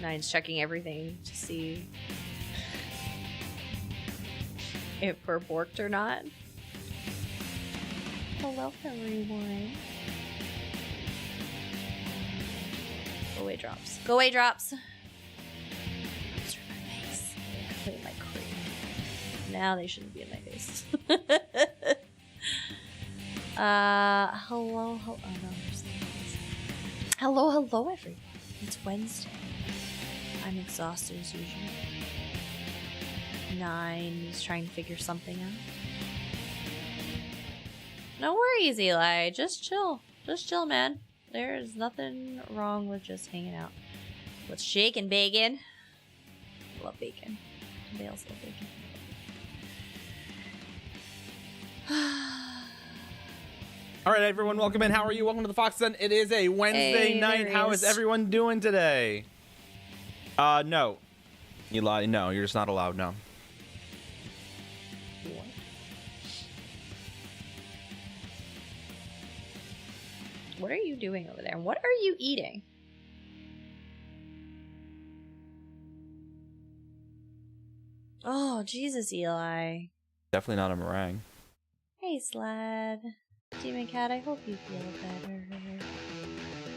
Nine's checking everything to see if we're borked or not. Hello, everyone. Go away, drops. Go away, drops. Those are my face. They're in my cream. Now they shouldn't be in my face. Hello. Oh, no, there's things. Hello, everyone. It's Wednesday. I'm exhausted as usual. 9 is trying to figure something out. No worries, Eli. Just chill. Just chill, man. There's nothing wrong with just hanging out. With shake and bacon. Love bacon. They also love bacon. All right, everyone, welcome in. How are you? Welcome to the Fox Den. It is a Wednesday night. How is everyone doing today? No. Eli, no, you're just not allowed, no. What? What are you doing over there? What are you eating? Oh, Jesus, Eli. Definitely not a meringue. Hey, Slad. Demon Cat, I hope you feel better.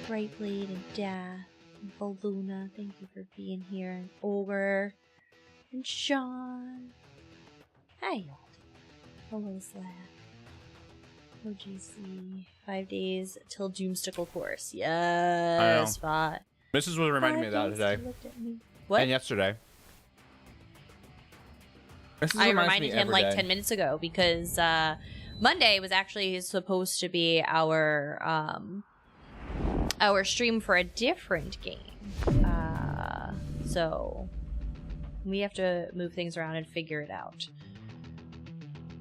Brightblade and Dath and Baluna, thank you for being here. And Ogre and Sean. Hi, y'all. Hello, Slad. OGC. 5 days till Doomstickle course. Yes, spot. Mrs. was reminding me of that today. What? And yesterday. I reminded him like 10 minutes ago because Monday was actually supposed to be our stream for a different game. So we have to move things around and figure it out.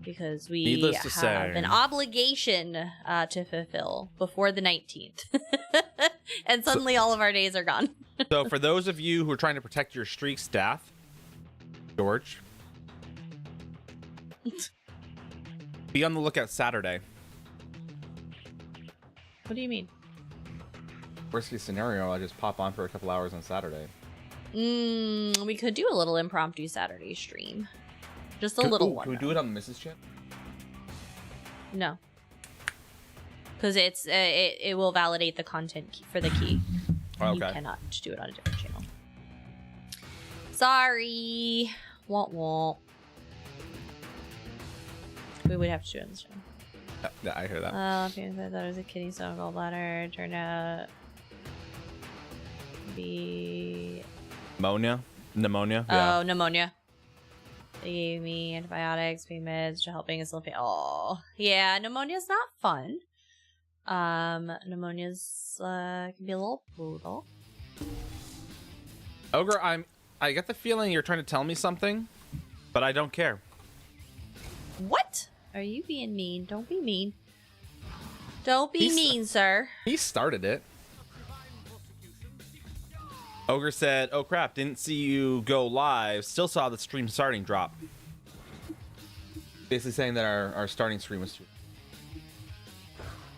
Because we have an obligation to fulfill before the 19th. And suddenly all of our days are gone. So for those of you who are trying to protect your streak staff, George, be on the lookout Saturday. What do you mean? Worst case scenario, I just pop on for a couple hours on Saturday. We could do a little impromptu Saturday stream. Just a little one. Can we do it on the Mrs. Channel? No. Because it will validate the content for the key. Oh, okay. You cannot do it on a different channel. Sorry. Won't. We would have to do it on this channel. Yeah, I hear that. I thought it was a kidney stone gallbladder. It turned out to be Pneumonia? Yeah. Oh, pneumonia. They gave me antibiotics, pain meds, helping us live. Oh, yeah, pneumonia's not fun. Pneumonia's can be a little brutal. Ogre, I get the feeling you're trying to tell me something, but I don't care. What? Are you being mean? Don't be mean. Don't be mean, sir. He started it. Ogre said, oh crap, didn't see you go live. Still saw the stream starting drop. Basically saying that our starting stream was too.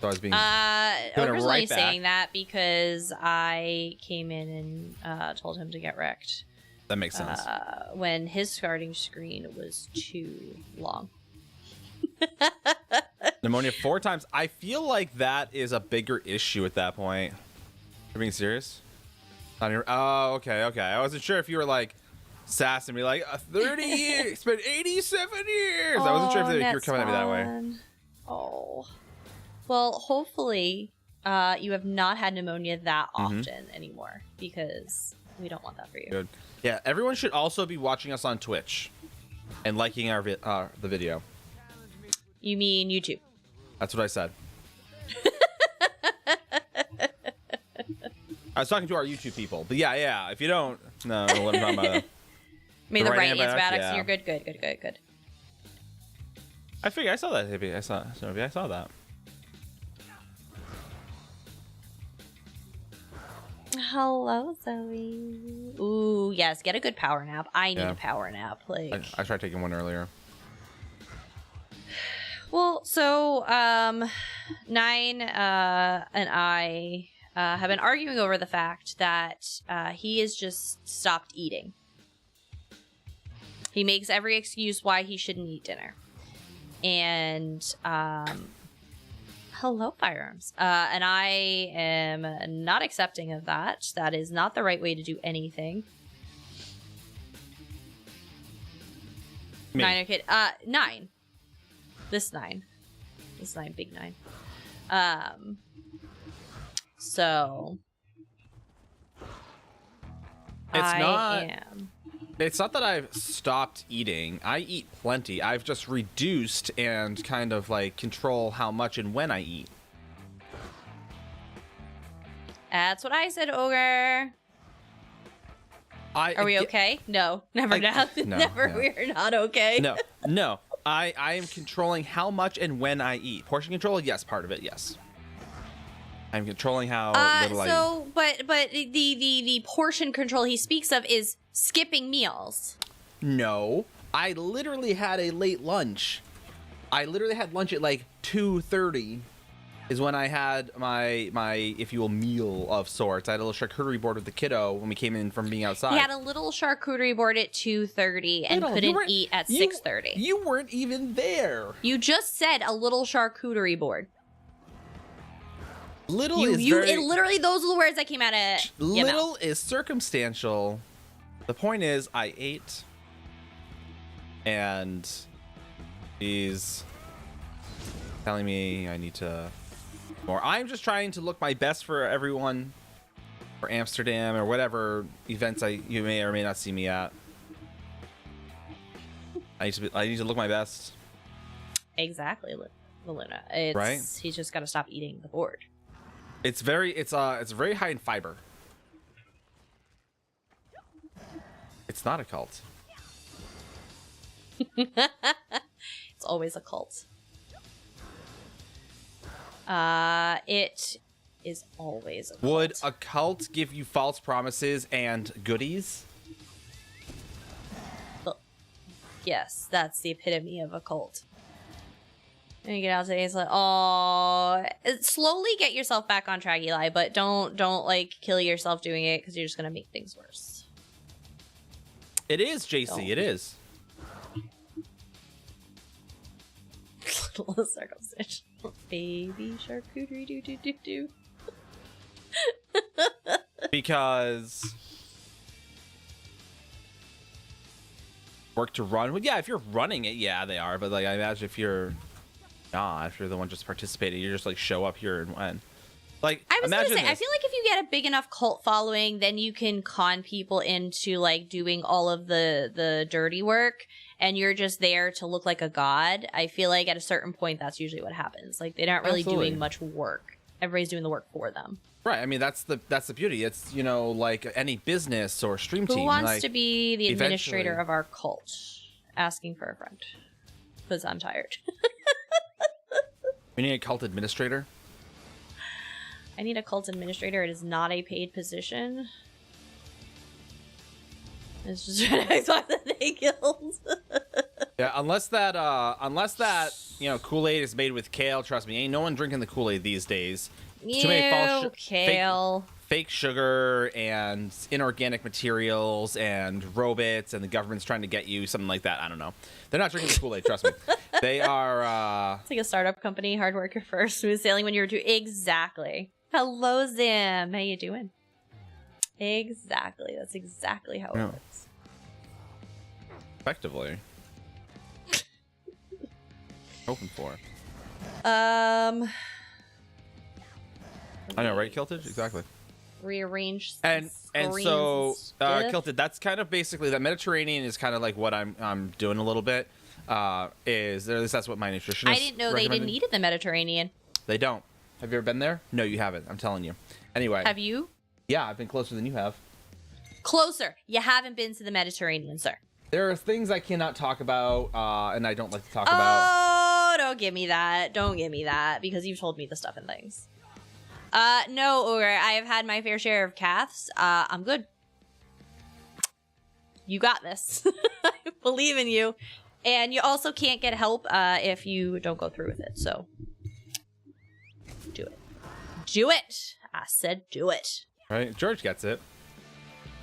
So I was being Ogre's only saying that because I came in and told him to get wrecked. That makes sense. When his starting screen was too long. Pneumonia 4 times. I feel like that is a bigger issue at that point. You're being serious? Oh, okay. I wasn't sure if you were like sass and be like 30 years, spent 87 years. I wasn't sure if you were coming at me that way. Oh, well, hopefully you have not had pneumonia that often anymore because we don't want that for you. Good. Yeah, everyone should also be watching us on Twitch and liking our the video. You mean YouTube? That's what I said. I was talking to our YouTube people, but yeah. If you don't, no, what I'm talking about. I mean, the right antibiotics. Yeah. You're good. I figured I saw that. Maybe I saw that. Hello, Zoe. Ooh, yes, get a good power nap. I need a power nap. Like I tried taking one earlier. Well, so 9 and I have been arguing over the fact that he has just stopped eating. He makes every excuse why he shouldn't eat dinner. And, hello, Firearms. And I am not accepting of that. That is not the right way to do anything. Me. 9, okay. 9. This 9. This 9, big 9. So It's not that I've stopped eating. I eat plenty. I've just reduced and kind of like control how much and when I eat. That's what I said, Ogre. Are we okay? No, never. No, never. No. We're not okay. No. I am controlling how much and when I eat. Portion control, yes, part of it, yes. I'm controlling how little I eat. But the portion control he speaks of is skipping meals. No, I literally had a late lunch. I literally had lunch at like 2:30 is when I had my if you will meal of sorts. I had a little charcuterie board with the kiddo when we came in from being outside. He had a little charcuterie board at 2:30 and couldn't eat at 6:30. You weren't even there. You just said a little charcuterie board. Literally, those are the words that came out of little is circumstantial. The point is, I ate, and he's telling me I need to more. I'm just trying to look my best for everyone, for Amsterdam or whatever events you may or may not see me at. I need to look my best. Exactly, Luna. It's, right? He's just got to stop eating the board. It's very high in fiber. It's not a cult. It's always a cult. It is always a cult. Would a cult give you false promises and goodies? Yes, that's the epitome of a cult. And you get out today, it's like, oh, slowly get yourself back on track, Eli, but don't like kill yourself doing it because you're just gonna make things worse. It is, JC. It is. Little circumcision, baby charcuterie do. Because work to run. Well, yeah, if you're running it, yeah, they are. But like, I imagine if you're the one just participating, you just like show up here and when. Like, I was gonna say, this. I feel like if you get a big enough cult following, then you can con people into like doing all of the dirty work, and you're just there to look like a god. I feel like at a certain point, that's usually what happens. Like, they're not really doing much work. Everybody's doing the work for them. Right. I mean, that's the beauty. It's, like any business or stream team. Who wants like, to be the administrator of our cult? Asking for a friend, because I'm tired. We need a cult administrator. I need a cult administrator. It is not a paid position. It's just an Xbox that they killed. Yeah, unless that Kool-Aid is made with kale. Trust me, ain't no one drinking the Kool-Aid these days. Too many kale. Fake sugar and inorganic materials and robots, and the government's trying to get you something like that. I don't know. They're not drinking the Kool-Aid. Trust me. They are. It's like a startup company. Hard worker first, smooth sailing when you're too. Exactly. Hello, Zim. How you doing? Exactly. That's exactly how it works. Effectively. Hoping for. I know, right, Kilted? Exactly. Rearrange and so Kilted, that's kind of basically that Mediterranean is kind of like what I'm doing a little bit. Is there? At least that's what my nutritionist. I didn't know they didn't eat in the Mediterranean. They don't. Have you ever been there? No, you haven't. I'm telling you. Anyway. Have you? Yeah, I've been closer than you have. Closer. You haven't been to the Mediterranean, sir. There are things I cannot talk about, and I don't like to talk about. Oh, don't give me that. Don't give me that, because you've told me the stuff and things. No, Ogre, I have had my fair share of calves. I'm good. You got this. I believe in you. And you also can't get help if you don't go through with it, so do it. Do it! I said do it. Right? George gets it.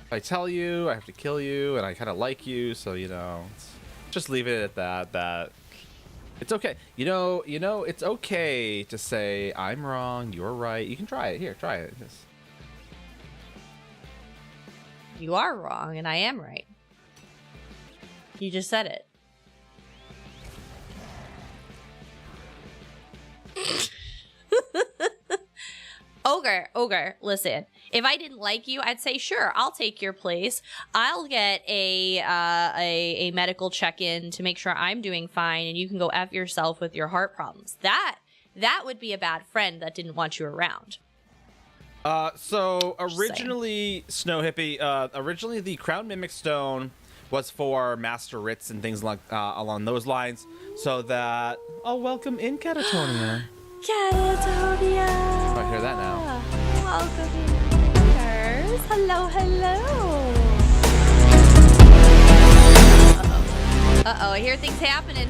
If I tell you, I have to kill you, and I kind of like you, so, just leave it at that it's okay. It's okay to say, I'm wrong, you're right. You can try it. Here, try it. You are wrong, and I am right. You just said it. Ogre, listen. If I didn't like you, I'd say, sure, I'll take your place. I'll get a medical check-in to make sure I'm doing fine, and you can go F yourself with your heart problems. That would be a bad friend that didn't want you around. So originally, Snow Hippie, originally the Crown Mimic Stone was for Master Ritz and things like along those lines, so that... Oh, welcome in, Catatonia. Catatonia! I hear that now. Welcome in, nurse. Hello. Uh-oh, I hear things happening.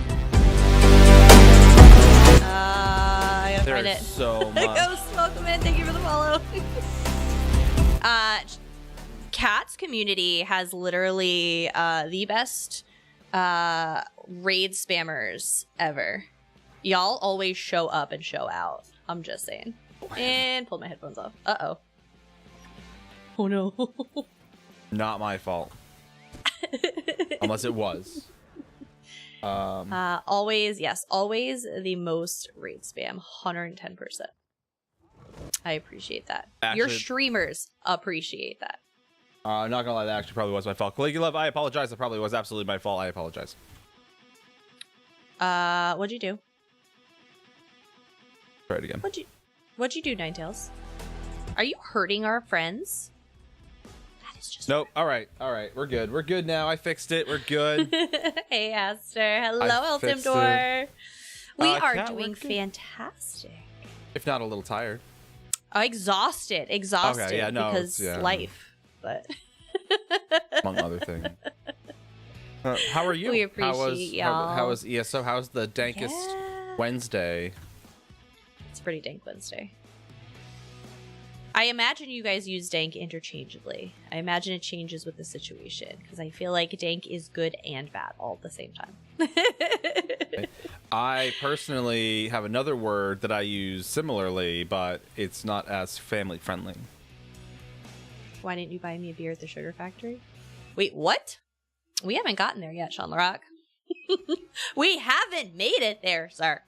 I gotta find it. There's so much. Ghost, welcome in. Thank you for the follow. Cat's community has literally the best raid spammers ever. Y'all always show up and show out. I'm just saying. And pulled my headphones off. Uh-oh. Oh no. Not my fault. Unless it was. Always the most raid spam. 110%. I appreciate that. Actually, your streamers appreciate that. Not gonna lie, that actually probably was my fault. Caligula Love, I apologize. That probably was absolutely my fault. I apologize. What'd you do? Try it again. What'd you do, Ninetales? Are you hurting our friends? That is just nope. All right. We're good now. I fixed it. We're good. Hey, Aster. Hello, Eltimdor. We are doing fantastic. If not a little tired. Exhausted. Okay, yeah, no, because life, but among other things. How are you? We appreciate y'all. How was ESO? How's the dankest Wednesday? It's a pretty dank Wednesday. I imagine you guys use dank interchangeably. I imagine it changes with the situation, because I feel like dank is good and bad all at the same time. I personally have another word that I use similarly, but it's not as family friendly. Why didn't you buy me a beer at the Sugar Factory? Wait, what? We haven't gotten there yet, Sean LaRock. We haven't made it there, sir.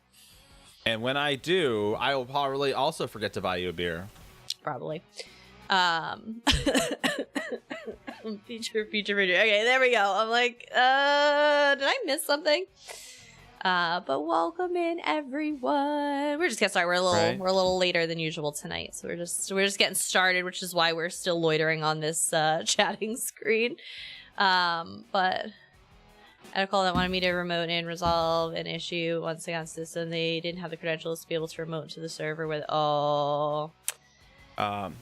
And when I do, I will probably also forget to buy you a beer. Probably. Feature video. Okay, there we go. I'm like, did I miss something? But welcome in, everyone. We're just getting started. We're a little later than usual tonight, so we're just getting started, which is why we're still loitering on this chatting screen. But I had a call that wanted me to remote and resolve an issue once against system. They didn't have the credentials to be able to remote to the server with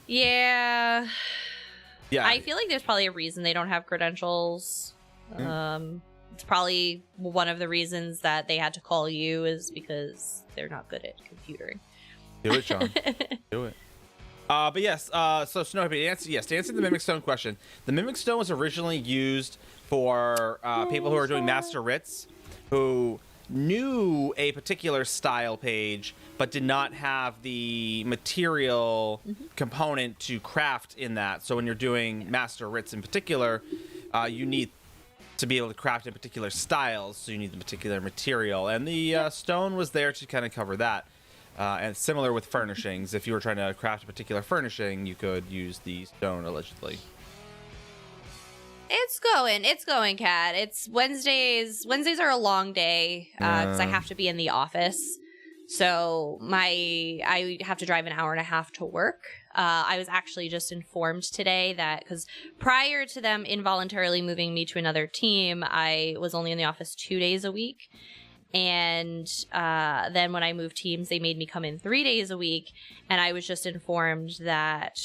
yeah. I feel like there's probably a reason they don't have credentials. It's probably one of the reasons that they had to call you is because they're not good at computering. Do it, Sean. Do it. But yes, so Snow, to answer the Mimic Stone question, the Mimic Stone was originally used for people who are doing Master Ritz, who knew a particular style page, but did not have the material component to craft in that. So when you're doing Master Ritz in particular, you need to be able to craft in particular styles, so you need the particular material. And the stone was there to kind of cover that. And similar with furnishings, if you were trying to craft a particular furnishing, you could use the stone, allegedly. It's going, Kat. It's Wednesdays. Wednesdays are a long day because I have to be in the office. So I have to drive an hour and a half to work. I was actually just informed today that because prior to them involuntarily moving me to another team, I was only in the office 2 days a week. And then when I moved teams, they made me come in 3 days a week. And I was just informed that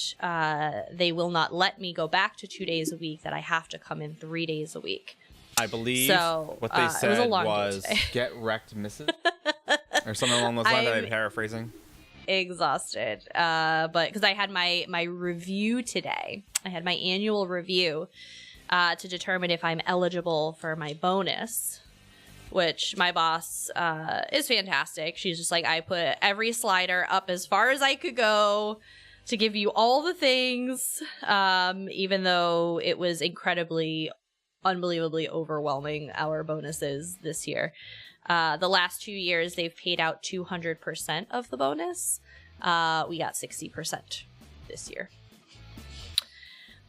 they will not let me go back to 2 days a week, that I have to come in 3 days a week. I believe what they said was get wrecked, Mrs. Or something along those lines that I'm paraphrasing. exhausted. But because I had my review today, I had my annual review to determine if I'm eligible for my bonus, which my boss is fantastic. She's just like, I put every slider up as far as I could go to give you all the things, even though it was unbelievably overwhelming, our bonuses this year. The last 2 years, they've paid out 200% of the bonus. We got 60% this year.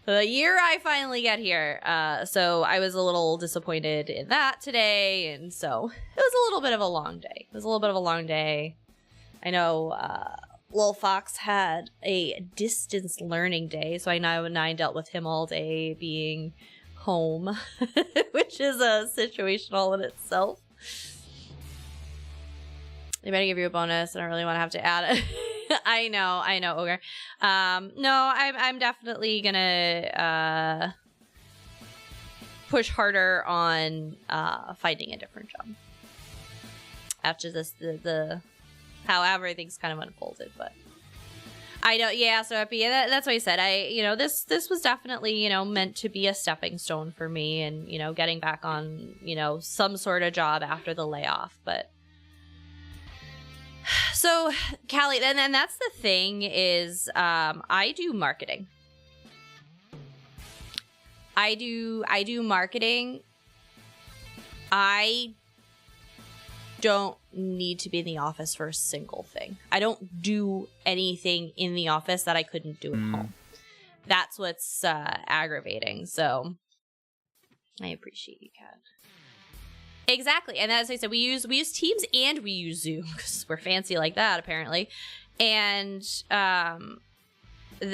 The year I finally get here. So I was a little disappointed in that today. And so it was a little bit of a long day. I know Lil Fox had a distance learning day. So I dealt with him all day being home, which is a situation all in itself. They better give you a bonus. I don't really want to have to add it. I know, Ogre. No, I'm definitely gonna push harder on finding a different job after this. The how everything's kind of unfolded, but I know, yeah. So happy. That's what I said. This was definitely meant to be a stepping stone for me, and getting back on some sort of job after the layoff, but. So, Callie, and that's the thing is, I do marketing. I do marketing. I don't need to be in the office for a single thing. I don't do anything in the office that I couldn't do at home. That's what's aggravating. So, I appreciate you, Kat. Exactly, and as I said, we use Teams and we use Zoom because we're fancy like that, apparently. And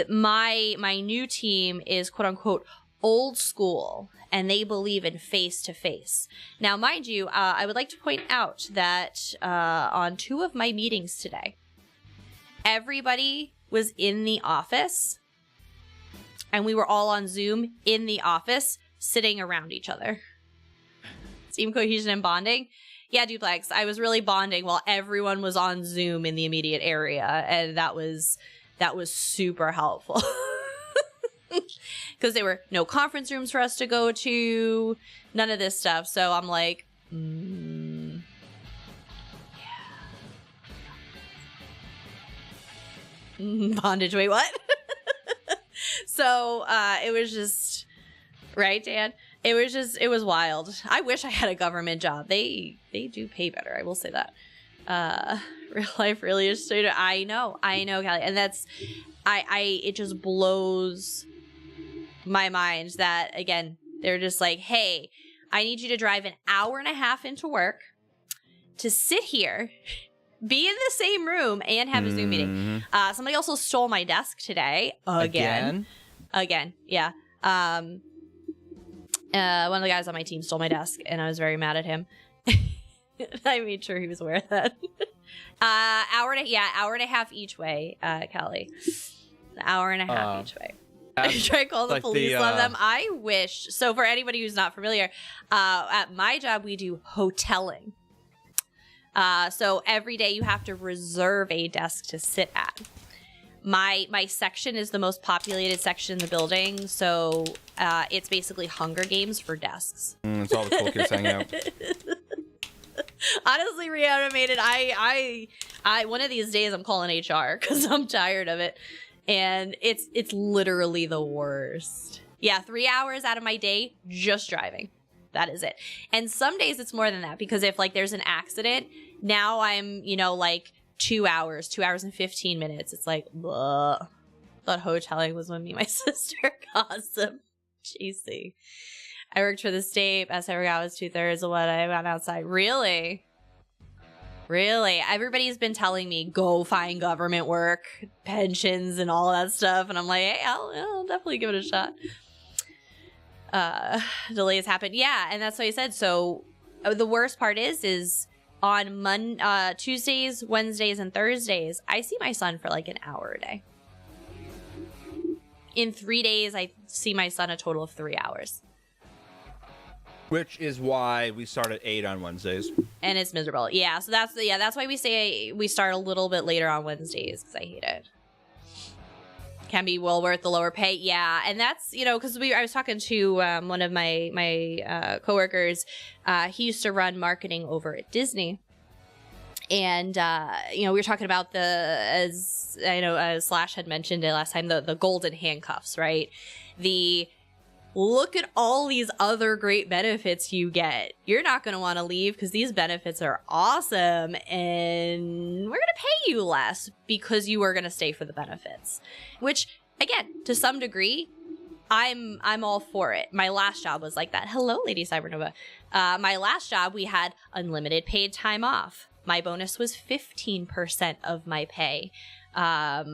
my new team is quote unquote old school, and they believe in face to face. Now, mind you, I would like to point out that on 2 of my meetings today, everybody was in the office, and we were all on Zoom in the office, sitting around each other. Team cohesion and bonding. Yeah, Duplex. I was really bonding while everyone was on Zoom in the immediate area, and that was super helpful. Because there were no conference rooms for us to go to, none of this stuff. So I'm like, yeah. Bondage. Wait, what? So it was just right, Dan. It was wild. I wish I had a government job. They do pay better. I will say that. Real life really is straight. I know, Callie. And that's, it just blows my mind that, again, they're just like, hey, I need you to drive an hour and a half into work to sit here, be in the same room, and have a Zoom meeting. Somebody also stole my desk today. Again, yeah. One of the guys on my team stole my desk, and I was very mad at him. I made sure he was aware of that. Hour and a half each way, Kelly. An hour and a half each way. I try to call the police on them. I wish. So for anybody who's not familiar, at my job, we do hoteling. So every day you have to reserve a desk to sit at. My section is the most populated section in the building, so it's basically Hunger Games for desks. It's all the cool kids hang out. Honestly, Reanimated, I one of these days I'm calling HR because I'm tired of it, and it's literally the worst. Yeah, 3 hours out of my day just driving. That is it. And some days it's more than that because if like there's an accident, now I'm 2 hours and 15 minutes. It's like, ugh. Thought hoteling was when me and my sister caused them. GC. I worked for the state. Best I ever got was 2/3 of what I got outside. Really? Everybody's been telling me, go find government work, pensions, and all that stuff. And I'm like, hey, I'll definitely give it a shot. Delays happen. Yeah, and that's what I said. So the worst part is on Tuesdays, Wednesdays, and Thursdays, I see my son for like an hour a day. In 3 days, I see my son a total of 3 hours. Which is why we start at 8 on Wednesdays. And it's miserable. Yeah, so that's why we say we start a little bit later on Wednesdays, because I hate it. Can be well worth the lower pay. Yeah, and that's, because I was talking to one of my coworkers. He used to run marketing over at Disney. And, we were talking about as Slash had mentioned it last time, the golden handcuffs, right? Look at all these other great benefits you get. You're not going to want to leave because these benefits are awesome, and we're going to pay you less because you are going to stay for the benefits. Which, again, to some degree, I'm all for it. My last job was like that. Hello, Lady Cybernova. My last job, we had unlimited paid time off. My bonus was 15% of my pay. I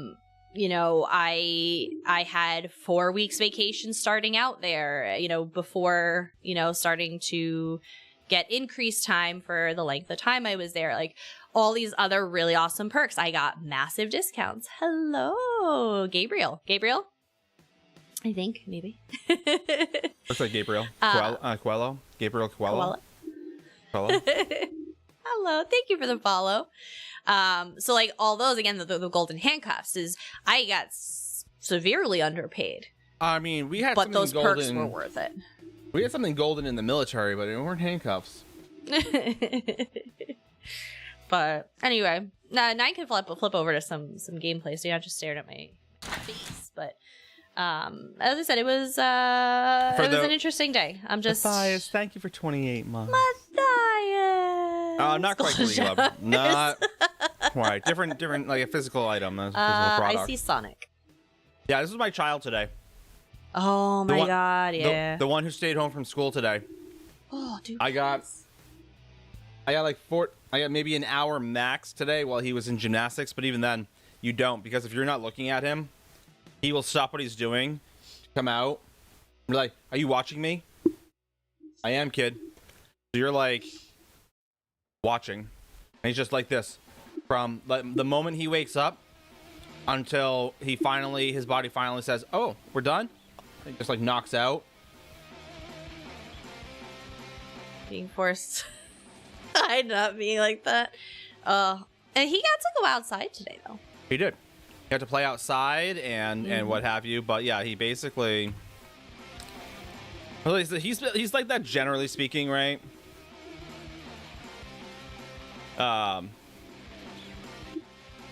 had 4 weeks vacation starting out there, before, starting to get increased time for the length of time I was there. Like all these other really awesome perks. I got massive discounts. Hello, Gabriel. I think, maybe. Looks like Gabriel. Coelho? Gabriel Coelho? Hello, thank you for the follow. So like all those, again, the golden handcuffs is I got severely underpaid. I mean, we had but those golden, perks were worth it. We had something golden in the military, but it weren't handcuffs. But anyway, now I can flip over to some gameplay, so you're not just staring at my face. But as I said, it was an interesting day. I'm just Matthias, thank you for 28 months. Matthias. I'm not quite Glee Club. Not quite. Different, like a physical item. A physical product. I see Sonic. Yeah, this was my child today. Oh my god, yeah. The one who stayed home from school today. Oh, dude. I got maybe an hour max today while he was in gymnastics, but even then, you don't, because if you're not looking at him, he will stop what he's doing, come out, and be like, "Are you watching me?" I am, kid. So you're like watching, and he's just like this from the moment he wakes up until his body finally says, "Oh, we're done." He just like knocks out. Being forced. I'm not being like that. And he got to go outside today, though. He did. He had to play outside and what have you. But yeah, he basically. Well, he's like that generally speaking, right?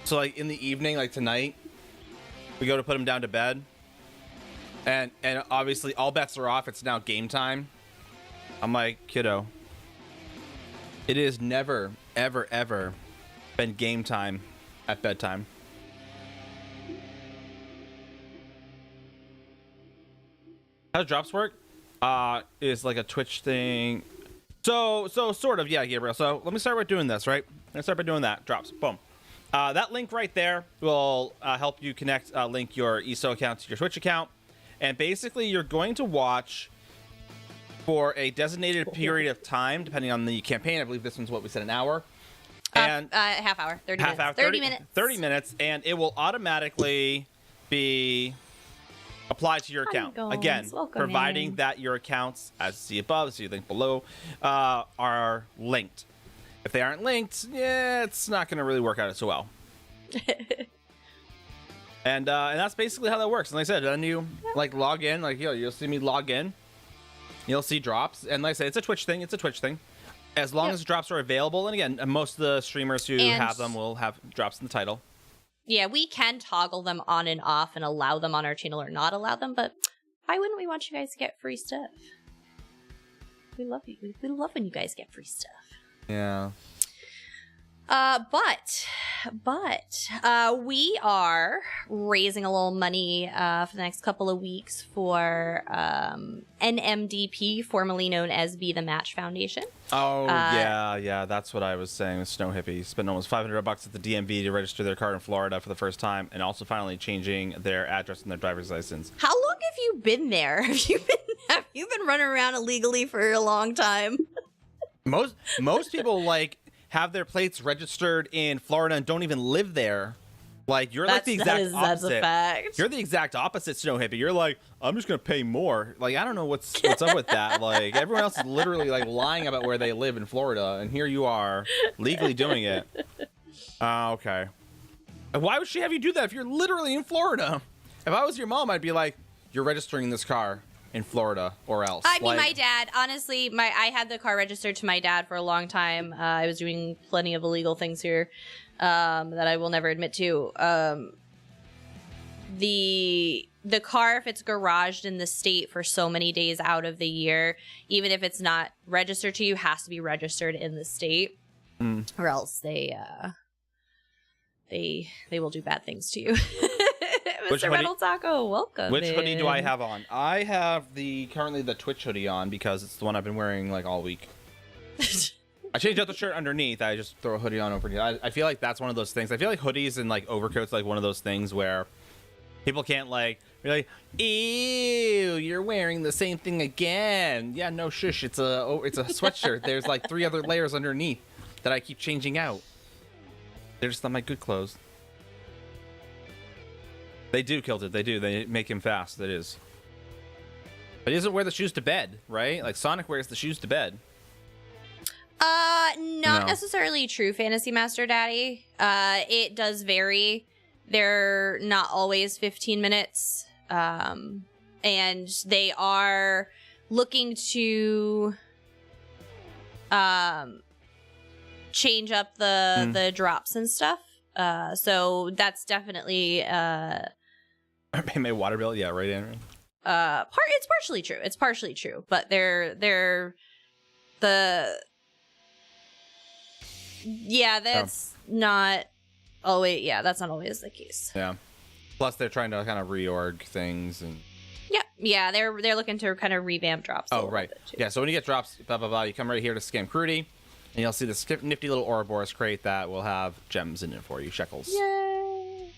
So like in the evening, like tonight, we go to put him down to bed, and obviously all bets are off. It's now game time. I'm like, kiddo, it is never, ever, ever been game time at bedtime. How do drops work? Is like a Twitch thing. So sort of, yeah, Gabriel. So let me start with doing this, right? Let's start by doing that. Drops. Boom. That link right there will help you link your ESO account to your Twitch account. And basically, you're going to watch for a designated period of time, depending on the campaign. I believe this one's what we said, an hour. And half hour, 30 minutes. Hour, 30 minutes. 30 minutes, and it will automatically be applied to your account. Again, providing that your accounts, as you see above, as you link below, are linked. If they aren't linked, yeah, it's not going to really work out so well. And that's basically how that works. And like I said, then you like log in, like you'll see me log in. You'll see drops, and like I said, it's a Twitch thing. As long as drops are available, and again, most of the streamers who have them will have drops in the title. Yeah, we can toggle them on and off and allow them on our channel or not allow them, but why wouldn't we want you guys to get free stuff? We love you. We love when you guys get free stuff. Yeah. But we are raising a little money for the next couple of weeks for NMDP, formerly known as Be the Match Foundation. Oh, yeah, that's what I was saying with Snow Hippie. Spent almost $500 at the DMV to register their car in Florida for the first time, and also finally changing their address in their driver's license. How long have you been there? Have you been running around illegally for a long time? Most people like have their plates registered in Florida and don't even live there. Like, you're like the exact opposite. That's a fact. You're the exact opposite Snow Hippie. You're like, I'm just gonna pay more. Like, I don't know what's up with that. Like, everyone else is literally like lying about where they live in Florida, and here you are legally doing it. Okay. Why would she have you do that if you're literally in Florida? If I was your mom, I'd be like, you're registering this car in Florida or else. I mean, my dad, honestly, I had the car registered to my dad for a long time. I was doing plenty of illegal things here that I will never admit to. The car, if it's garaged in the state for so many days out of the year, even if it's not registered to you, has to be registered in the state, or else they will do bad things to you. Mr. Metal Taco, welcome. Which hoodie do I have on? I have currently the Twitch hoodie on because it's the one I've been wearing like all week. I changed out the shirt underneath. I just throw a hoodie on over. I feel like that's one of those things. I feel like hoodies and like overcoats like one of those things where people can't like be like, ew, you're wearing the same thing again. Yeah, no shush. It's a sweatshirt. There's like 3 other layers underneath that I keep changing out. They're just not my good clothes. They do, Kilted. They do. They make him fast. That is. But he doesn't wear the shoes to bed, right? Like Sonic wears the shoes to bed. Not necessarily true, Fantasy Master Daddy. It does vary. They're not always 15 minutes. And they are looking to change up the drops and stuff. So that's definitely I pay my water bill. Yeah, right, Andrew. It's partially true. It's partially true, but that's not always. Yeah, that's not always the case. Yeah. Plus, they're trying to kind of reorg things and. Yeah, they're looking to kind of revamp drops. Oh, right. Yeah, so when you get drops, blah blah blah, you come right here to Scam Crudy, and you'll see this nifty little Ouroboros crate that will have gems in it for you, shekels. Yay!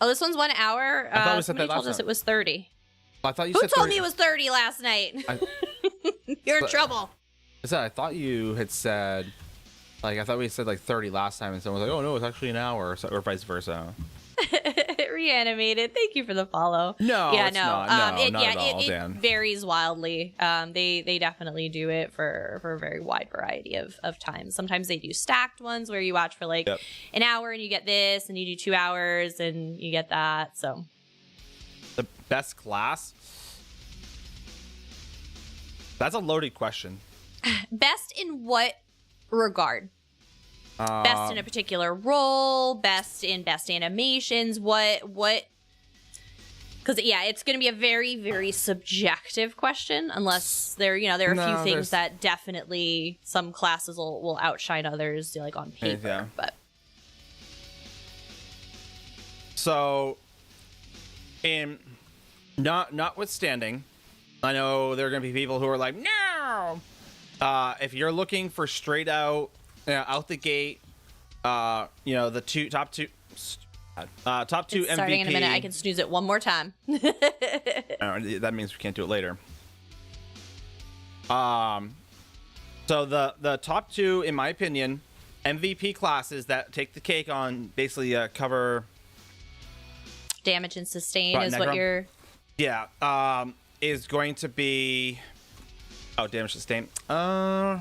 Oh, this one's 1 hour. I thought we said somebody that told last us time. It was 30. I thought you Who said told 30. me it was 30 last night? You're in trouble. I thought you had said, like, I thought we said like 30 last time, and someone was like, oh no, it's actually an hour, or vice versa. Reanimated. Thank you for the follow. No, yeah, it's no, not. Not at all, Dan. It varies wildly. They definitely do it for a very wide variety of times. Sometimes they do stacked ones where you watch for like an hour and you get this, and you do 2 hours and you get that. So the best class? That's a loaded question. Best in what regard? Best in a particular role, best animations, what because it's going to be a very, very subjective question, unless there are a few things that definitely some classes will outshine others, like on paper. Yeah. But so, in notwithstanding, I know there are going to be people who are like, no. If you're looking for straight out the gate, the top two MVP. Starting in a minute, I can snooze it one more time. That means we can't do it later. So the top 2, in my opinion, MVP classes that take the cake on basically cover damage and sustain is what you're. Yeah. Is going to be. Oh, damage sustain. I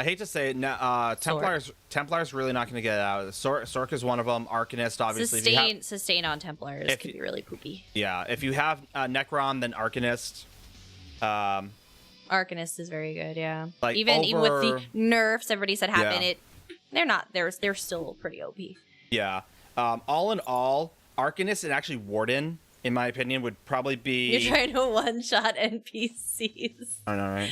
hate to say it. Templar's really not going to get it out. Sork is one of them. Arcanist, obviously. Sustain on Templars could be really poopy. Yeah, if you have Necron, then Arcanist. Arcanist is very good. Yeah. Like even with the nerfs, everybody said happen. They're not. They're still pretty OP. Yeah. All in all, Arcanist and actually Warden, in my opinion, would probably be. You're trying to one-shot NPCs. I know, right?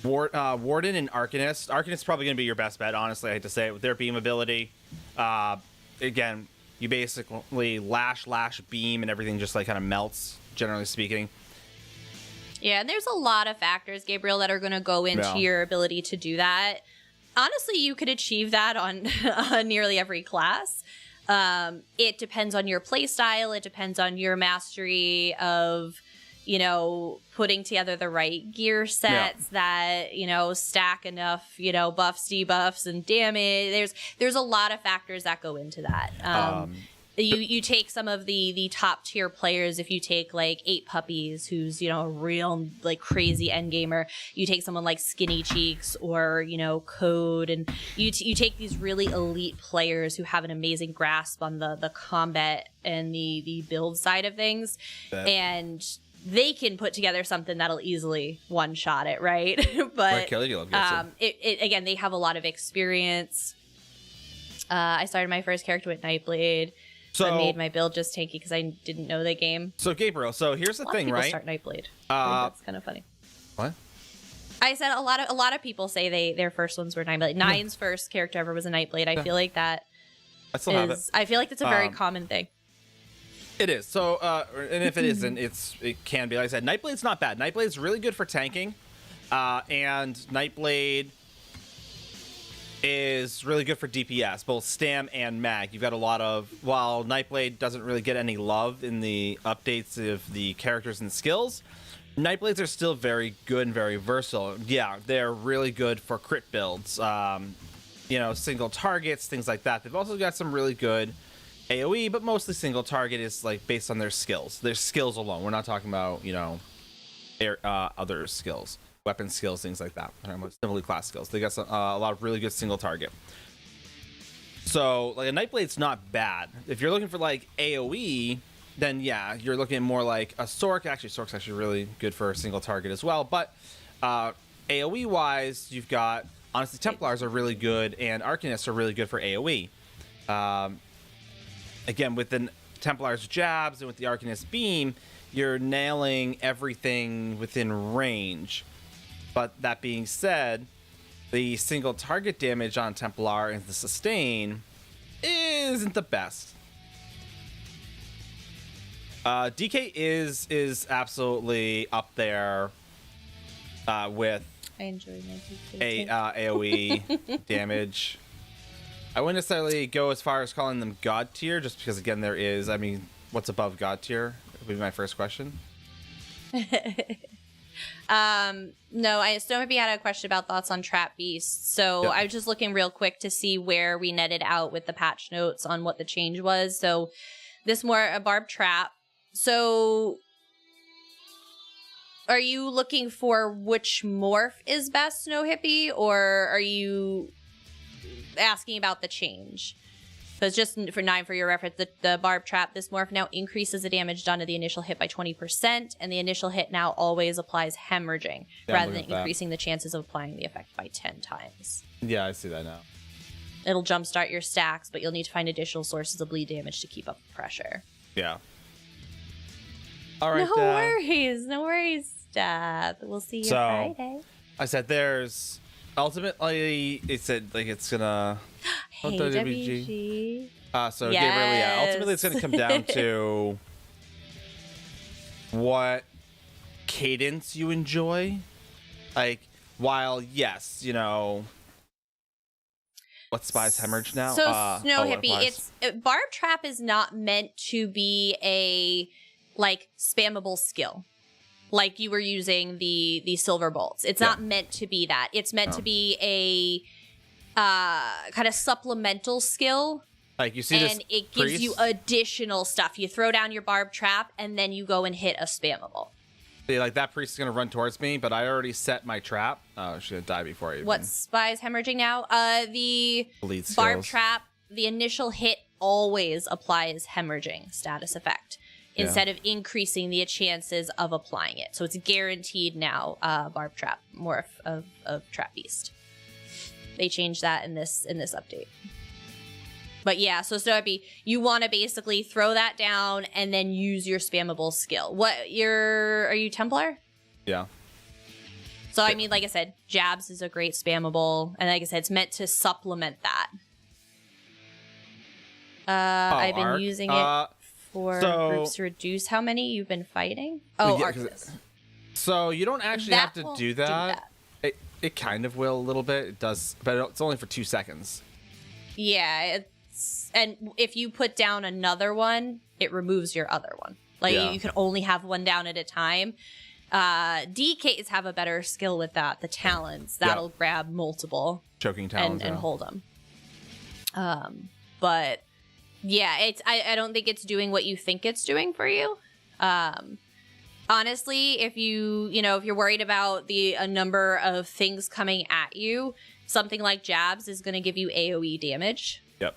Warden and Arcanist. Arcanist is probably going to be your best bet, honestly. I hate to say it. With their beam ability, again, you basically lash, beam, and everything just like kind of melts, generally speaking. Yeah, and there's a lot of factors, Gabriel, that are going to go into your ability to do that. Honestly, you could achieve that on nearly every class. It depends on your play style. It depends on your mastery of you know, putting together the right gear sets that, you know, stack enough, you know, buffs, debuffs, and damage. There's a lot of factors that go into that. You take some of the top tier players. If you take like 8 Puppies, who's, you know, a real like crazy end gamer, you take someone like Skinny Cheeks or, you know, Code, and you take these really elite players who have an amazing grasp on the combat and the build side of things, and they can put together something that'll easily one shot it, right? But it again, they have a lot of experience. I started my first character with Nightblade. So I made my build just tanky because I didn't know the game. So Gabriel, so here's the thing, right? Start Nightblade. That's kind of funny. What? I said a lot of people say their first ones were Nightblade. Nine's first character ever was a Nightblade. I feel like that. I still have it. I feel like it's a very common thing. It is. So, and if it isn't, it can be. Like I said, Nightblade's not bad. Nightblade's really good for tanking, and Nightblade is really good for DPS, both Stam and Mag. You've got a lot of, while Nightblade doesn't really get any love in the updates of the characters and skills, Nightblades are still very good and very versatile. Yeah, they're really good for crit builds, you know, single targets, things like that. They've also got some really good AoE, but mostly single target is like based on their skills alone. We're not talking about, you know, other skills. Weapon skills, things like that. Similarly class skills. They got some, a lot of really good single target. So, like, a Nightblade's not bad. If you're looking for, like, AoE, then, yeah, you're looking more like a Sork. Actually, Sork's actually really good for a single target as well. But AoE-wise, you've got, honestly, Templars are really good, and Arcanists are really good for AoE. Again, with the Templar's jabs and with the Arcanist beam, you're nailing everything within range. But that being said, the single target damage on Templar and the sustain isn't the best. DK is absolutely up there with I enjoy my DK AoE damage. I wouldn't necessarily go as far as calling them God tier, just because, again, there is, I mean, what's above God tier would be my first question. No, I still maybe had a question about thoughts on Trap Beast. So I was just looking real quick to see where we netted out with the patch notes on what the change was. So this more a Barb Trap. So are you looking for which morph is best, Snow Hippie, or are you asking about the change? Because just for 9 for your reference, the Barb Trap, this morph now increases the damage done to the initial hit by 20%, and the initial hit now always applies hemorrhaging, rather than increasing the chances of applying the effect by 10 times. Yeah, I see that now. It'll jumpstart your stacks, but you'll need to find additional sources of bleed damage to keep up the pressure. Yeah. All right. No worries, Dad. We'll see you Friday. I said there's... Ultimately, it said like it's gonna. Hey, WG. So yes. Gabriel, yeah. Ultimately, it's gonna come down to what cadence you enjoy. Like, while yes, you know, what spies hemorrhage now? So Snow Hippie, Barb Trap is not meant to be a like spammable skill. Like you were using the silver bolts. It's not meant to be that. It's meant to be a kind of supplemental skill. Like you see this, and it gives you additional stuff. You throw down your Barb Trap, and then you go and hit a spammable. See, like that priest is gonna run towards me, but I already set my trap. Oh, she's gonna die before I even... What spies hemorrhaging now? The Bleed Barb skills. Trap, the initial hit always applies hemorrhaging status effect. Instead of increasing the chances of applying it. So it's guaranteed now, Barb Trap, morph of Trap Beast. They changed that in this update. But yeah, so Snowy, you want to basically throw that down and then use your spammable skill. Are you Templar? Yeah. So I mean, like I said, jabs is a great spammable, and like I said, it's meant to supplement that. I've been using it for groups to reduce how many you've been fighting. Oh, yeah, Arctis. So you don't actually have to do that. It kind of will a little bit. It does, but it's only for 2 seconds. Yeah, and if you put down another one, it removes your other one. Like you can only have one down at a time. DKs have a better skill with that. The talons that'll grab multiple choking talons and hold them. But yeah, it's I don't think it's doing what you think it's doing for you. Honestly, if if you're worried about a number of things coming at you, something like jabs is going to give you AoE damage. Yep.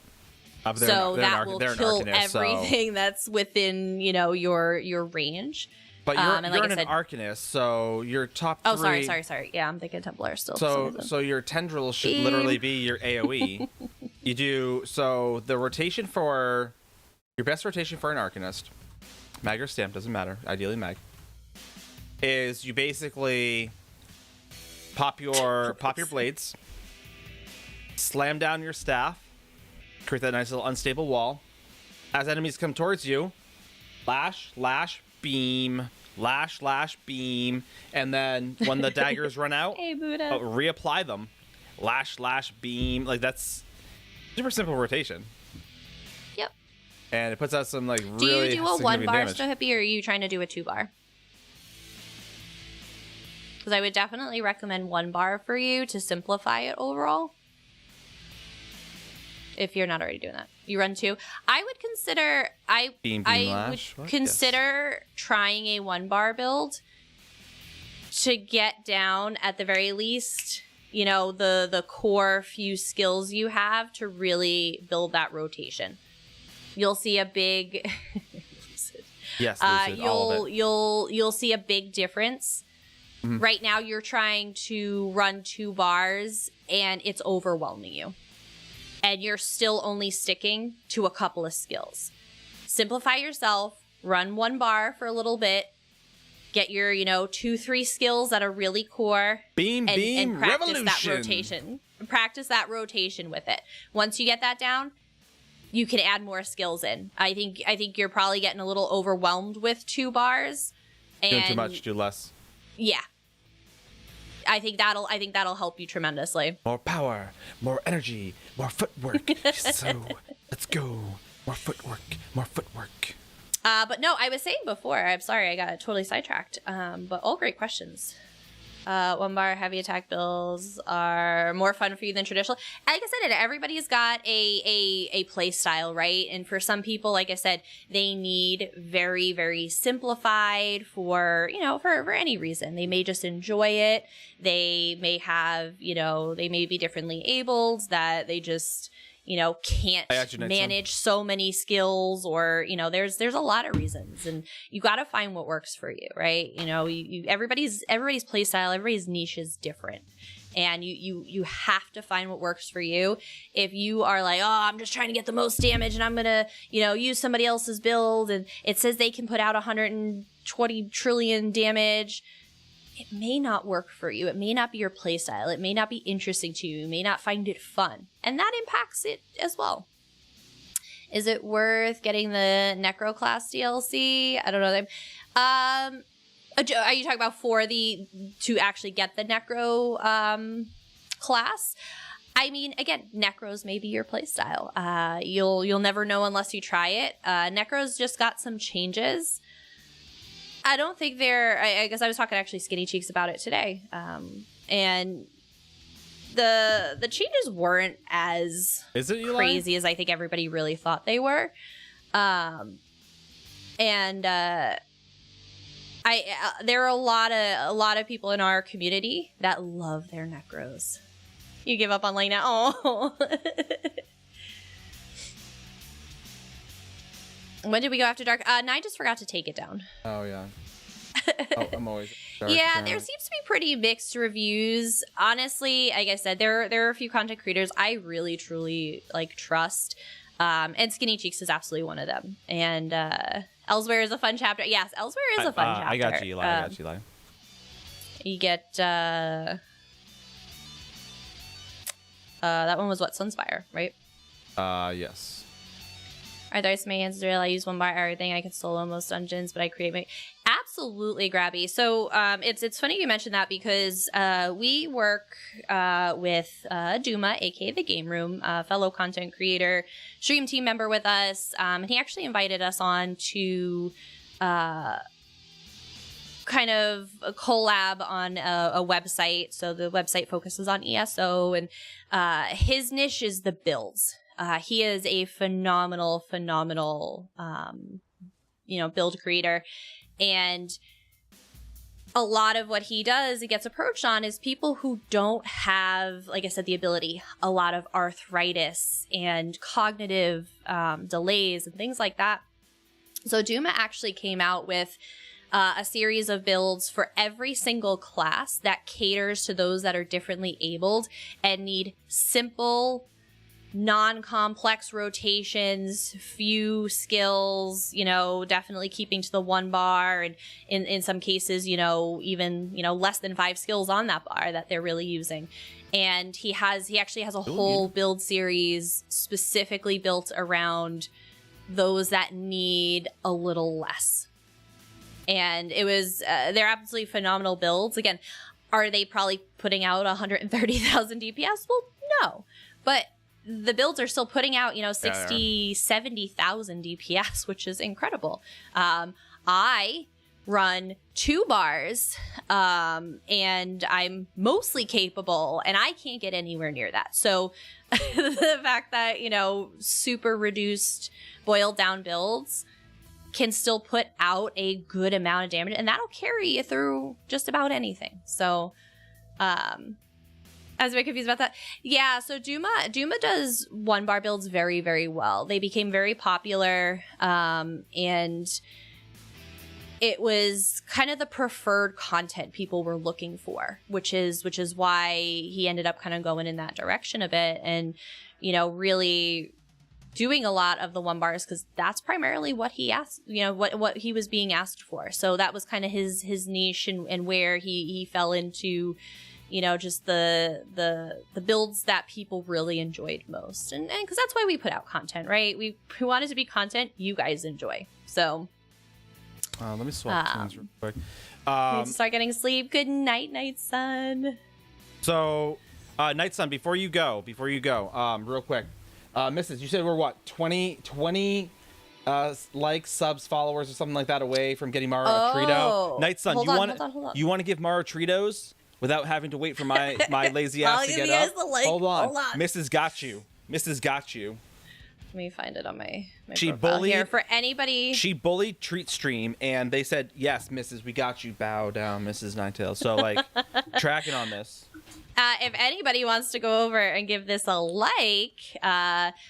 So that will kill everything that's within your range. But you're an Arcanist, so your top 3... Oh, sorry. Yeah, I'm thinking Templar still. So your tendrils should literally be your AoE. You do... So the rotation for... Your best rotation for an Arcanist, mag or stamp, doesn't matter, ideally mag, is you basically pop your blades, slam down your staff, create that nice little unstable wall. As enemies come towards you, lash, beam, lash, beam, and then when the daggers run out, reapply them. Lash, beam. Like, that's super simple rotation. Yep. And it puts out some really Do you do a 1 bar damage. still hippie, or are you trying to do a 2 bar? Because I would definitely recommend 1 bar for you to simplify it overall. If you're not already doing that, you run 2. I would consider trying a 1 bar build to get down at the very least, the core few skills you have to really build that rotation. You'll see a big yes, all of it. You'll see a big difference. Mm-hmm. Right now you're trying to run 2 bars and it's overwhelming you. And you're still only sticking to a couple of skills. Simplify yourself, run 1 bar for a little bit, get your, 2-3 skills that are really core. Beam, and practice revolution. That rotation. Practice that rotation with it. Once you get that down, you can add more skills in. I think you're probably getting a little overwhelmed with 2 bars. And doing too much, do less. Yeah. I think that'll help you tremendously. More power, more energy, more footwork. So let's go. More footwork. But no, I was saying before, I'm sorry, I got totally sidetracked. But all great questions. 1 bar heavy attack builds are more fun for you than traditional. Like I said, everybody's got a play style, right? And for some people, like I said, they need very, very simplified for any reason. They may just enjoy it. They may have, they may be differently abled, that they just can't manage so many skills, or there's a lot of reasons, and you got to find what works for you, right? Everybody's play style, everybody's niche is different, and you have to find what works for you. If you are like, oh, I'm just trying to get the most damage and I'm gonna use somebody else's build, and it says they can put out 120 trillion damage, it may not work for you. It may not be your playstyle. It may not be interesting to you. You may not find it fun. And that impacts it as well. Is it worth getting the Necro class DLC? I don't know. Are you talking about to actually get the Necro class? I mean, again, Necros may be your playstyle. You'll never know unless you try it. Necros just got some changes. I don't think I guess I was talking actually Skinny Cheeks about it today. And the changes weren't as crazy as I think everybody really thought they were. There are a lot of people in our community that love their Necros. You give up on Lane now. Oh. When did we go after dark? I just forgot to take it down. Oh, yeah. I'm always dark. Yeah, there seems to be pretty mixed reviews. Honestly, like I said, there are a few content creators I really, truly trust. And Skinny Cheeks is absolutely one of them. And Elsewhere is a fun chapter. Yes, Elsewhere is a fun chapter. I got you, Eli. You get... that one was what? Sunspire, right? Yes. There's my answer. I use 1 bar everything. I can solo most dungeons, but I create my... Absolutely, Grabby. So it's funny you mentioned that, because we work with Duma, aka The Game Room, a fellow content creator, stream team member with us. And he actually invited us on to kind of a collab on a website. So the website focuses on ESO, and his niche is the builds. He is a phenomenal, build creator. And a lot of what he does, he gets approached on, is people who don't have, like I said, the ability, a lot of arthritis and cognitive delays and things like that. So Duma actually came out with a series of builds for every single class that caters to those that are differently abled and need simple, non-complex rotations, few skills, definitely keeping to the one bar, and in some cases, even, less than 5 skills on that bar that they're really using. And he actually has a whole build series specifically built around those that need a little less. And it was, they're absolutely phenomenal builds. Again, are they probably putting out 130,000 DPS? Well, no. But the builds are still putting out, 60, 70,000 DPS, which is incredible. I run 2 bars, and I'm mostly capable, and I can't get anywhere near that. So the fact that, super reduced, boiled down builds can still put out a good amount of damage, and that'll carry you through just about anything. So, I was very confused about that. Yeah, so Duma does 1-bar builds very, very well. They became very popular, and it was kind of the preferred content people were looking for, which is why he ended up kind of going in that direction a bit, and really doing a lot of the 1-bars, because that's primarily what he asked, what he was being asked for. So that was kind of his niche, and where he fell into, just the builds that people really enjoyed most. And because that's why we put out content, right? We want it to be content you guys enjoy. So let me swap tunes real quick. Need to start getting sleep. Good night, Night Sun. So Night Sun, before you go, real quick. Mrs., you said we're what, 20 likes, subs, followers, or something like that away from getting Mara a Trito? Night Sun, hold on. You want to give Mara Tritos without having to wait for my lazy ass to get up? Hold on. Mrs. got you. Let me find it on my she profile bullied here for anybody. She bullied Treat Stream, and they said, yes, Mrs., we got you. Bow down, Mrs. Ninetails. So, tracking on this. If anybody wants to go over and give this a like,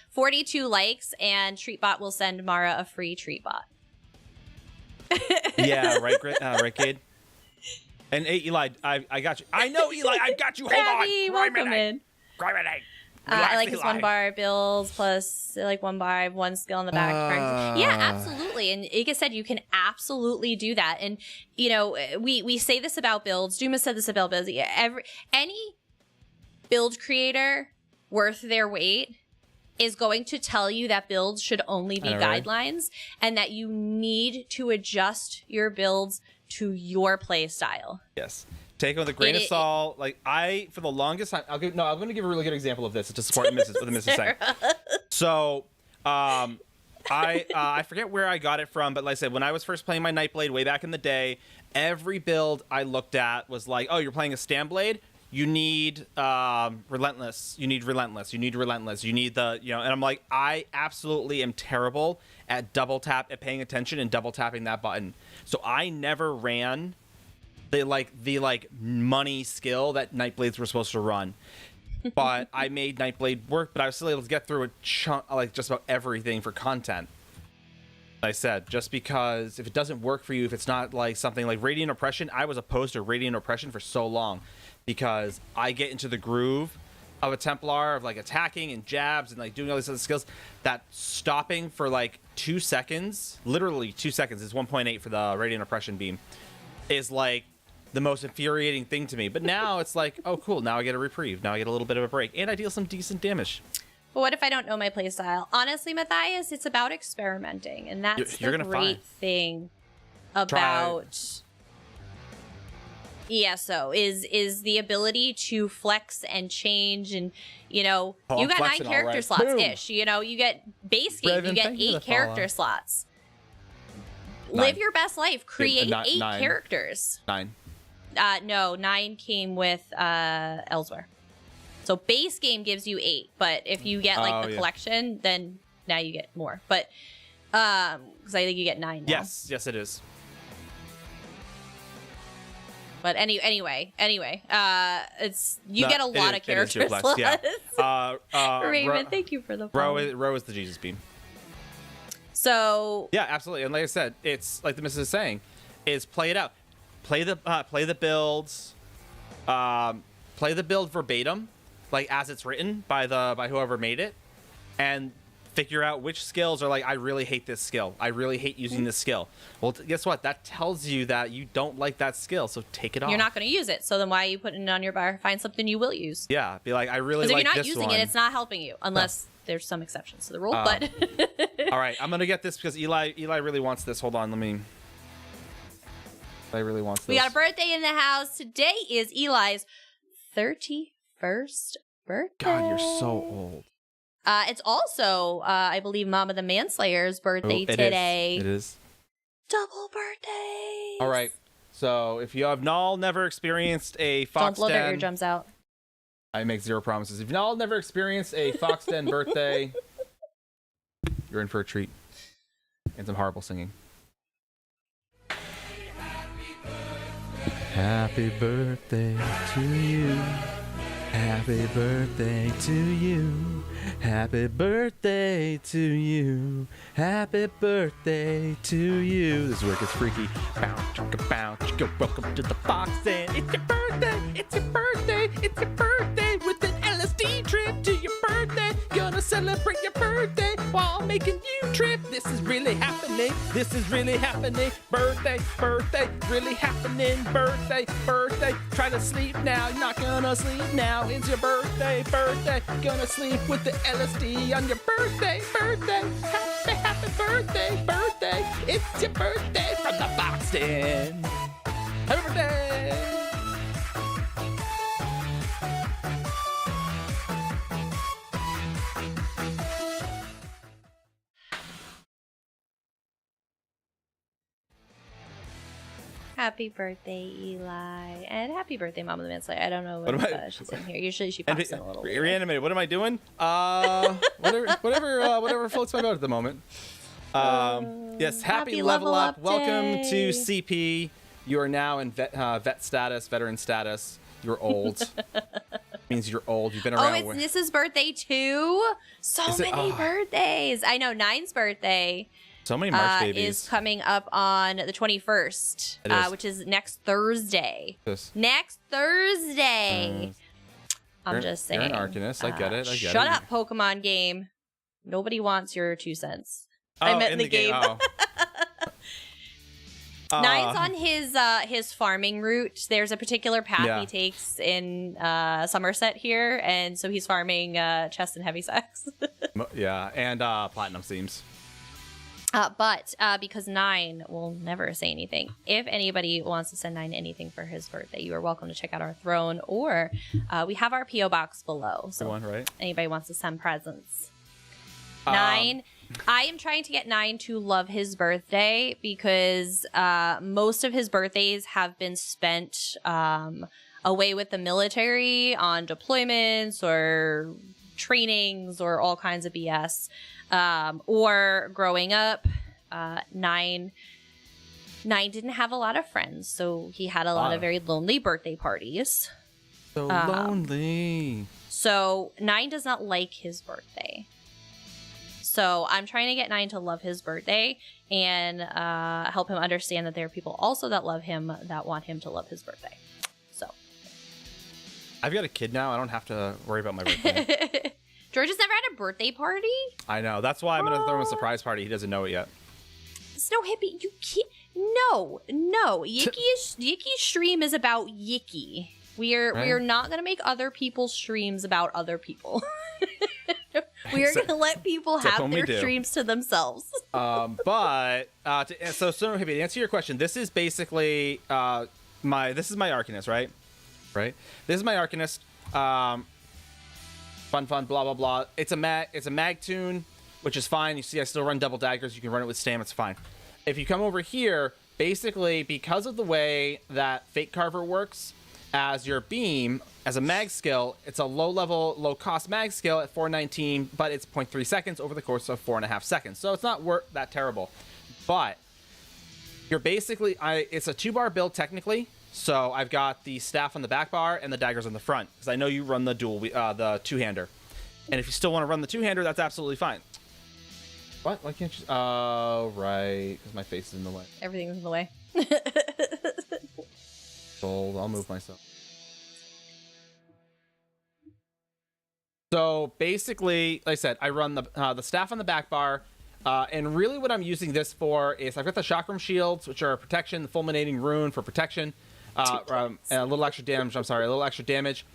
42 likes, and Treatbot will send Mara a free Treatbot. Yeah, right, kid. And hey, Eli, I got you. I know, Eli, I got you. Hold on. Welcome in. I like his Eli. 1-bar builds, plus 1 bar, I have 1 skill in the back. Yeah, absolutely. And like I said, you can absolutely do that. And, we say this about builds. Duma said this about builds. Any build creator worth their weight is going to tell you that builds should only be guidelines, and that you need to adjust your builds to your play style. Yes. Take it with a grain of salt. For the longest time, I'm going to give a really good example of this to support what the Mrs. saying. So, I forget where I got it from, but like I said, when I was first playing my Nightblade way back in the day, every build I looked at was like, oh, you're playing a Stamblade? You need Relentless. You need Relentless. You need Relentless. You need the, and I'm like, I absolutely am terrible at at paying attention and double tapping that button. So I never ran the money skill that Nightblades were supposed to run. But I made Nightblade work, but I was still able to get through a chunk, just about everything for content. I said, just because if it doesn't work for you, if it's not something like Radiant Oppression, I was opposed to Radiant Oppression for so long, because I get into the groove of a Templar of attacking and jabs and doing all these other skills, that stopping for 2 seconds, literally 2 seconds, is 1.8 for the Radiant Oppression beam, is the most infuriating thing to me. But now it's oh, cool, now I get a reprieve, now I get a little bit of a break, and I deal some decent damage. But what if I don't know my playstyle? Honestly, Matthias, it's about experimenting, and that's the great thing about ESO is the ability to flex and change, and you got 9 character slots ish. You get base game, you get 8 character slots. Live your best life. Create Nine. 8 characters. 9. No, 9 came with Elsewhere. So base game gives you 8, but if you get like the collection, then now you get more. But because I think you get 9 now. Yes, it is. But anyway, it's get a lot of characters. Raymond, thank you for the follow. Row is the Jesus beam. So yeah, absolutely. And like I said, it's like the missus is saying, is play it out, play the builds, play the build verbatim, like as it's written by whoever made it, and figure out which skills are like, I really hate this skill. I really hate using this skill. Well, guess what? That tells you that you don't like that skill, so take it off. You're not going to use it, so then why are you putting it on your bar? Find something you will use. Yeah, be like, I really like this one. Because if you're not using it, it's not helping you, unless there's some exceptions to the rule, but... All right, I'm going to get this because Eli really wants this. Hold on, Eli really wants this. We got a birthday in the house. Today is Eli's 31st birthday. God, you're so old. It's also, I believe, Mama the Manslayer's birthday today. It is. Double birthdays. All right. So if you have never experienced a Fox Don't blow Den, their eardrums out. I make 0 promises. If you've never experienced a Fox Den birthday, you're in for a treat. And some horrible singing. Happy birthday to you. Happy birthday to you. Happy birthday to you. Happy birthday to you. This is where it gets freaky. Bow, chicka, bow, chicka. Welcome to the Fox Den. It's your birthday. It's your birthday. It's your birthday with an LSD trip to your birthday. Gonna celebrate your birthday while making you trip. This is really happening. This is really happening. Birthday, really happening. Birthday. Try to sleep now. You're not gonna sleep now. It's your birthday. Gonna sleep with the LSD on your birthday. Happy birthday. It's your birthday from the Fox Den. Happy birthday. Happy birthday, Eli. And happy birthday, Mama the Manslayer. I don't know what she's in here. Usually she pops in a little bit. Reanimated. What am I doing? Whatever floats my boat at the moment. Yes, happy level up. Welcome to CP. You are now in vet status, veteran status. You're old. Means you're old. You've been around. Oh, it's Nissa's birthday too? So many birthdays. I know, 9's birthday. So many March babies. Is coming up on the 21st, which is next Thursday. Next Thursday. I'm just saying. You're an Arcanist. I get it. Shut up, Pokemon game. Nobody wants your 2 cents. Oh, I meant in the game. Oh. 9's on his farming route. There's a particular path he takes in Somerset here, and so he's farming chest and heavy sacks. Yeah, and platinum seams. But because 9 will never say anything, if anybody wants to send 9 anything for his birthday, you are welcome to check out our throne, or we have our P.O. box below. So anybody wants to send presents. 9, I am trying to get 9 to love his birthday because most of his birthdays have been spent away with the military on deployments or trainings or all kinds of BS. Or growing up, 9 didn't have a lot of friends, so he had a lot of very lonely birthday parties. So lonely. So 9 does not like his birthday. So I'm trying to get 9 to love his birthday and help him understand that there are people also that love him that want him to love his birthday. So I've got a kid now. I don't have to worry about my birthday. George has never had a birthday party? I know. That's why I'm going to throw him a surprise party. He doesn't know it yet. Snow Hippie, you can't. No. Yicky's stream is about Yicky. We are not going to make other people's streams about other people. We are going to let people have their streams to themselves. So Snow Hippie, to answer your question, this is basically my Arcanist, right? This is my Arcanist. Fun, blah, blah, blah. It's a mag tune, which is fine. You see, I still run double daggers. You can run it with stam. It's fine. if you come over here, basically, because of the way that Fate Carver works, as your beam, as a mag skill, it's a low-level, low-cost mag skill at 419, but it's 0.3 seconds over the course of 4.5 seconds. So it's not that terrible. But you're basically, it's a 2-bar build technically. So I've got the staff on the back bar and the daggers on the front, because I know you run the the two-hander. And if you still want to run the two-hander, that's absolutely fine. What? Why can't you? Oh, right. Because my face is in the way. Everything's in the way. Hold, I'll move myself. So basically, like I said, I run the staff on the back bar. And really what I'm using this for is I've got the chakram shields, which are protection, the fulminating rune for protection. And a little extra damage. I'm sorry, a little extra damage.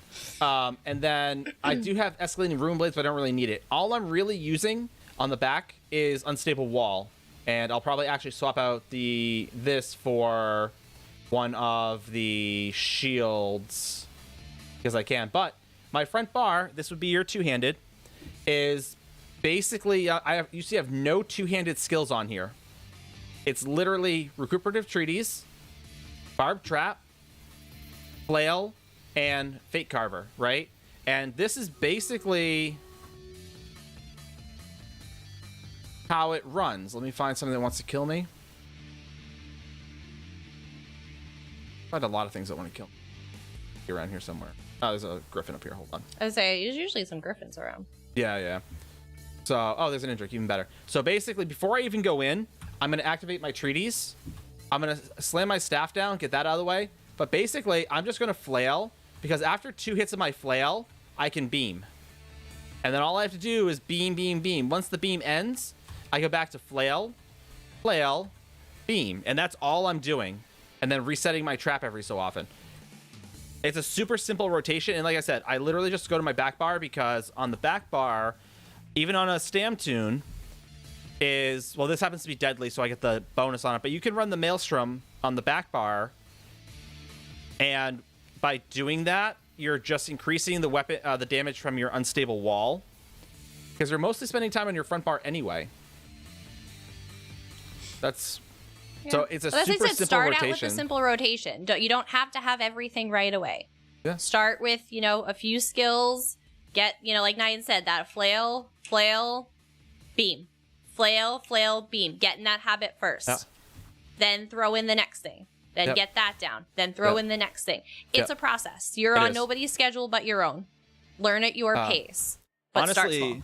And then I do have escalating rune blades, but I don't really need it. All I'm really using on the back is unstable wall, and I'll probably actually swap out this for one of the shields because I can. But my front bar, this would be your two-handed, is basically you have no two-handed skills on here. It's literally recuperative treaties, barbed trap, flail, and Fate Carver, right? And this is basically how it runs. Let me find something that wants to kill me. I find a lot of things that want to kill me around here somewhere. Oh, there's a griffin up here. Hold on. I would say there's usually some griffins around. Yeah. So, oh, there's an Indrik, even better. So basically, before I even go in, I'm going to activate my treaties. I'm going to slam my staff down, get that out of the way. But basically, I'm just going to flail, because after 2 hits of my flail, I can beam. And then all I have to do is beam, beam, beam. Once the beam ends, I go back to flail, flail, beam. And that's all I'm doing. And then resetting my trap every so often. It's a super simple rotation. And like I said, I literally just go to my back bar, because on the back bar, even on a stam tune, this happens to be deadly, so I get the bonus on it. But you can run the Maelstrom on the back bar. And by doing that, you're just increasing the weapon, the damage from your unstable wall, because you're mostly spending time on your front bar anyway. That's so it's a super simple rotation. Start out with a simple rotation. You don't have to have everything right away. Yeah. Start with a few skills. Get like Nyan said, that flail, beam, flail, beam. Get in that habit first. Yeah. Then throw in the next thing. Then get that down. Then throw in the next thing. It's a process. You're on nobody's schedule but your own. Learn at your pace. But honestly, start small.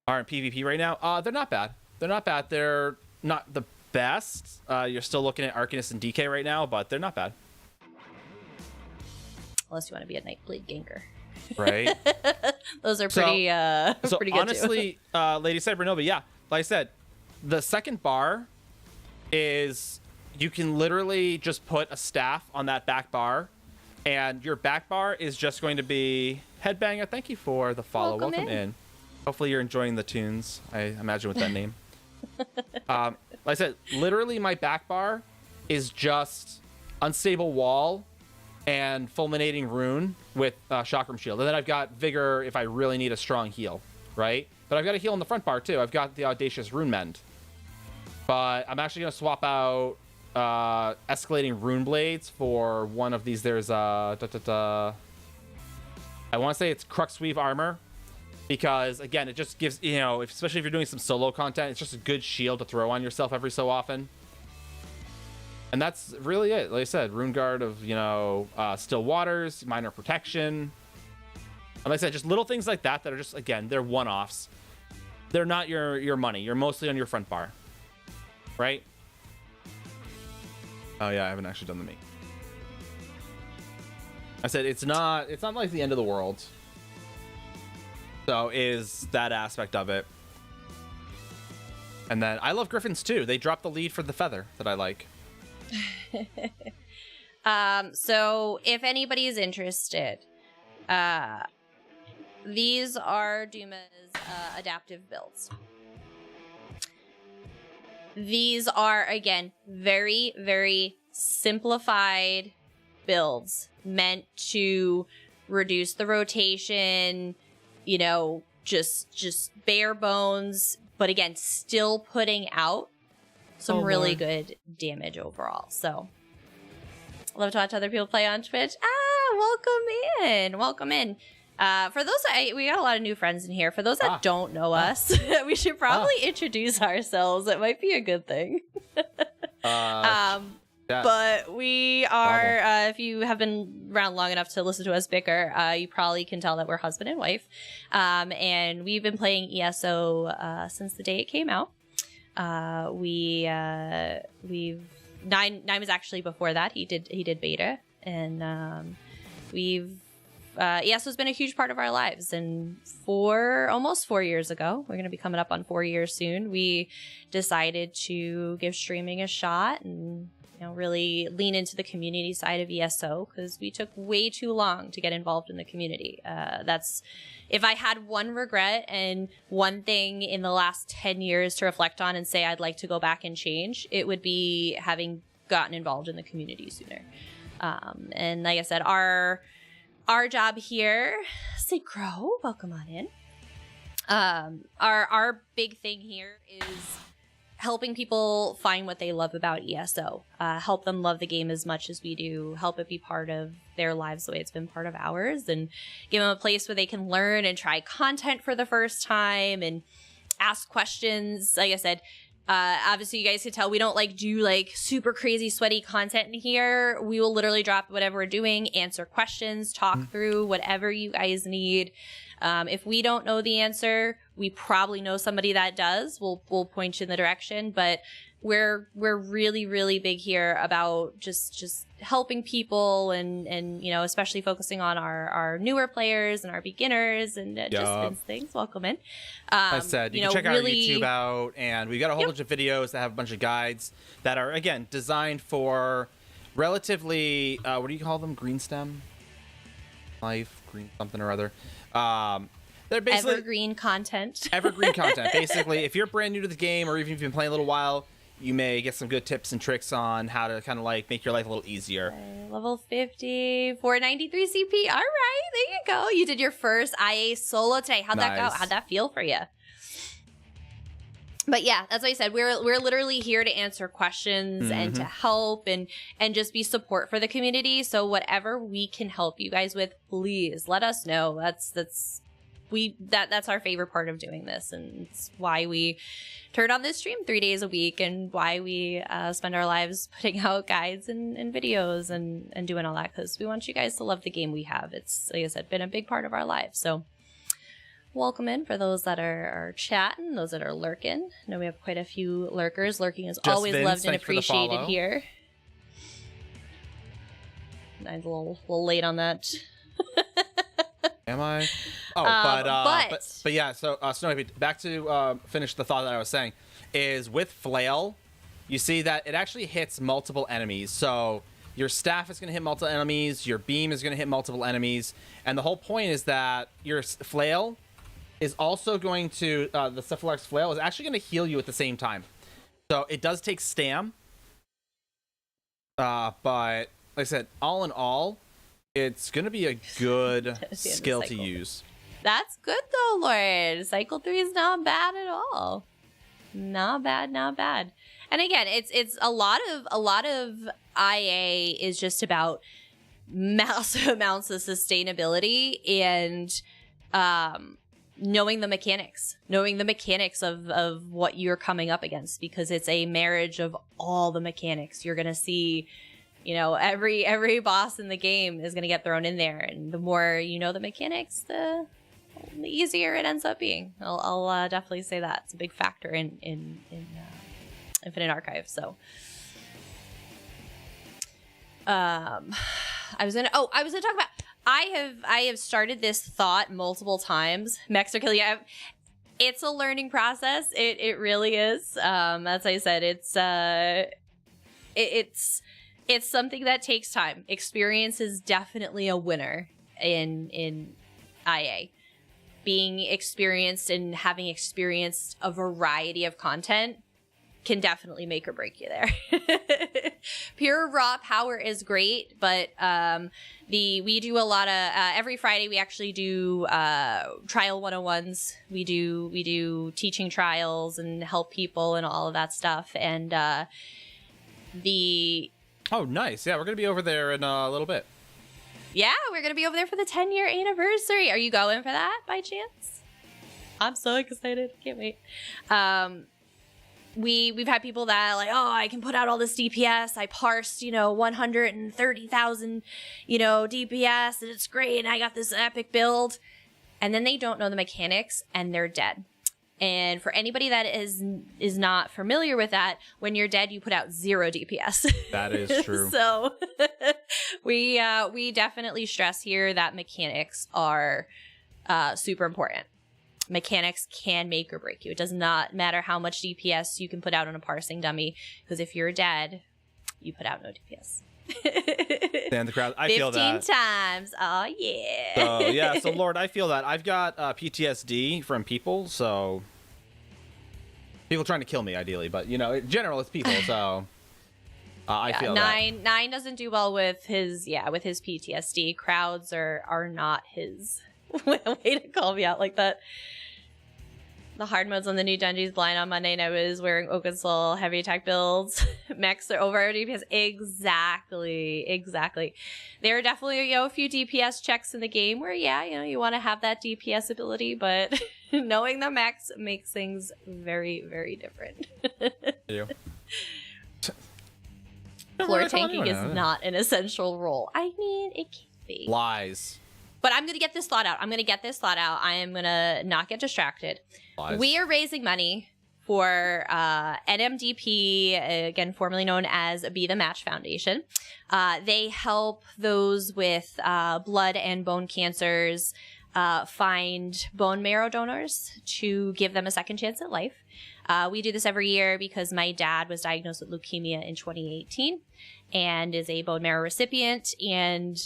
Aren't PvP right now? They're not bad. They're not bad. They're not the best. You're still looking at Arcanist and DK right now, but they're not bad. Unless you want to be a Nightblade ganker. Right. Those are pretty pretty good honestly, too. Lady Cybernova, yeah. Like I said, the second bar is you can literally just put a staff on that back bar, and your back bar is just going to be Headbanger. Thank you for the follow. Welcome in. Hopefully you're enjoying the tunes, I imagine, with that name. Like I said, literally my back bar is just unstable wall and fulminating rune with chakram shield. And then I've got vigor if I really need a strong heal, right? But I've got a heal in the front bar too. I've got the audacious rune mend. But I'm actually going to swap out escalating rune blades for one of these. There's I want to say it's Cruxweave armor, because again, it just gives, especially if you're doing some solo content, it's just a good shield to throw on yourself every so often. And that's really it. Like I said, Rune Guard of, Still Waters, minor protection. And like I said, just little things like that are just, again, they're one-offs. They're not your money. You're mostly on your front bar. Right? Oh yeah, I haven't actually done the meat. I said it's not like the end of the world. So is that aspect of it. And then I love Griffins too. They drop the lead for the feather that I like. So if anybody's interested, these are Duma's adaptive builds. These are, again, very, very simplified builds meant to reduce the rotation, just bare bones, but again, still putting out some really good damage overall. So love to watch other people play on Twitch. Welcome in. For those, we got a lot of new friends in here. For those that don't know us, we should probably introduce ourselves. It might be a good thing. But we are, if you have been around long enough to listen to us bicker, you probably can tell that we're husband and wife. And we've been playing ESO since the day it came out. Nine was actually before that. He did beta, and ESO's been a huge part of our lives. And almost 4 years ago, we're going to be coming up on 4 years soon, we decided to give streaming a shot and really lean into the community side of ESO, because we took way too long to get involved in the community. That's, if I had one regret and one thing in the last 10 years to reflect on and say I'd like to go back and change, it would be having gotten involved in the community sooner. And like I said, our job here, say Crow, welcome on in. Our big thing here is helping people find what they love about ESO, help them love the game as much as we do, help it be part of their lives the way it's been part of ours, and give them a place where they can learn and try content for the first time and ask questions. Like I said, obviously you guys can tell we don't do super crazy sweaty content in here. We will literally drop whatever we're doing, answer questions, talk through whatever you guys need. If we don't know the answer, we probably know somebody that does. We'll point you in the direction, but we're really, really big here about just helping people and especially focusing on our newer players and our beginners and just things. Welcome in. I said, you can check our YouTube out, and we've got a whole bunch of videos that have a bunch of guides that are, again, designed for relatively, what do you call them? Green stem? Life? Green something or other. They're basically evergreen content. Evergreen content. Basically, if you're brand new to the game, or even if you've been playing a little while, you may get some good tips and tricks on how to kind of make your life a little easier. Level 50, 493 CP. All right, there you go. You did your first IA solo today. How'd that go? How'd that feel for you? But yeah, that's what I said. We're literally here to answer questions and to help and just be support for the community. So whatever we can help you guys with, please let us know. That's our favorite part of doing this, and it's why we turn on this stream 3 days a week, and why we spend our lives putting out guides and videos and doing all that, because we want you guys to love the game we have. It's, like I said, been a big part of our lives. So welcome in for those that are chatting, those that are lurking. I know we have quite a few lurkers. Lurking is always loved and appreciated here. I'm a little late on that. Am I? Oh, but yeah. So Snowy, back to finish the thought that I was saying, is with flail, you see that it actually hits multiple enemies. So your staff is going to hit multiple enemies, your beam is going to hit multiple enemies, and the whole point is that your flail is also going to the Cephalax flail is actually going to heal you at the same time. So it does take stam, but like I said, all in all, it's going to be a good skill to use. That's good though, Lord. Cycle 3 is not bad at all. Not bad. And again, it's a lot of IA is just about massive amounts of sustainability and knowing the mechanics of what you're coming up against, because it's a marriage of all the mechanics. You're going to see, every boss in the game is going to get thrown in there, and the more you know the mechanics, the easier it ends up being. I'll definitely say that it's a big factor in Infinite Archive. So I was gonna talk about, I have started this thought multiple times. Mechs are killing. It's a learning process. It really is. As I said, it's something that takes time. Experience is definitely a winner in IA. Being experienced and having experienced a variety of content can definitely make or break you there. Pure raw power is great, but we do a lot of every Friday we actually do trial 101s. We do teaching trials and help people and all of that stuff. And oh, nice. Yeah, we're gonna be over there in a little bit. Yeah, we're gonna be over there for the 10-year anniversary. Are you going for that by chance? I'm so excited. Can't wait. We've had people that are like, oh, I can put out all this DPS. I parsed, 130,000, DPS, and it's great. And I got this epic build. And then they don't know the mechanics and they're dead. And for anybody that is not familiar with that, when you're dead, you put out 0 DPS. That is true. So we definitely stress here that mechanics are super important. Mechanics can make or break you. It does not matter how much DPS you can put out on a parsing dummy, because if you're dead, you put out no DPS. Stand the crowd. I feel that 15 times. Oh yeah. So yeah. So Lord, I feel that. I've got PTSD from people. So people trying to kill me, ideally, but in general, it's people. So I feel that. Nine doesn't do well with his PTSD. Crowds are not his way to call me out like that. The hard modes on the new dungeons blind on Monday, and I was wearing Oaken Soul heavy attack builds. Max are over DPS. Exactly. There are definitely a few DPS checks in the game where you want to have that DPS ability, but knowing the max makes things very, very different. Floor tanking is not an essential role. I mean, it can be. Lies. But I'm going to get this thought out. I am going to not get distracted. Lies. We are raising money for NMDP, again, formerly known as Be the Match Foundation. They help those with blood and bone cancers find bone marrow donors to give them a second chance at life. We do this every year because my dad was diagnosed with leukemia in 2018 and is a bone marrow recipient and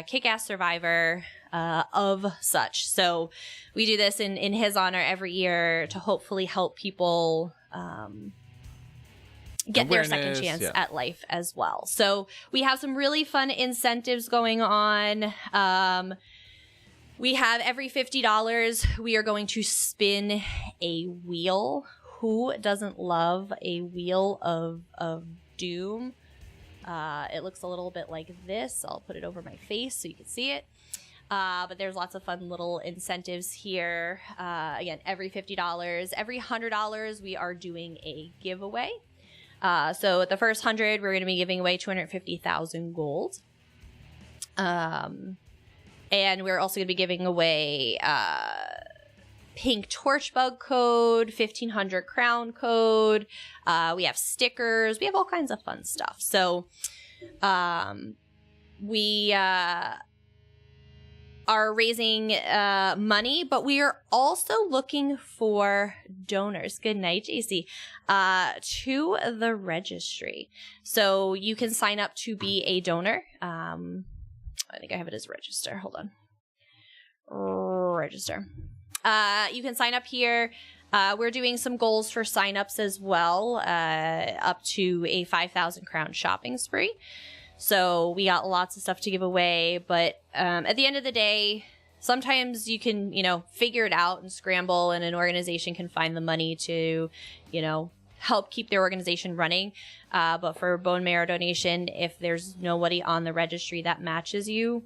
kick-ass survivor of such. So we do this in his honor every year to hopefully help people get their second chance at life as well. So we have some really fun incentives going on. We have every $50, we are going to spin a wheel. Who doesn't love a wheel of doom? It looks a little bit like this. I'll put it over my face so you can see it. But there's lots of fun little incentives here. Again, every $50. Every $100, we are doing a giveaway. So at the first 100, we're going to be giving away 250,000 gold. And we're also going to be giving away pink torchbug code, 1500 crown code. We have stickers. We have all kinds of fun stuff. So we are raising money, but we are also looking for donors. Good night, JC. To the registry. So you can sign up to be a donor. I think I have it as register. Hold on. Register. You can sign up here. We're doing some goals for signups as well, up to a 5,000 crown shopping spree. So we got lots of stuff to give away, but at the end of the day, sometimes you can, figure it out and scramble, and an organization can find the money to, help keep their organization running. But for bone marrow donation, if there's nobody on the registry that matches you,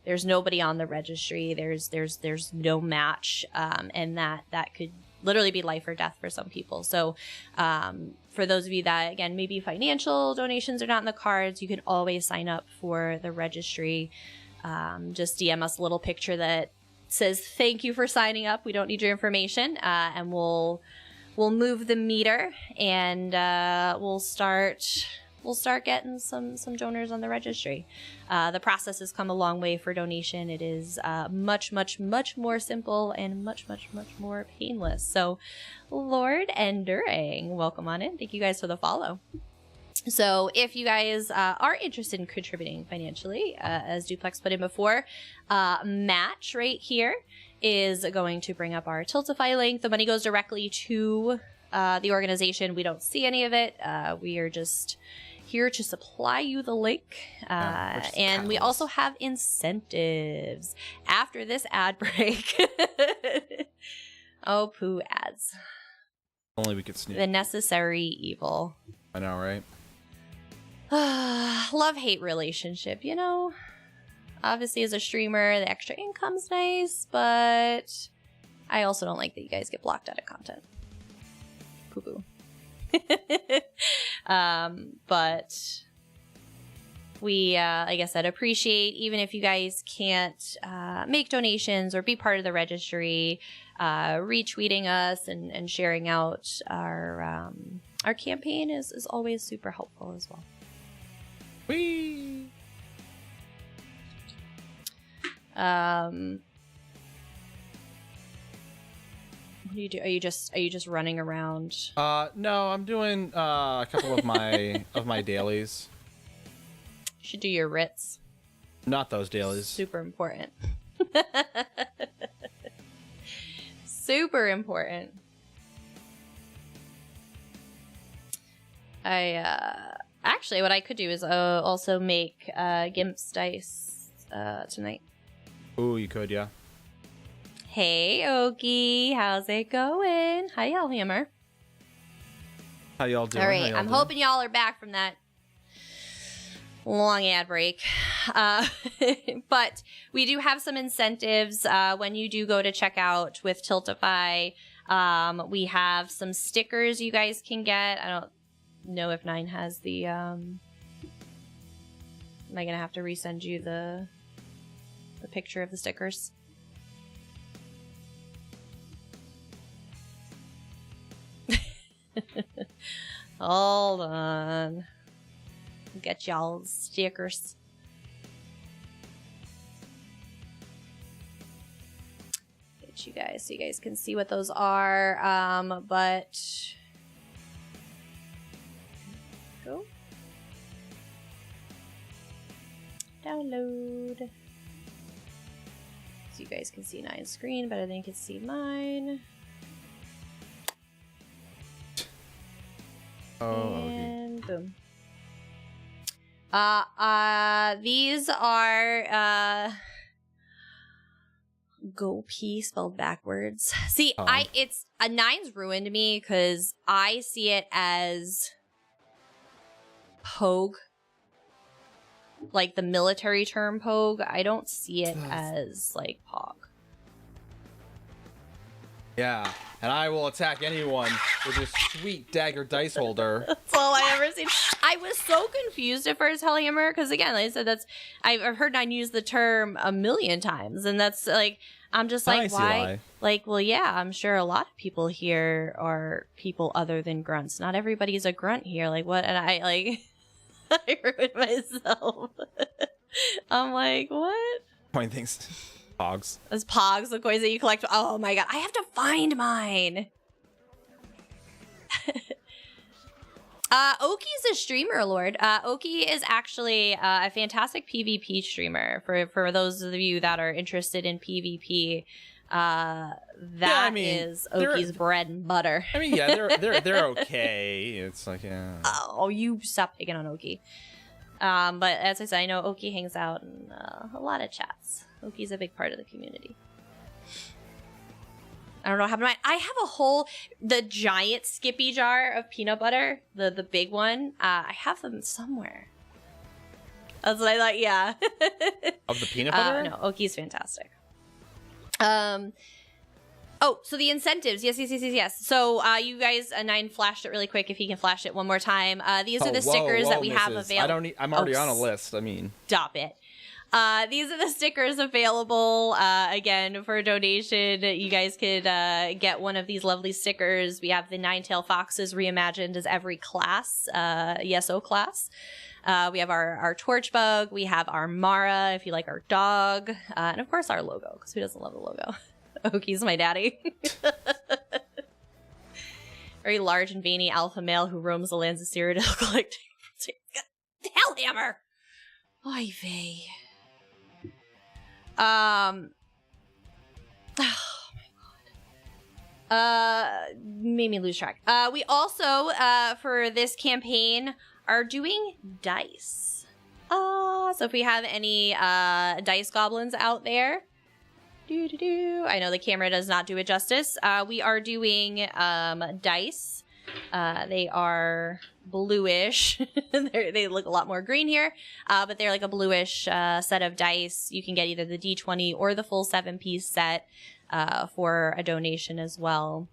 there's nobody on the registry. There's no match, and that could literally be life or death for some people. So for those of you that, again, maybe financial donations are not in the cards, you can always sign up for the registry. Just DM us a little picture that says, thank you for signing up. We don't need your information. And we'll move the meter, and we'll start getting some donors on the registry. The process has come a long way for donation. It is much, much, much more simple and much, much, much more painless. So, Lord Enduring, welcome on in. Thank you guys for the follow. So if you guys are interested in contributing financially, as Duplex put in before, match right here is going to bring up our Tiltify link. The money goes directly to the organization, we don't see any of it. We are just here to supply you the link. And we also have incentives after this ad break. Oh, poo ads. Only we could sneak. The necessary evil. I know, right? Love-hate relationship, you know? Obviously, as a streamer, the extra income's nice, but I also don't like that you guys get blocked out of content. Poo-poo. But we, like I said, appreciate, even if you guys can't make donations or be part of the registry, retweeting us and sharing out our campaign is always super helpful as well. Whee! What do you do? Are you just running around? No, I'm doing a couple of my dailies. You should do your writs. Not those dailies. Super important. Super important. Actually, what I could do is also make Gimp's dice tonight. Ooh, you could, yeah. Hey, Okie, how's it going? Hi, Hellhammer. How y'all doing? All right, I'm hoping y'all are back from that long ad break. But we do have some incentives when you do go to check out with Tiltify. We have some stickers you guys can get. I don't know if 9 has the... Am I going to have to resend you the picture of the stickers? Hold on. Get y'all stickers. Get you guys so you guys can see what those are. But go. Download. So you guys can see 9's screen better than you can see mine. Oh, and okay. Boom. These are Go P spelled backwards. See, it's a 9's ruined me because I see it as Pogue, like the military term Pogue. I don't see it as like Pog. Yeah, and I will attack anyone with this sweet dagger dice holder. That's all I ever seen. I was so confused at first, Hellhammer, because again, like I said, I've heard 9 use the term a million times, and that's like, I'm just like, why? Like, well, yeah, I'm sure a lot of people here are people other than grunts. Not everybody's a grunt here. Like, what? And I like, I ruined myself. I'm like, what? Point things. Pogs. Those Pogs, the coins that you collect. Oh my god, I have to find mine. Okie's a streamer, Lord. Okie is actually a fantastic PvP streamer. For those of you that are interested in PvP, is Okie's bread and butter. I mean, yeah, they're okay. It's like, yeah. Oh, you stop picking on Okie. But as I said, I know Okie hangs out in a lot of chats. Okie's a big part of the community. I don't know how to. I have the giant Skippy jar of peanut butter, the big one. I have them somewhere. That's what I thought. Yeah. Of the peanut butter? No, Okie's fantastic. Oh, so the incentives. Yes. So you guys, 9 flashed it really quick. If he can flash it one more time. These are the stickers that we have available. I'm already on a list. I mean, stop it. These are the stickers available, again, for a donation. You guys could get one of these lovely stickers. We have the 9-tailed foxes reimagined as every class, ESO class. We have our torch bug. We have our Mara, if you like our dog. And of course our logo, because who doesn't love the logo? Okie's my daddy. Very large and veiny alpha male who roams the lands of Cyrodiil collecting. Hellhammer! Oy vey. Oh my Made me lose track. We also, for this campaign, are doing dice. So if we have any dice goblins out there, I know the camera does not do it justice. We are doing dice. They are bluish. They look a lot more green here, but they're like a bluish set of dice. You can get either the D20 or the full 7-piece set for a donation as well.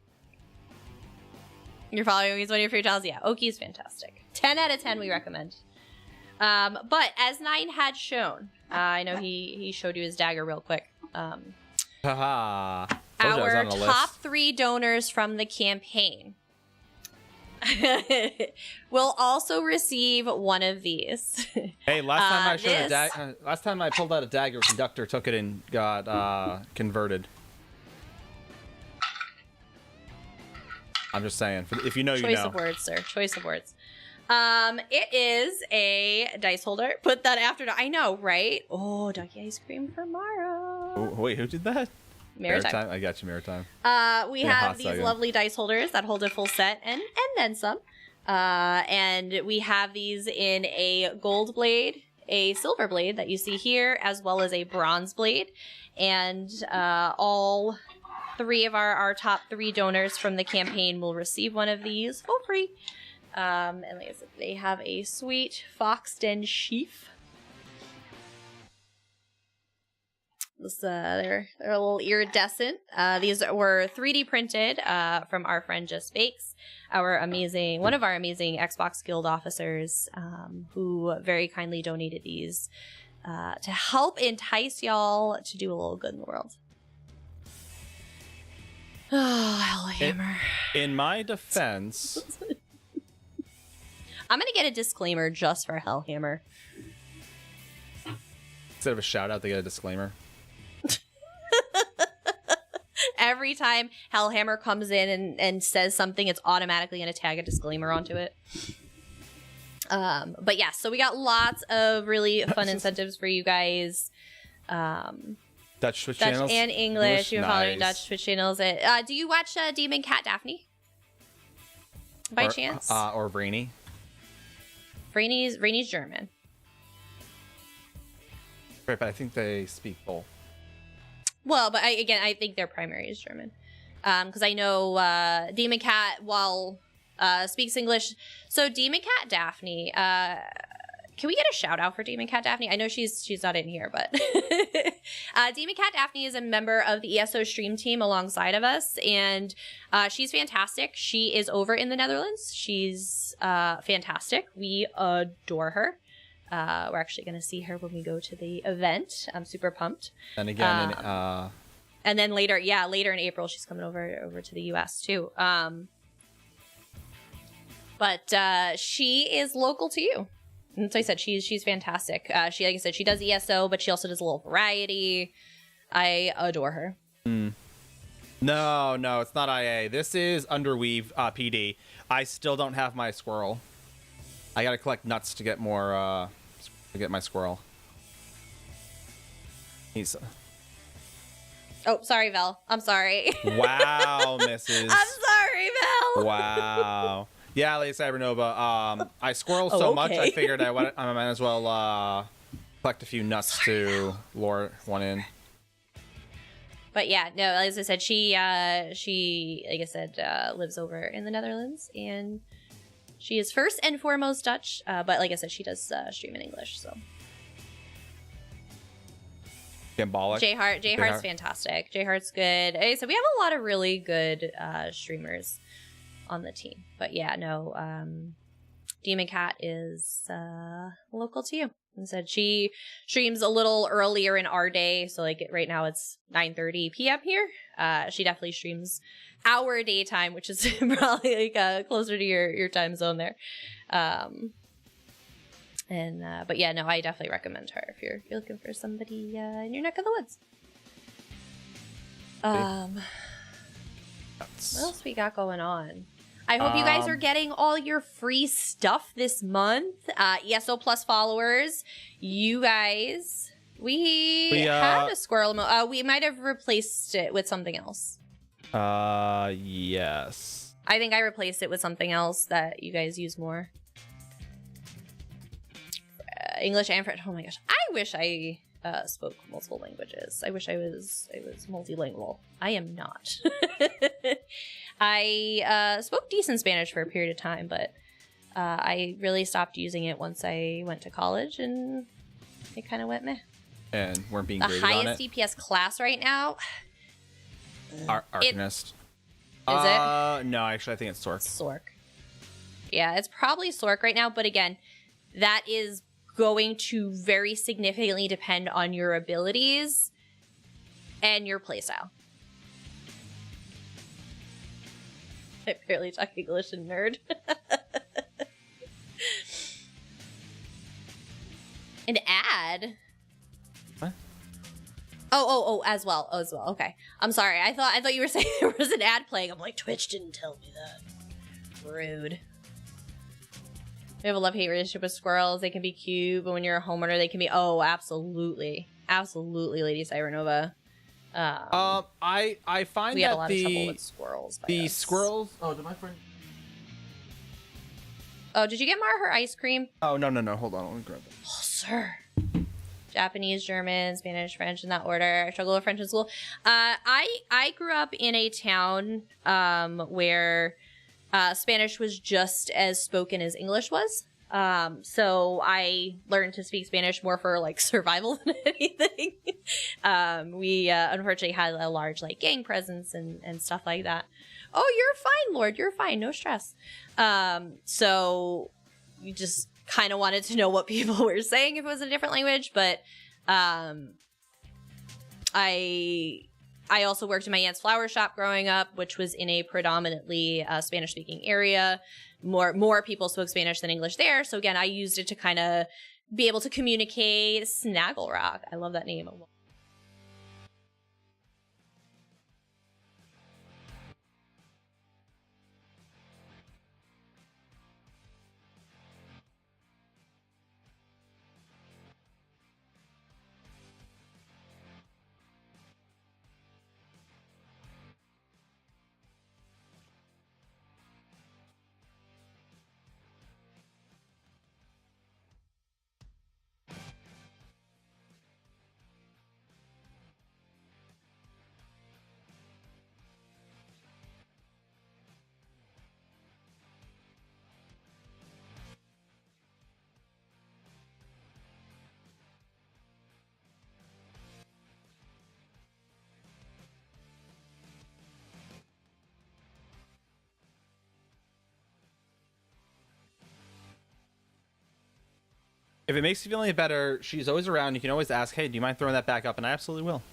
You're following Oki's one of your free channels? Yeah, Oki's fantastic. 10 out of 10 we recommend. But as Nine had shown, I know he showed you his dagger real quick. Haha. Our top 3 donors from the campaign will also receive one of these. Hey, last time I pulled out a dagger, conductor took it and got converted. I'm just saying, if you know, you know. Choice of words, sir. Choice of words. It is a dice holder. Put that after. I know, right? Oh, ducky ice cream for Mara. Oh, wait, who did that? Maritime. I got you, Maritime. We have these lovely dice holders that hold a full set and then some. And we have these in a gold blade, a silver blade that you see here, as well as a bronze blade. And all 3 of our top 3 donors from the campaign will receive one of these for free. And like I said, they have a sweet fox den sheath. This, they're a little iridescent. These were 3D printed from our friend Just Bakes, one of our amazing Xbox Guild officers, who very kindly donated these to help entice y'all to do a little good in the world. Oh, Hellhammer. In my defense, I'm gonna get a disclaimer just for Hellhammer. Instead of a shout out, they get a disclaimer. Every time Hellhammer comes in and says something, it's automatically going to tag a disclaimer onto it. But yeah, so we got lots of really fun incentives for you guys. Dutch Twitch channels? And English. You're nice. following Dutch Twitch channels. Do you watch Demon Cat Daphne? By chance? Or Brainy? Rainy's German. Right, but I think they speak both. Well, but I think their primary is German. Because I know Demon Cat, while speaks English. So Demon Cat Daphne, can we get a shout out for Demon Cat Daphne? I know she's not in here, but Demon Cat Daphne is a member of the ESO stream team alongside of us, and she's fantastic. She is over in the Netherlands. She's fantastic. We adore her. We're actually going to see her when we go to the event. I'm super pumped. And again, and then later in April, she's coming over to the US too. But she is local to you. And so I said she's fantastic. She, like I said, she does ESO, but she also does a little variety. I adore her. No, it's not IA. This is Underweave PD. I still don't have my squirrel. I gotta collect nuts to get more, to get my squirrel. He's... Oh, sorry, Vel. I'm sorry. Wow, Mrs. I'm sorry, Vel. Wow. Yeah, Lady Cybernova. I squirrel so much, I figured I might as well collect a few nuts to lure one in. But yeah, no, as I said, she like I said, lives over in the Netherlands, and she is first and foremost Dutch. But like I said, she does stream in English, so. Gambolic. J Hart's fantastic. J Hart's good. So we have a lot of really good streamers on the team. But yeah, no, Demon Cat is local to you. And said she streams a little earlier in our day, so like right now it's 9:30 p.m. here. She definitely streams our daytime, which is probably like closer to your time zone there. But yeah, no, I definitely recommend her if you're looking for somebody in your neck of the woods. What else we got going on? I hope you guys are getting all your free stuff this month. ESO Plus followers, you guys, we had a squirrel emote. We might have replaced it with something else. Yes. I think I replaced it with something else that you guys use more. English and French. Oh my gosh. I wish I spoke multiple languages. I wish I was multilingual. I am not. I spoke decent Spanish for a period of time, but I really stopped using it once I went to college, and it kind of went meh. And weren't being the graded on it? highest DPS class right now. Arcanist. Is it? No, actually, I think it's Sork. Sork. Yeah, it's probably Sork right now, but again, that is going to very significantly depend on your abilities and your playstyle. I barely talk English and nerd. An ad? What? Oh, as well. Okay. I'm sorry. I thought you were saying there was an ad playing. I'm like, Twitch didn't tell me that. Rude. We have a love-hate relationship with squirrels. They can be cute, but when you're a homeowner, they can be... Oh, absolutely. Absolutely, Lady Cybernovaa. I find we had that a lot of trouble with squirrels. Squirrels... Oh, did my friend... Oh, did you get Mara her ice cream? Oh, no. Hold on. Let me grab it. Oh, sir. Japanese, German, Spanish, French, in that order. I struggle with French in school. I grew up in a town where Spanish was just as spoken as English was. So I learned to speak Spanish more for like survival than anything. We unfortunately had a large like gang presence and stuff like that. Oh, you're fine, Lord. You're fine. No stress. So you just kind of wanted to know what people were saying if it was a different language, but I also worked in my aunt's flower shop growing up, which was in a predominantly Spanish-speaking area. More people spoke Spanish than English there. So again, I used it to kind of be able to communicate. Snaggle Rock. I love that name. If it makes you feel any better, she's always around. You can always ask, hey, do you mind throwing that back up? And I absolutely will.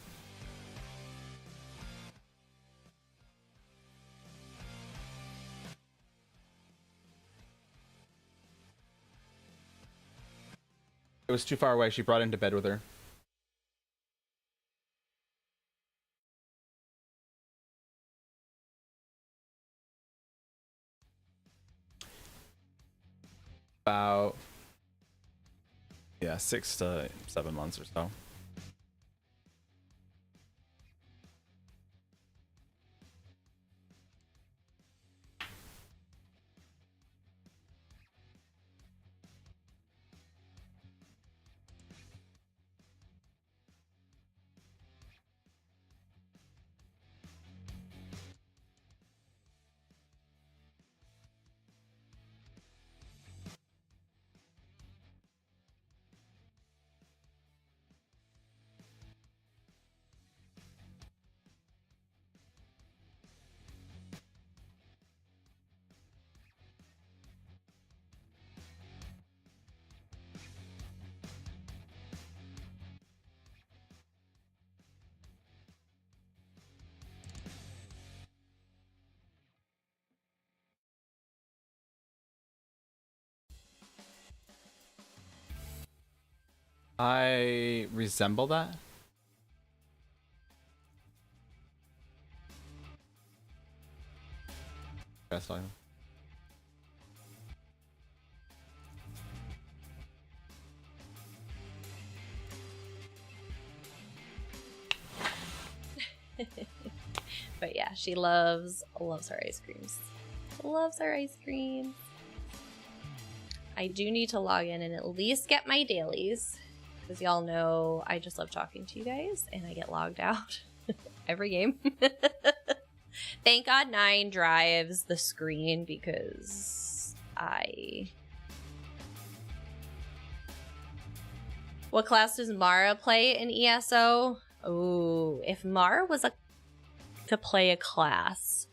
It was too far away. She brought it into bed with her. About... yeah, 6 to 7 months or so. I resemble that. Best item. But yeah, she loves her ice creams. Loves her ice cream. I do need to log in and at least get my dailies. Because y'all know I just love talking to you guys. And I get logged out every game. Thank God 9 drives the screen because What class does Mara play in ESO? Oh, if Mara was to play a class.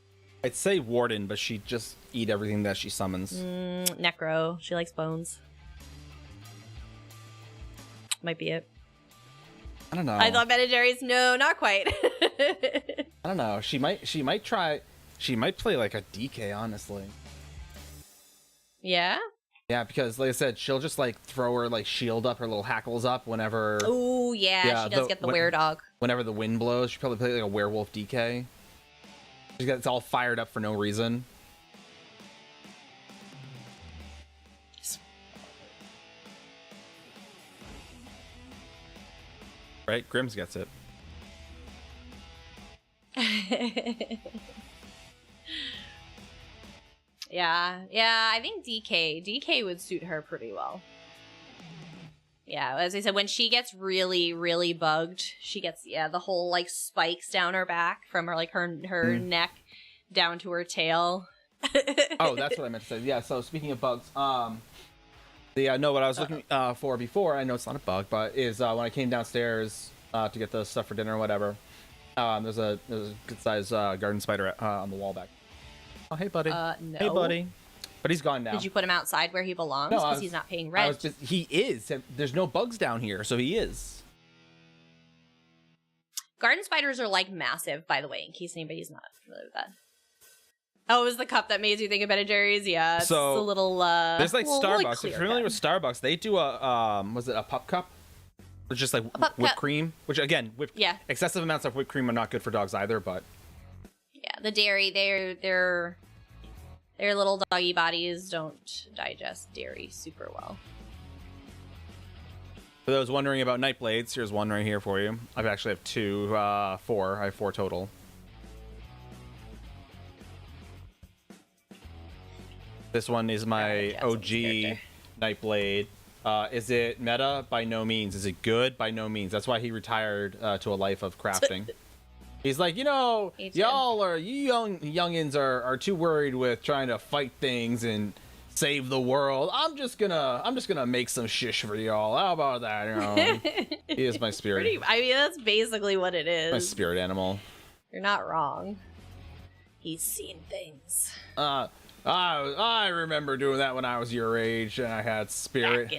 I'd say Warden, but she'd just eat everything that she summons. Necro. She likes bones. Might be it. I don't know. I thought Ben and Jerry's. No, not quite. I don't know. She might play like a DK, honestly. Yeah? Yeah, because like I said, she'll just like throw her like shield up, her little hackles up whenever. Oh yeah, she does get the were-dog. Whenever the wind blows, she probably play like a werewolf DK. It's all fired up for no reason. Right, Grimm's gets it. Yeah, I think DK would suit her pretty well. Yeah, as I said, when she gets really, really bugged, she gets, the whole, like, spikes down her back from her, like, her neck down to her tail. Oh, that's what I meant to say. Yeah, so speaking of bugs, what I was looking for before, I know it's not a bug, but is when I came downstairs to get the stuff for dinner or whatever, there's a good-sized garden spider on the wall back. Oh, hey, buddy. No. Hey, buddy. But he's gone now. Did you put him outside where he belongs? No, because he's not paying rent. He is. There's no bugs down here, so he is. Garden spiders are, like, massive, by the way, in case anybody's not familiar with that. Oh, it was the cup that made you think of Ben and Jerry's? Yeah, it's a little, there's, like, Starbucks. Like if you're familiar with Starbucks, they do a, was it a pup cup? It's just, like, whipped cream. Which, again, excessive amounts of whipped cream are not good for dogs either, but... Yeah, the dairy, their little doggy bodies don't digest dairy super well. For those wondering about night blades, here's one right here for you. I actually have four. I have 4 total. This one is my OG night blade. Is it meta? By no means. Is it good? By no means. That's why he retired to a life of crafting. He's like, you youngins are too worried with trying to fight things and save the world. I'm just gonna make some shish for y'all. How about that? He is my spirit. That's basically what it is. My spirit animal. You're not wrong. He's seen things. I remember doing that when I was your age and I had spirit.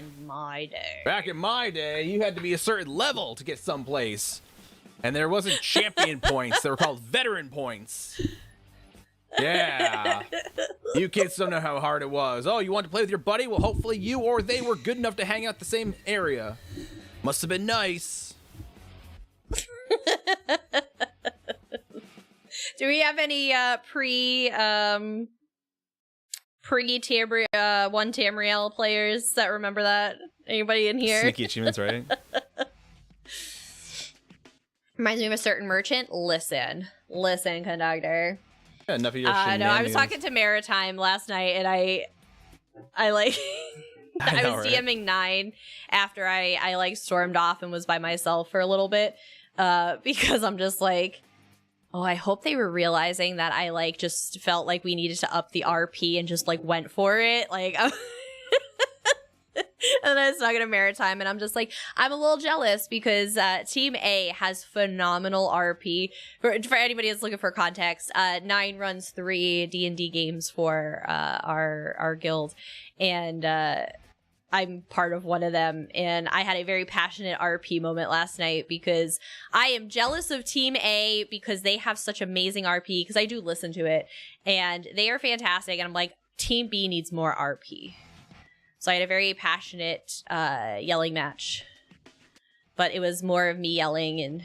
Back in my day, you had to be a certain level to get someplace. And there wasn't champion points. They were called veteran points. Yeah. You kids don't know how hard it was. Oh, you want to play with your buddy? Well, hopefully you or they were good enough to hang out the same area. Must have been nice. Do we have any one Tamriel players that remember that? Anybody in here? Sneaky achievements, right? Reminds me of a certain merchant. Listen, conductor. Yeah, enough of your no, I was talking to Maritime last night, and I like, I was DMing 9 after I like stormed off and was by myself for a little bit, because I'm just like, oh, I hope they were realizing that I like just felt like we needed to up the RP and just like went for it, like. And then I was talking to Maritime, and I'm just like, I'm a little jealous because Team A has phenomenal RP. For anybody that's looking for context, 9 runs 3 D&D games for our guild, and I'm part of one of them. And I had a very passionate RP moment last night because I am jealous of Team A because they have such amazing RP, because I do listen to it, and they are fantastic. And I'm like, Team B needs more RP. So I had a very passionate yelling match, but it was more of me yelling and.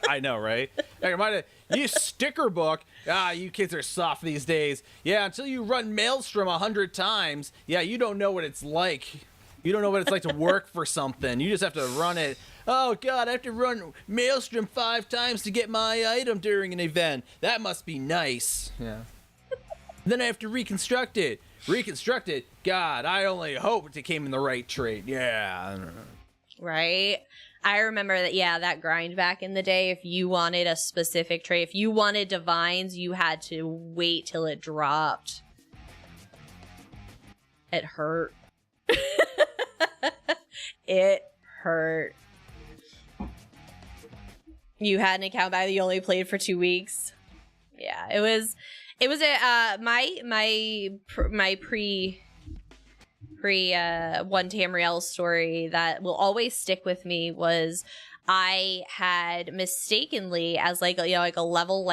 I know, right? Hey, you sticker book. You kids are soft these days. Yeah, until you run Maelstrom 100 times. Yeah, you don't know what it's like. You don't know what it's like to work for something. You just have to run it. Oh, God, I have to run Maelstrom 5 times to get my item during an event. That must be nice. Yeah. Then I have to reconstruct it. Reconstruct it? God, I only hoped it came in the right trade. Yeah. I don't know. Right? I remember that, that grind back in the day. If you wanted a specific trait, if you wanted divines, you had to wait till it dropped. It hurt. It hurt. You had an account that you only played for 2 weeks. Yeah, it was my pre one Tamriel story that will always stick with me was I had mistakenly, as like a level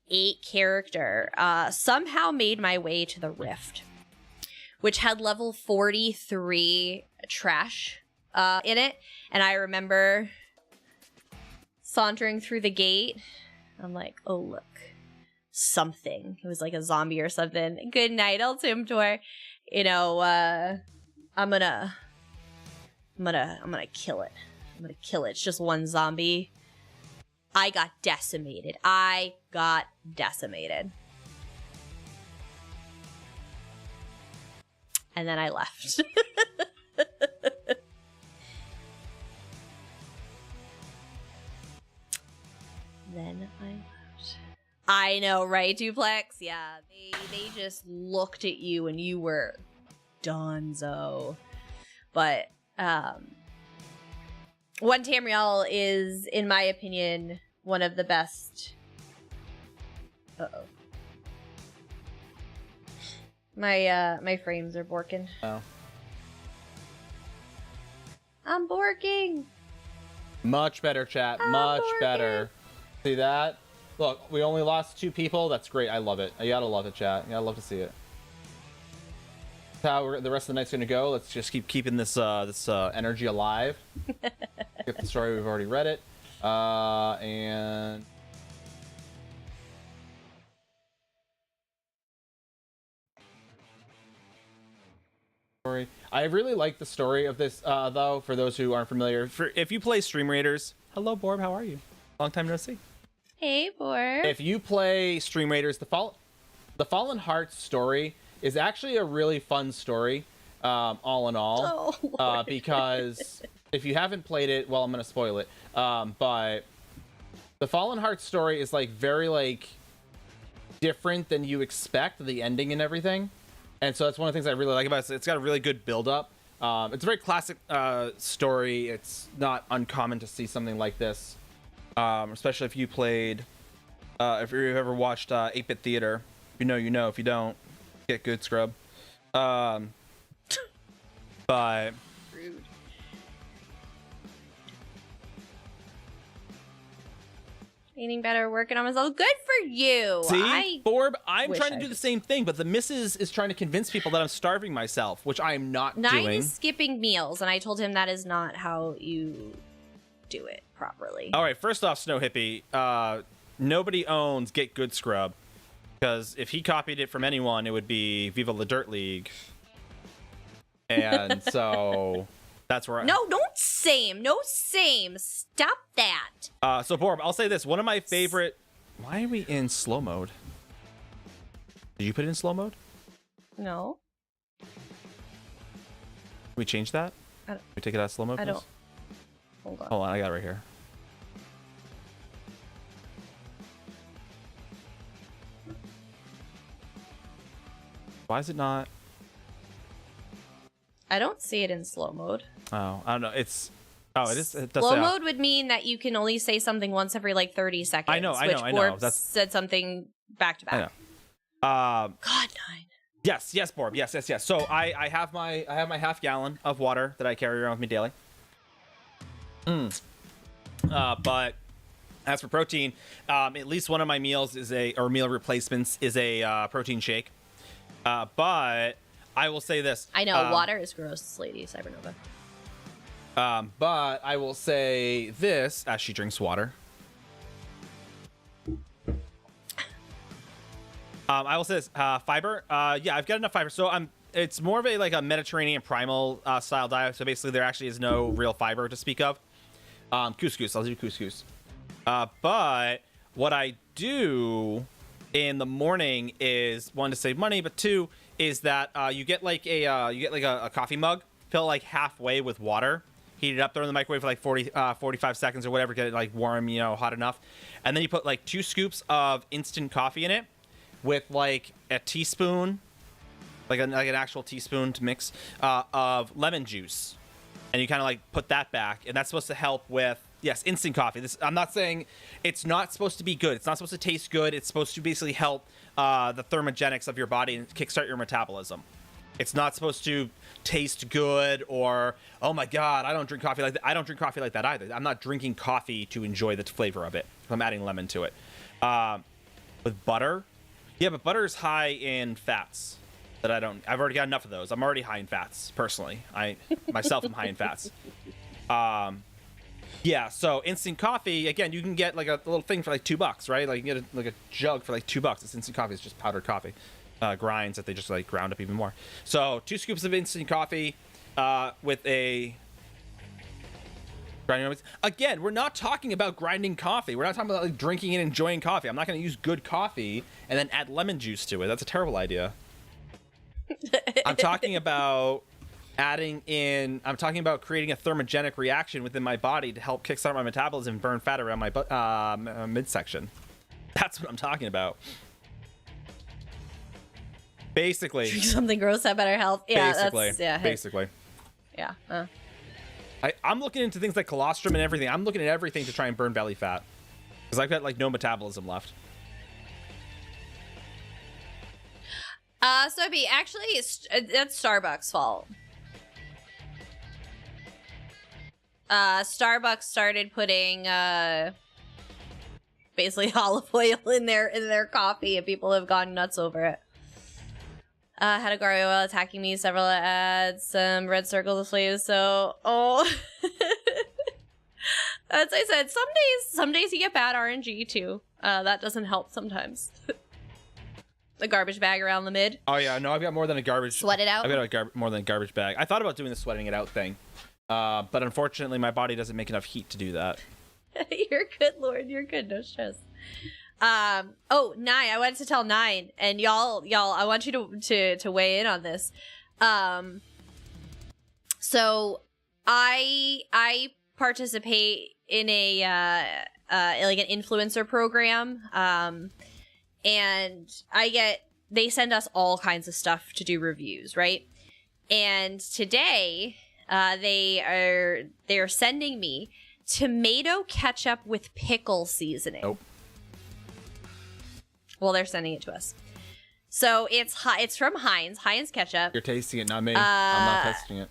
8 character, somehow made my way to the Rift, which had level 43 trash in it. And I remember sauntering through the gate. I'm like, oh, look, something. It was like a zombie or something. Good night, Altimtor. You know, I'm gonna kill it. I'm gonna kill it. It's just one zombie. I got decimated. And then I left. Then I left. I know, right, Duplex? Yeah, they just looked at you and you were donezo. But one Tamriel is, in my opinion, one of the best. Uh-oh. My frames are borking. Oh. I'm borking. Much better, chat. Much better. See that? Look, we only lost 2 people. That's great. I love it. You gotta love it, chat. You gotta love to see it. That's how the rest of the night's gonna go. Let's just keep keeping this energy alive. Get the story. We've already read it. And I really like the story of this, though. For those who aren't familiar, if you play Stream Raiders, hello, Borb. How are you? Long time no see. Hey, Borb. If you play Stream Raiders, the Fallen Hearts story is actually a really fun story, all in all. Oh, because if you haven't played it, well, I'm gonna spoil it. But the Fallen Hearts story is very different than you expect, the ending and everything. And so that's one of the things I really like about it. It's got a really good build-up. It's a very classic story. It's not uncommon to see something like this, especially if you played, if you've ever watched 8-Bit Theater. If you know, you know. If you don't, get good, scrub. But rude. Eating better, working on myself. Good for you. See, Borb, I'm trying to do I the same thing, but the missus is trying to convince people that I'm starving myself, which I am not Nine doing. is skipping meals, and I told him that is not how you do it properly. All right, first off, Snow Hippie, nobody owns Get Good Scrub, because if he copied it from anyone, it would be Viva La Dirt League. And so that's where No, don't same. No same. Stop that. So Borb, I'll say this. One of my favorite... Why are we in slow mode? Did you put it in slow mode? No. Can we change that? Can we take it out of slow mode, please? I don't. Hold on. Hold on, I got it right here. Why is it not? I don't see it in slow mode. Oh, I don't know. It's... Oh, it is. It does slow say mode would mean that you can only say something once every 30 seconds. I know. Which Borb That's... said something back to back. I know. God, 9. Yes, Borb. Yes. So I have my half gallon of water that I carry around with me daily. But as for protein, at least one of my meals meal replacements is a protein shake. But I will say this. I know water is gross, lady Cybernova. But I will say this as she drinks water. I will say this, fiber. Yeah, I've got enough fiber. So it's more of a like a Mediterranean primal style diet. So basically, there actually is no real fiber to speak of. Couscous. I'll do couscous. But what I do in the morning is, one, to save money, but two is that you get like a coffee mug, fill like halfway with water, heat it up, throw it in the microwave for like 45 seconds or whatever, get it like warm, hot enough, and then you put like 2 scoops of instant coffee in it with like a teaspoon, like an actual teaspoon to mix of lemon juice, and you kind of like put that back, and that's supposed to help with, yes, instant coffee. This, I'm not saying it's not supposed to be good. It's not supposed to taste good. It's supposed to basically help the thermogenics of your body and kickstart your metabolism. It's not supposed to taste good or, oh my God, I don't drink coffee like that. I don't drink coffee like that either. I'm not drinking coffee to enjoy the flavor of it. I'm adding lemon to it. With butter, yeah, but butter is high in fats that I've already got enough of those. I'm already high in fats, personally. I myself am high in fats. Yeah, so instant coffee, again, you can get like a little thing for like $2, right? Like you can get a jug for like $2. It's instant coffee. It's just powdered coffee grinds that they just like ground up even more. So 2 scoops of instant coffee with a grinding. Again, we're not talking about grinding coffee. We're not talking about like drinking and enjoying coffee. I'm not going to use good coffee and then add lemon juice to it. That's a terrible idea. I'm talking about creating a thermogenic reaction within my body to help kickstart my metabolism and burn fat around my midsection. That's what I'm talking about. Basically. Drink something gross have better health. Yeah, basically. Yeah. I'm looking into things like colostrum and everything. I'm looking at everything to try and burn belly fat, because I've got like no metabolism left. Sophie, actually, that's Starbucks' fault. Starbucks started putting basically olive oil in their coffee, and people have gone nuts over it. Had a garlic oil attacking me, several ads, some red circle displays. So, as I said, some days you get bad RNG too. That doesn't help sometimes. A garbage bag around the mid. Oh yeah, no, I've got more than a garbage. Sweat it out. I've got more than a garbage bag. I thought about doing the sweating it out thing, but unfortunately, my body doesn't make enough heat to do that. You're good, Lord. You're good. No stress. Oh, 9. I wanted to tell 9, and y'all. I want you to weigh in on this. So I participate in a like an influencer program. And they send us all kinds of stuff to do reviews, right? And today, they are sending me tomato ketchup with pickle seasoning. Nope. Well, they're sending it to us. So it's from Heinz ketchup. You're tasting it, not me. I'm not testing it.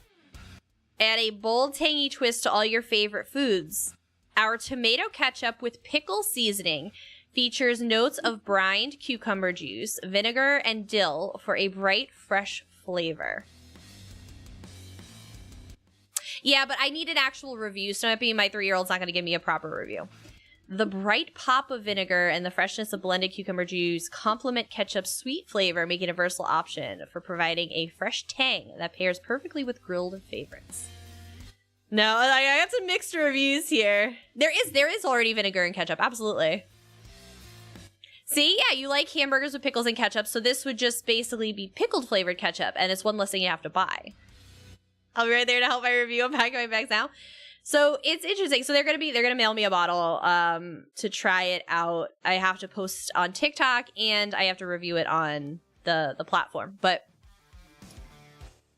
Add a bold, tangy twist to all your favorite foods. Our tomato ketchup with pickle seasoning features notes of brined cucumber juice, vinegar, and dill for a bright, fresh flavor. Yeah, but I need an actual review, so maybe my 3-year-old's not going to give me a proper review. The bright pop of vinegar and the freshness of blended cucumber juice complement ketchup's sweet flavor, making it a versatile option for providing a fresh tang that pairs perfectly with grilled favorites. No, I got some mixed reviews here. There is already vinegar in ketchup, absolutely. See, yeah, you like hamburgers with pickles and ketchup, so this would just basically be pickled flavored ketchup, and it's one less thing you have to buy. I'll be right there to help my review. I'm packing my bags now. So it's interesting. So they're gonna mail me a bottle to try it out. I have to post on TikTok and I have to review it on the platform. But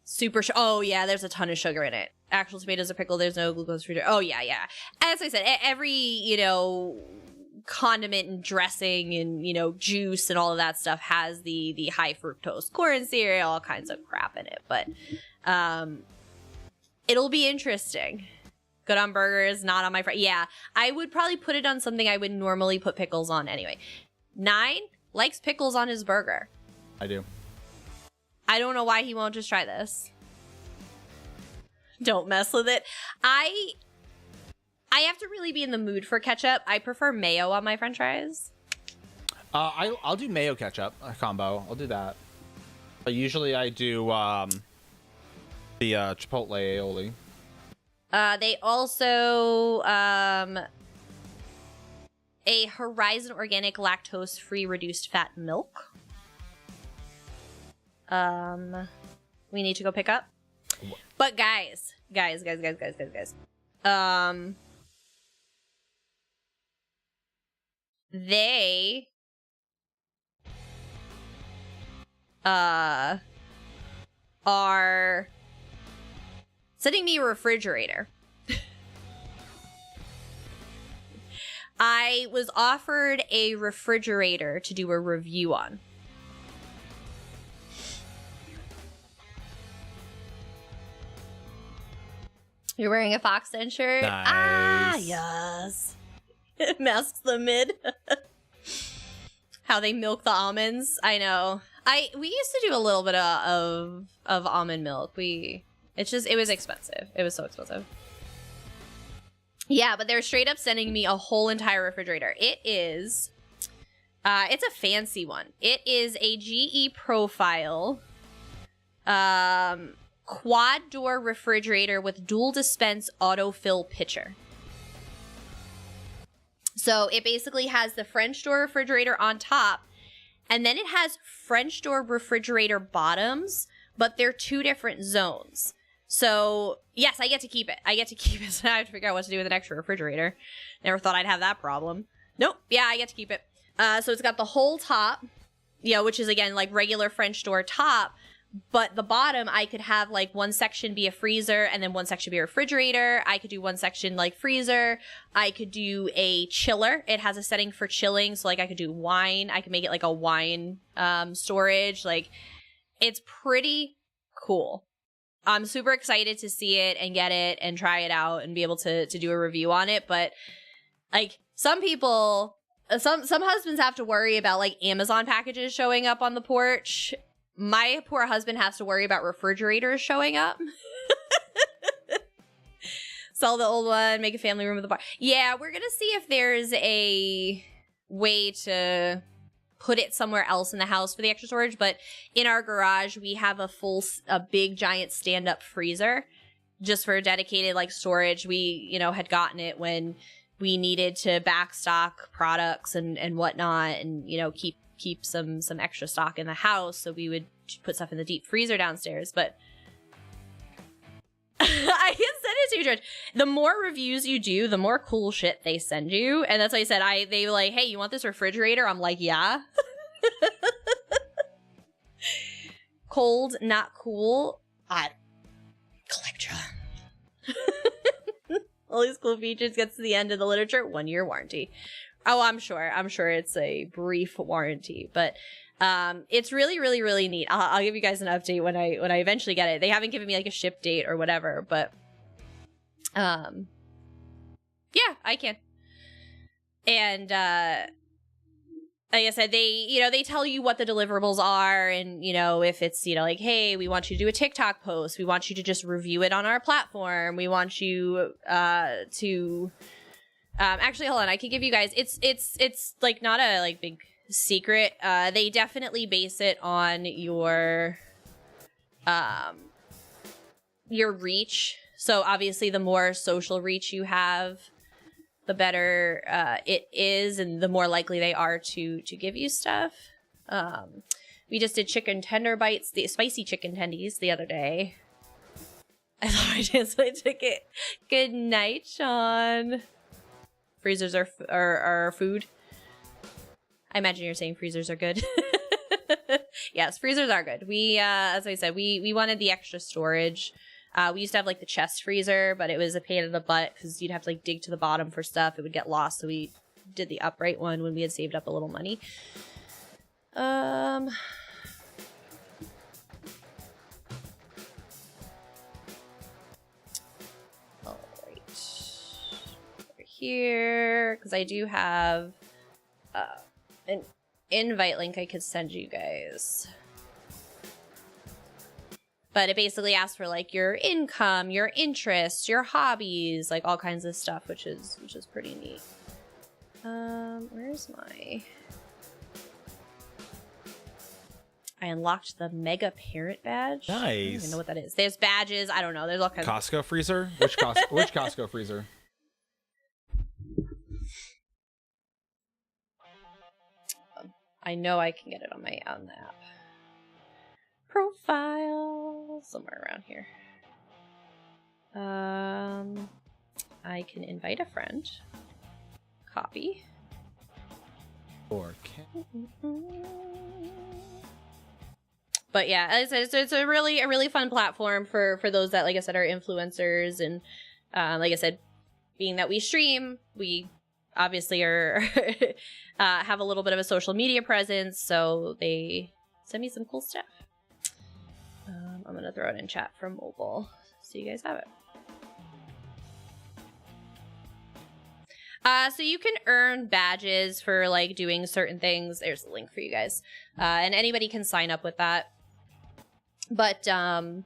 super oh yeah, there's a ton of sugar in it. Actual tomatoes are pickled. There's no glucose free. Oh yeah. As I said, every condiment and dressing and juice and all of that stuff has the high fructose corn cereal, all kinds of crap in it. But it'll be interesting. Good on burgers, not on my friend. Yeah, I would probably put it on something I would normally put pickles on anyway. 9 likes pickles on his burger. I do. I don't know why he won't just try this. Don't mess with it. I have to really be in the mood for ketchup. I prefer mayo on my french fries. I'll do mayo ketchup combo. I'll do that. But usually I do the Chipotle aioli. They also a Horizon Organic lactose-free reduced fat milk. We need to go pick up. But guys. They are sending me a refrigerator. I was offered a refrigerator to do a review on. You're wearing a Foxden shirt? Nice. Ah, yes. It masks the mid. How they milk the almonds. I know. We used to do a little bit of almond milk. It was expensive. It was so expensive. Yeah, but they're straight up sending me a whole entire refrigerator. It is, it's a fancy one. It is a GE Profile, quad door refrigerator with dual dispense autofill pitcher. So it basically has the French door refrigerator on top, and then it has French door refrigerator bottoms, but they're two different zones. So, yes, I get to keep it. So now I have to figure out what to do with an extra refrigerator. Never thought I'd have that problem. Nope. Yeah, I get to keep it. So it's got the whole top, which is, again, like regular French door top. But the bottom, I could have, like, one section be a freezer and then one section be a refrigerator. I could do one section, like, freezer. I could do a chiller. It has a setting for chilling. So, like, I could do wine. I could make it, like, a wine storage. Like, it's pretty cool. I'm super excited to see it and get it and try it out and be able to do a review on it. But, like, some people, some husbands have to worry about, like, Amazon packages showing up on the porch. My poor husband has to worry about refrigerators showing up. Sell the old one, make a family room with a bar. Yeah, we're going to see if there's a way to put it somewhere else in the house for the extra storage. But in our garage, we have a big giant stand-up freezer just for dedicated, like, storage. We, had gotten it when we needed to backstock products and whatnot and, keep some extra stock in the house. So we would put stuff in the deep freezer downstairs. But I can send it to you, George. The more reviews you do, the more cool shit they send you. And that's why I said, they were like, hey, you want this refrigerator? I'm like, yeah. Cold, not cool. Electra. All these cool features, gets to the end of the literature, 1-year warranty. Oh, I'm sure it's a brief warranty, but it's really, really, really neat. I'll give you guys an update when I eventually get it. They haven't given me like a ship date or whatever, but yeah, I can. And like I said, they tell you what the deliverables are, and if it's like, hey, we want you to do a TikTok post, we want you to just review it on our platform, we want you to actually, hold on, I can give you guys, it's like not a like big secret. They definitely base it on your reach. So obviously the more social reach you have, the better it is, and the more likely they are to give you stuff. We just did chicken tender bites, the spicy chicken tendies the other day. I thought I did, so I took it. Good night, Sean. Freezers are food. I imagine you're saying freezers are good. Yes, freezers are good. We, as I said, we wanted the extra storage. We used to have like the chest freezer, but it was a pain in the butt because you'd have to like dig to the bottom for stuff. It would get lost. So we did the upright one when we had saved up a little money. All right. Over here, because I do have an invite link I could send you guys. But it basically asks for like your income, your interests, your hobbies, like all kinds of stuff, which is pretty neat. Where's my? I unlocked the Mega Parent badge. Nice. I don't even know what that is. There's badges. I don't know. There's all kinds Costco freezer? Which Costco freezer? I know I can get it on the app. Profile. Somewhere around here. I can invite a friend. Copy. But yeah, it's a really fun platform for those that, like I said, are influencers, and like I said, being that we stream, we obviously are have a little bit of a social media presence, so they send me some cool stuff. I'm gonna throw it in chat from mobile so you guys have it. So you can earn badges for like doing certain things. There's a link for you guys. And anybody can sign up with that. But you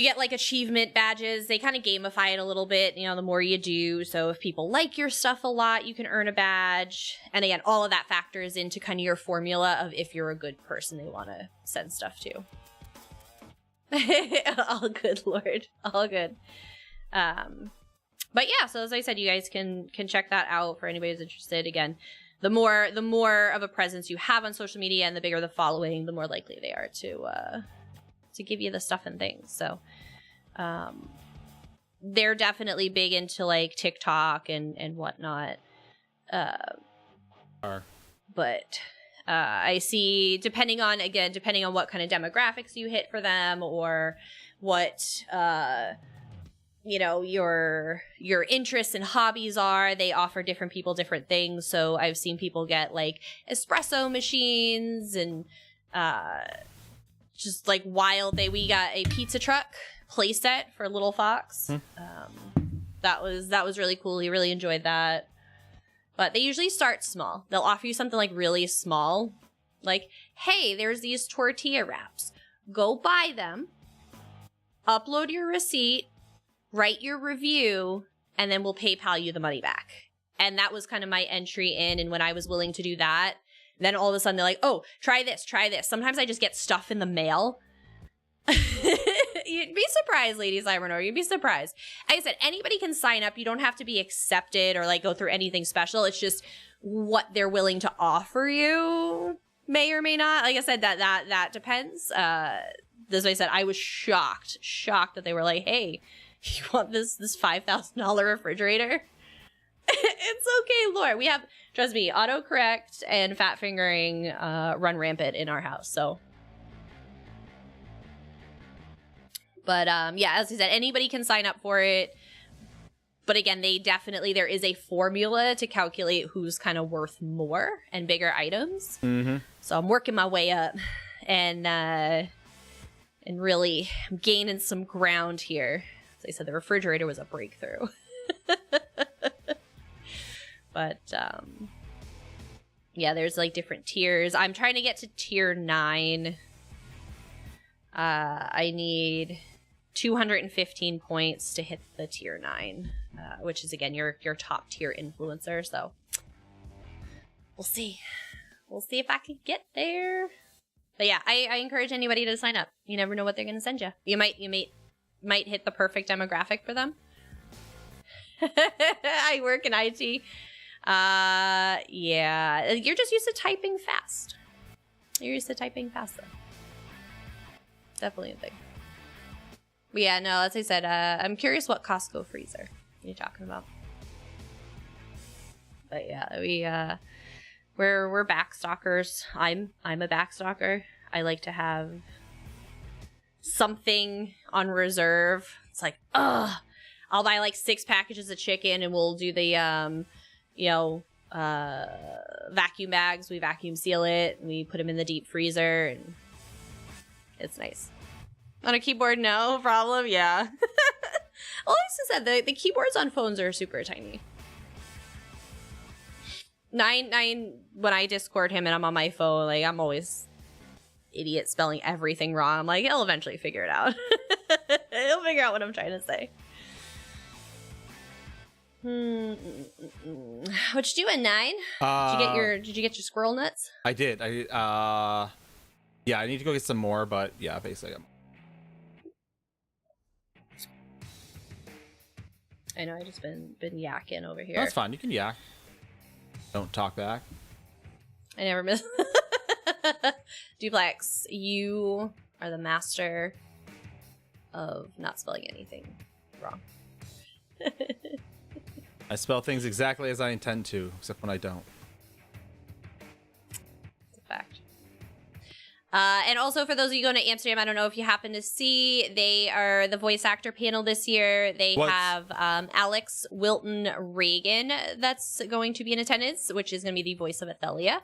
get like achievement badges. They kind of gamify it a little bit, you know, the more you do. So if people like your stuff a lot, you can earn a badge. And again, all of that factors into kind of your formula of if you're a good person they want to send stuff to. All good, Lord. All good. But yeah, so as I said, you guys can check that out for anybody who's interested. Again, the more of a presence you have on social media and the bigger the following, the more likely they are to give you the stuff and things. So they're definitely big into like TikTok and whatnot. But I see, depending on what kind of demographics you hit for them, or what you know, your interests and hobbies are, they offer different people different things. So I've seen people get like espresso machines and just like wild. We got a pizza truck playset for Little Fox. That was really cool. He really enjoyed that. But they usually start small. They'll offer you something like really small, like, hey, there's these tortilla wraps. Go buy them, upload your receipt, write your review, and then we'll PayPal you the money back. And that was kind of my entry in. And when I was willing to do that, then all of a sudden they're like, oh, try this. Sometimes I just get stuff in the mail. You'd be surprised, Lady Cybernor. You'd be surprised. Like I said, anybody can sign up. You don't have to be accepted or like go through anything special. It's just what they're willing to offer you may or may not. Like I said, that depends. That's what I said. I was shocked that they were like, hey, you want this $5,000 refrigerator? It's okay, Lord. We have, trust me, autocorrect and fat fingering run rampant in our house. So, but yeah, as I said, anybody can sign up for it. But again, there is a formula to calculate who's kind of worth more and bigger items. Mm-hmm. So I'm working my way up, and really I'm gaining some ground here. As I said, the refrigerator was a breakthrough. But yeah, there's like different tiers. I'm trying to get to tier 9. I need 215 points to hit the tier 9, which is again your top tier influencer. So we'll see if I can get there. But yeah, I encourage anybody to sign up. You never know what they're going to send you. You might hit the perfect demographic for them. I work in IT. Yeah, you're just used to typing fast. You're used to typing fast, though. Definitely a thing. But yeah, no, as I said, I'm curious what Costco freezer you're talking about. But yeah, we're backstalkers. I'm a backstalker. I like to have something on reserve. It's like, I'll buy like 6 packages of chicken, and we'll do the vacuum bags. We vacuum seal it, and we put them in the deep freezer, and it's nice. On a keyboard, no problem. Yeah. Well, like I said, the keyboards on phones are super tiny. Nine, when I Discord him and I'm on my phone, like, I'm always idiot spelling everything wrong. I'm like, he'll eventually figure it out. He'll figure out what I'm trying to say. What'd you do at 9? Did you get your squirrel nuts? I did. Yeah, I need to go get some more, but yeah, basically. I know I just been yakking over here. That's fine. You can yak. Don't talk back. I never miss. Duplex, you are the master of not spelling anything wrong. I spell things exactly as I intend to, except when I don't. It's a fact. And also, for those of you going to Amsterdam, I don't know if you happen to see, they are the voice actor panel this year. They have Alex Wilton Reagan that's going to be in attendance, which is going to be the voice of Athelia.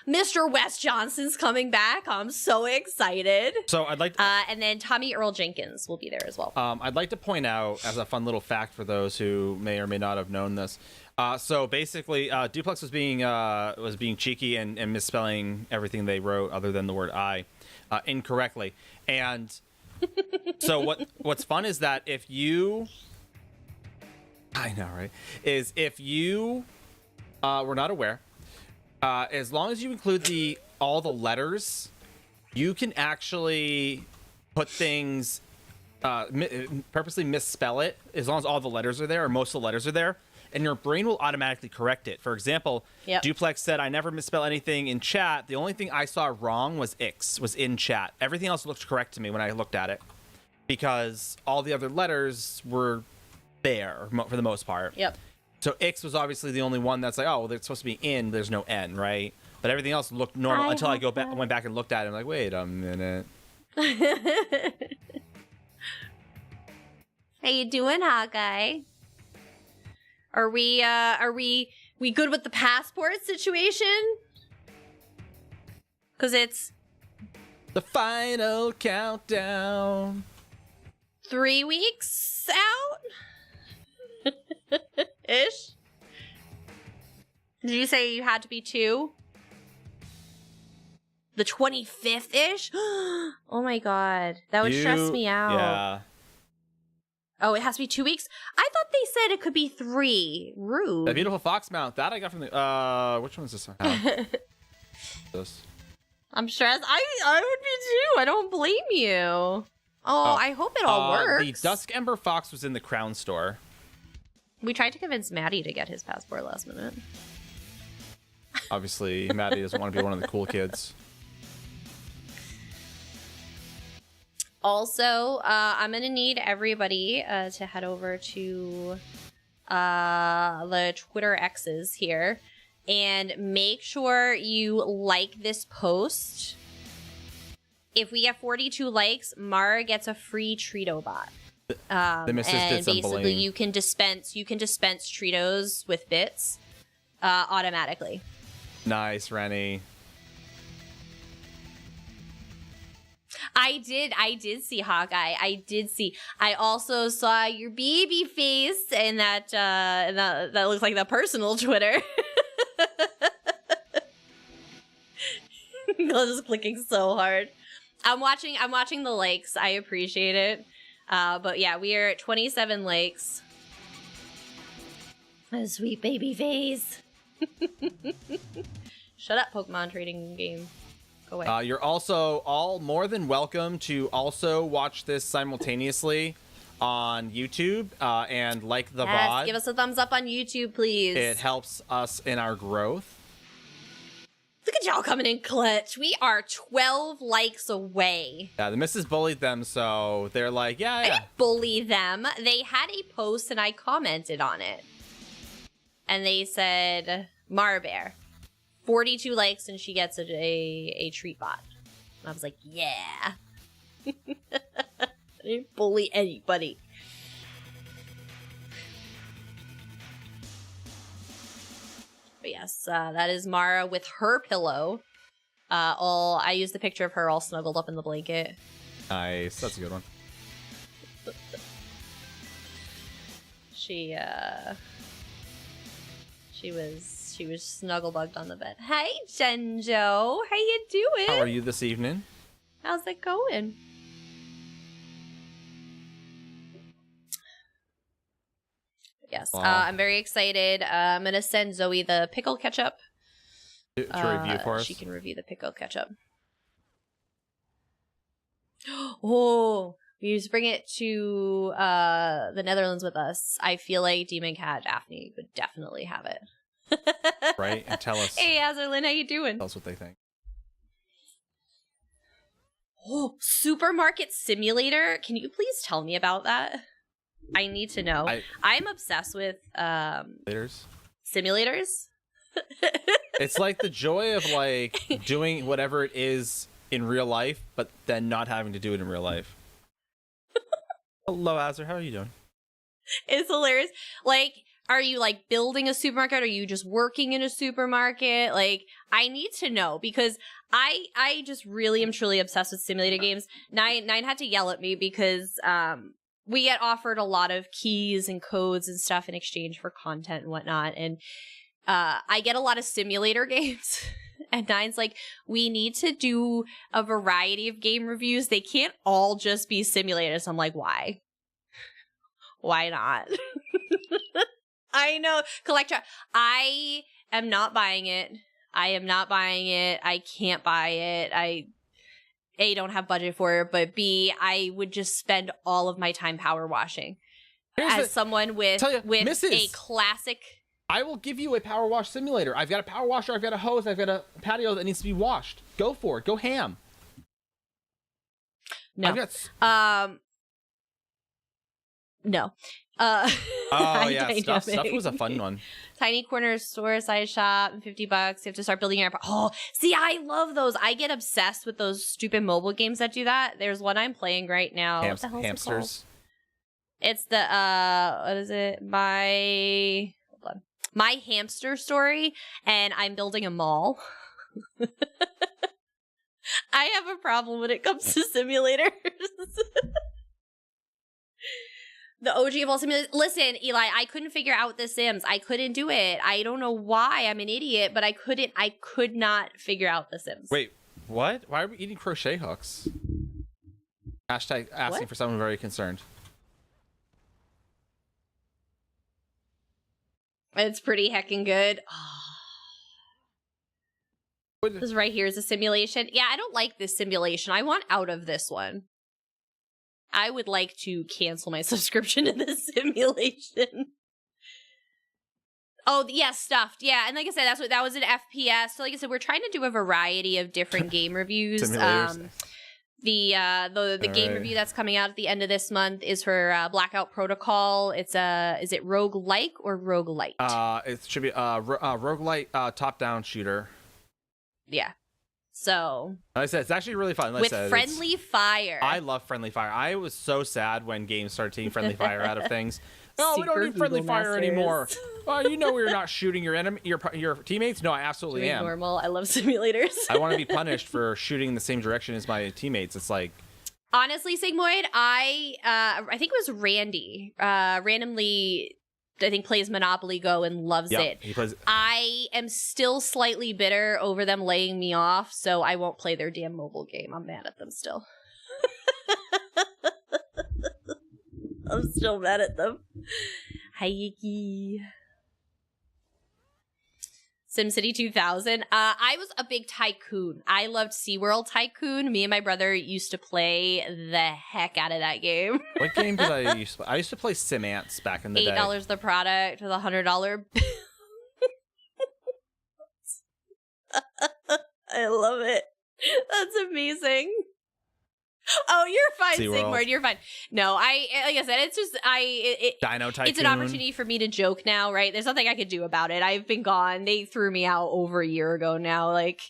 Mr. Wes Johnson's coming back. I'm so excited. So I'd like to, and then Tommy Earl Jenkins will be there as well. I'd like to point out, as a fun little fact for those who may or may not have known this, so basically, Duplex was being cheeky and misspelling everything they wrote other than the word "I" incorrectly. And so what's fun is that if you, I know, right? Is if you were not aware, as long as you include all the letters, you can actually put things purposely misspell it as long as all the letters are there or most of the letters are there. And your brain will automatically correct it. For example, Duplex said, I never misspell anything in chat. The only thing I saw wrong was X, was in chat. Everything else looked correct to me when I looked at it. Because all the other letters were there for the most part. Yep. So X was obviously the only one that's like, oh, well, it's supposed to be in, there's no N, right? But everything else looked normal until I went back and looked at it. I'm like, wait a minute. How you doing, Hawkeye? Are we good with the passport situation? Because it's the final countdown. 3 weeks out? Ish? Did you say you had to be 2? The 25th-ish? Oh my god. That would stress me out. Yeah. Oh, it has to be 2 weeks? I thought they said it could be 3. Rude. That beautiful fox mount. That I got from the... which one is this? This. I'm stressed. I would be too. I don't blame you. Oh, I hope it all works. The Dusk Ember Fox was in the Crown store. We tried to convince Maddie to get his passport last minute. Obviously, Maddie doesn't want to be one of the cool kids. Also, I'm going to need everybody to head over to the Twitter X's here and make sure you like this post. If we get 42 likes, Mara gets a free Treato bot. The missus and did some basically bullying. you can dispense Treatos with bits automatically. Nice, Rennie. I did see Hawkeye. I also saw your baby face in that looks like the personal Twitter. I was just clicking so hard. I'm watching the likes. I appreciate it. But yeah, we are at 27 likes. A sweet baby face. Shut up, Pokemon trading game. Go away. You're also all more than welcome to also watch this simultaneously on YouTube and like the VOD. Give us a thumbs up on YouTube, please. It helps us in our growth. Look at y'all coming in clutch. We are 12 likes away. Yeah, the missus bullied them, so they're like, yeah. I didn't bully them. They had a post and I commented on it. And they said, Mara Bear, 42 likes and she gets a treat bot. And I was like, yeah. I didn't bully anybody. But yes, that is Mara with her pillow. I used the picture of her all snuggled up in the blanket. Nice, that's a good one. She was snuggle-bugged on the bed. Hey, Genjo, how you doing? How are you this evening? How's it going? Yes. Wow. I'm very excited. I'm gonna send Zoe the pickle ketchup to review for us. She can review the pickle ketchup. Oh, we used to bring it to the Netherlands with us. I feel like Demon Cat Daphne would definitely have it. Right? And tell us. Hey, Azerlyn, how you doing? Tell us what they think. Oh, Supermarket Simulator. Can you please tell me about that? I need to know. I'm obsessed with simulators. It's like the joy of like doing whatever it is in real life, but then not having to do it in real life. Hello, Azer. How are you doing? It's hilarious. Like, are you like building a supermarket? Are you just working in a supermarket? Like, I need to know because I just really am truly obsessed with simulator games. Nine had to yell at me because we get offered a lot of keys and codes and stuff in exchange for content and whatnot, and I get a lot of simulator games. And Nine's like, we need to do a variety of game reviews. They can't all just be simulators. I'm like, why? Why not? I know. Collector, I am not buying it. I am not buying it. I can't buy it. I, A, don't have budget for it, but B, I would just spend all of my time power washing. As someone with a classic... I will give you a power wash simulator. I've got a power washer, I've got a hose, I've got a patio that needs to be washed. Go for it. Go ham. No. No. Oh yeah, stuff was a fun one. Tiny corner store size shop, $50. You have to start building your... Oh, see, I love those. I get obsessed with those stupid mobile games that do that. There's one I'm playing right now. What the hell is hamsters. It's the what is it? My Hamster Story, and I'm building a mall. I have a problem when it comes to simulators. The OG of all simulators. Listen, Eli, I couldn't figure out The Sims. I couldn't do it. I don't know why. I'm an idiot, but I could not figure out The Sims. Wait, what? Why are we eating crochet hooks? Hashtag asking for someone very concerned. It's pretty heckin' good. This right here is a simulation. Yeah, I don't like this simulation. I want out of this one. I would like to cancel my subscription to this simulation. Oh, yeah, Stuffed. Yeah, and like I said, that was an FPS. So like I said, we're trying to do a variety of different game reviews. The game review that's coming out at the end of this month is for Blackout Protocol. It's is it roguelike or roguelite? It should be roguelite top-down shooter. Yeah. So like I said, it's actually really fun. With friendly fire. I love friendly fire. I was so sad when games started taking friendly fire out of things. No, we don't need friendly fire anymore. Well, you know we're not shooting your enemy, your teammates. No, I absolutely am. Normal. I love simulators. I want to be punished for shooting in the same direction as my teammates. It's like, honestly, Sigmoid, I think it was Randy. Randomly, I think plays Monopoly Go and loves it. He plays. I am still slightly bitter over them laying me off, so I won't play their damn mobile game. I'm mad at them still. I'm still mad at them. Hi, Yiki. SimCity 2000. I was a big Tycoon. I loved SeaWorld Tycoon. Me and my brother used to play the heck out of that game. What game did I used to play? I used to play Sim Ants back in the day. $8 the product with $100 bill. I love it. That's amazing. Oh, you're fine, Sigmund. You're fine. No, like I said, it's just Dino Tycoon. It's an opportunity for me to joke now, right? There's nothing I could do about it. I've been gone. They threw me out over a year ago now. Like,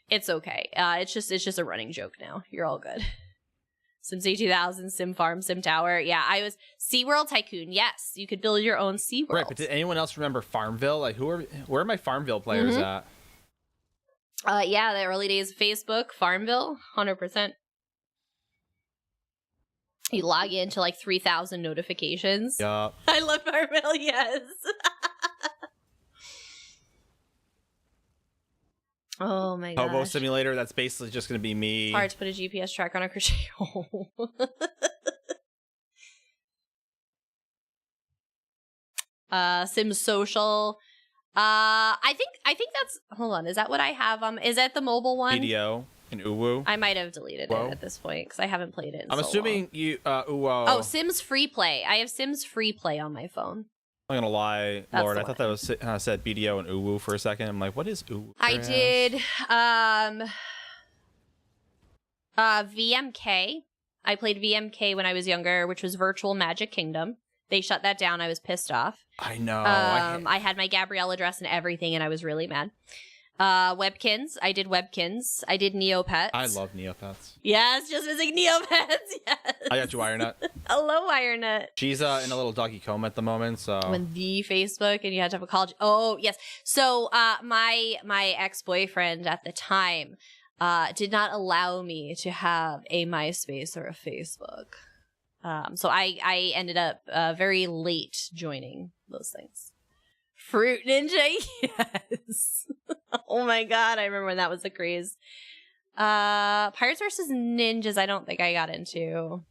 it's okay. It's just a running joke now. You're all good. SimCity 2000, Sim Farm, Sim Tower. Yeah, I was SeaWorld Tycoon. Yes, you could build your own SeaWorld. Right, but did anyone else remember Farmville? Like, where are my Farmville players at? Yeah, the early days of Facebook, Farmville, 100%. You log into like 3,000 notifications. Yeah. I love Farmville, yes. Oh my god. Hobo Simulator, that's basically just going to be me. Hard to put a GPS tracker on a crochet hole. Sims Social. I think that's, hold on, is that what I have? Is that the mobile one? BDO and Uwu. I might have deleted it at this point because I haven't played it in I'm assuming long. you Uwu. Oh, Sims Free Play. I have Sims Free Play on my phone. I'm gonna lie, that's Lord. I thought that was said BDO and Uwu for a second. I'm like, what is Uwu? I did VMK. I played VMK when I was younger, which was Virtual Magic Kingdom. They shut that down. I was pissed off. I know. I had my Gabrielle address and everything, and I was really mad. Webkins. I did Webkins. I did Neopets. I love Neopets. Yes, just missing Neopets. Yes. I got you, Ironut. Hello, Ironut. She's in a little doggy coma at the moment, so. When the Facebook and you had to have a college. Oh, yes. So my ex-boyfriend at the time did not allow me to have a MySpace or a Facebook. So I ended up very late joining those things. Fruit Ninja, yes. Oh my god, I remember when that was the craze. Pirates vs. Ninjas, I don't think I got into.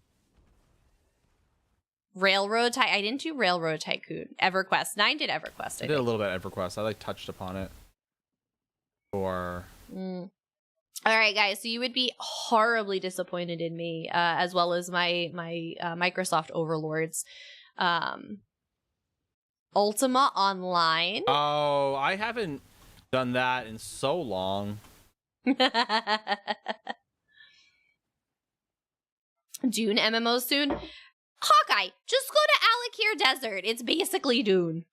I didn't do Railroad Tycoon. EverQuest. 9 did EverQuest. I did a little bit of EverQuest. I touched upon it. Or. All right, guys. So you would be horribly disappointed in me, as well as my Microsoft overlords. Ultima Online. Oh, I haven't done that in so long. Dune MMO soon. Hawkeye, just go to Alakir Desert. It's basically Dune.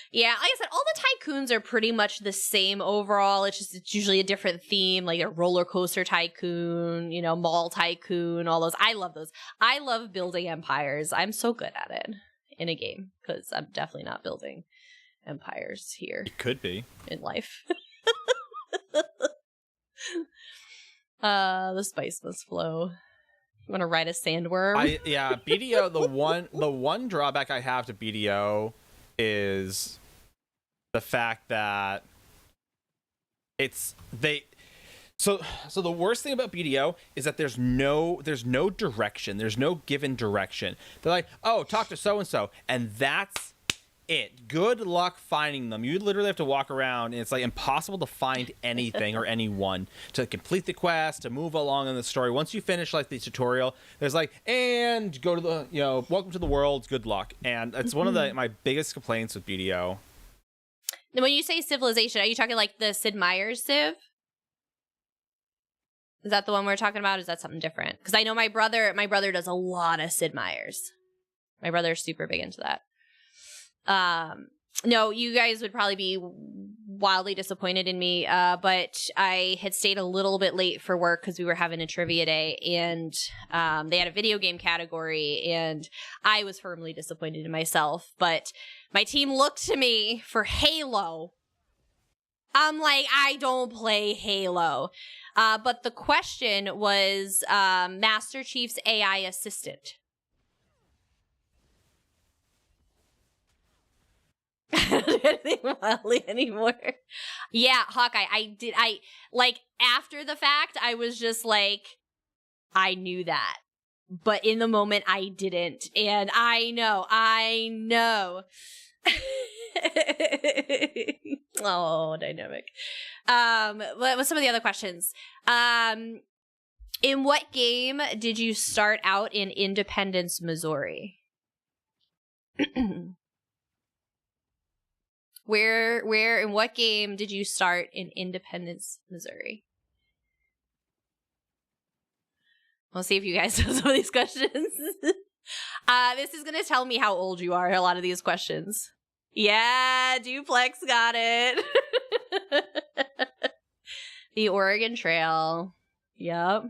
Yeah, like I said, all the tycoons are pretty much the same overall. It's usually a different theme, like a roller coaster tycoon, mall tycoon, all those. I love those. I love building empires. I'm so good at it in a game because I'm definitely not building empires here. It could be. In life. The spice must flow. You want to ride a sandworm? Yeah, BDO, the one drawback I have to BDO is the fact that so the worst thing about BDO is that there's no direction. There's no given direction. They're like, oh, talk to so and so, and that's it. Good luck finding them. You literally have to walk around, and it's like impossible to find anything or anyone to complete the quest, to move along in the story. Once you finish like the tutorial, there's like, and go to the welcome to the world, good luck. And it's one of my biggest complaints with BDO. Now, when you say civilization, are you talking like the Sid Meier's Civ? Is that the one we're talking about? Or is that something different? Because I know my brother does a lot of Sid Meier's. My brother's super big into that. No, you guys would probably be wildly disappointed in me, but I had stayed a little bit late for work because we were having a trivia day, and they had a video game category, and I was firmly disappointed in myself, but my team looked to me for Halo. I'm like, I don't play Halo. But the question was Master Chief's AI assistant. I don't do anything wildly anymore. Yeah, Hawkeye, I after the fact, I was just like, I knew that. But in the moment, I didn't. And I know. Oh, dynamic. What was some of the other questions? In what game did you start out in Independence, Missouri? Where in what game did you start in Independence, Missouri? We'll see if you guys know some of these questions. This is going to tell me how old you are, a lot of these questions. Yeah, Duplex got it. The Oregon Trail. Yep.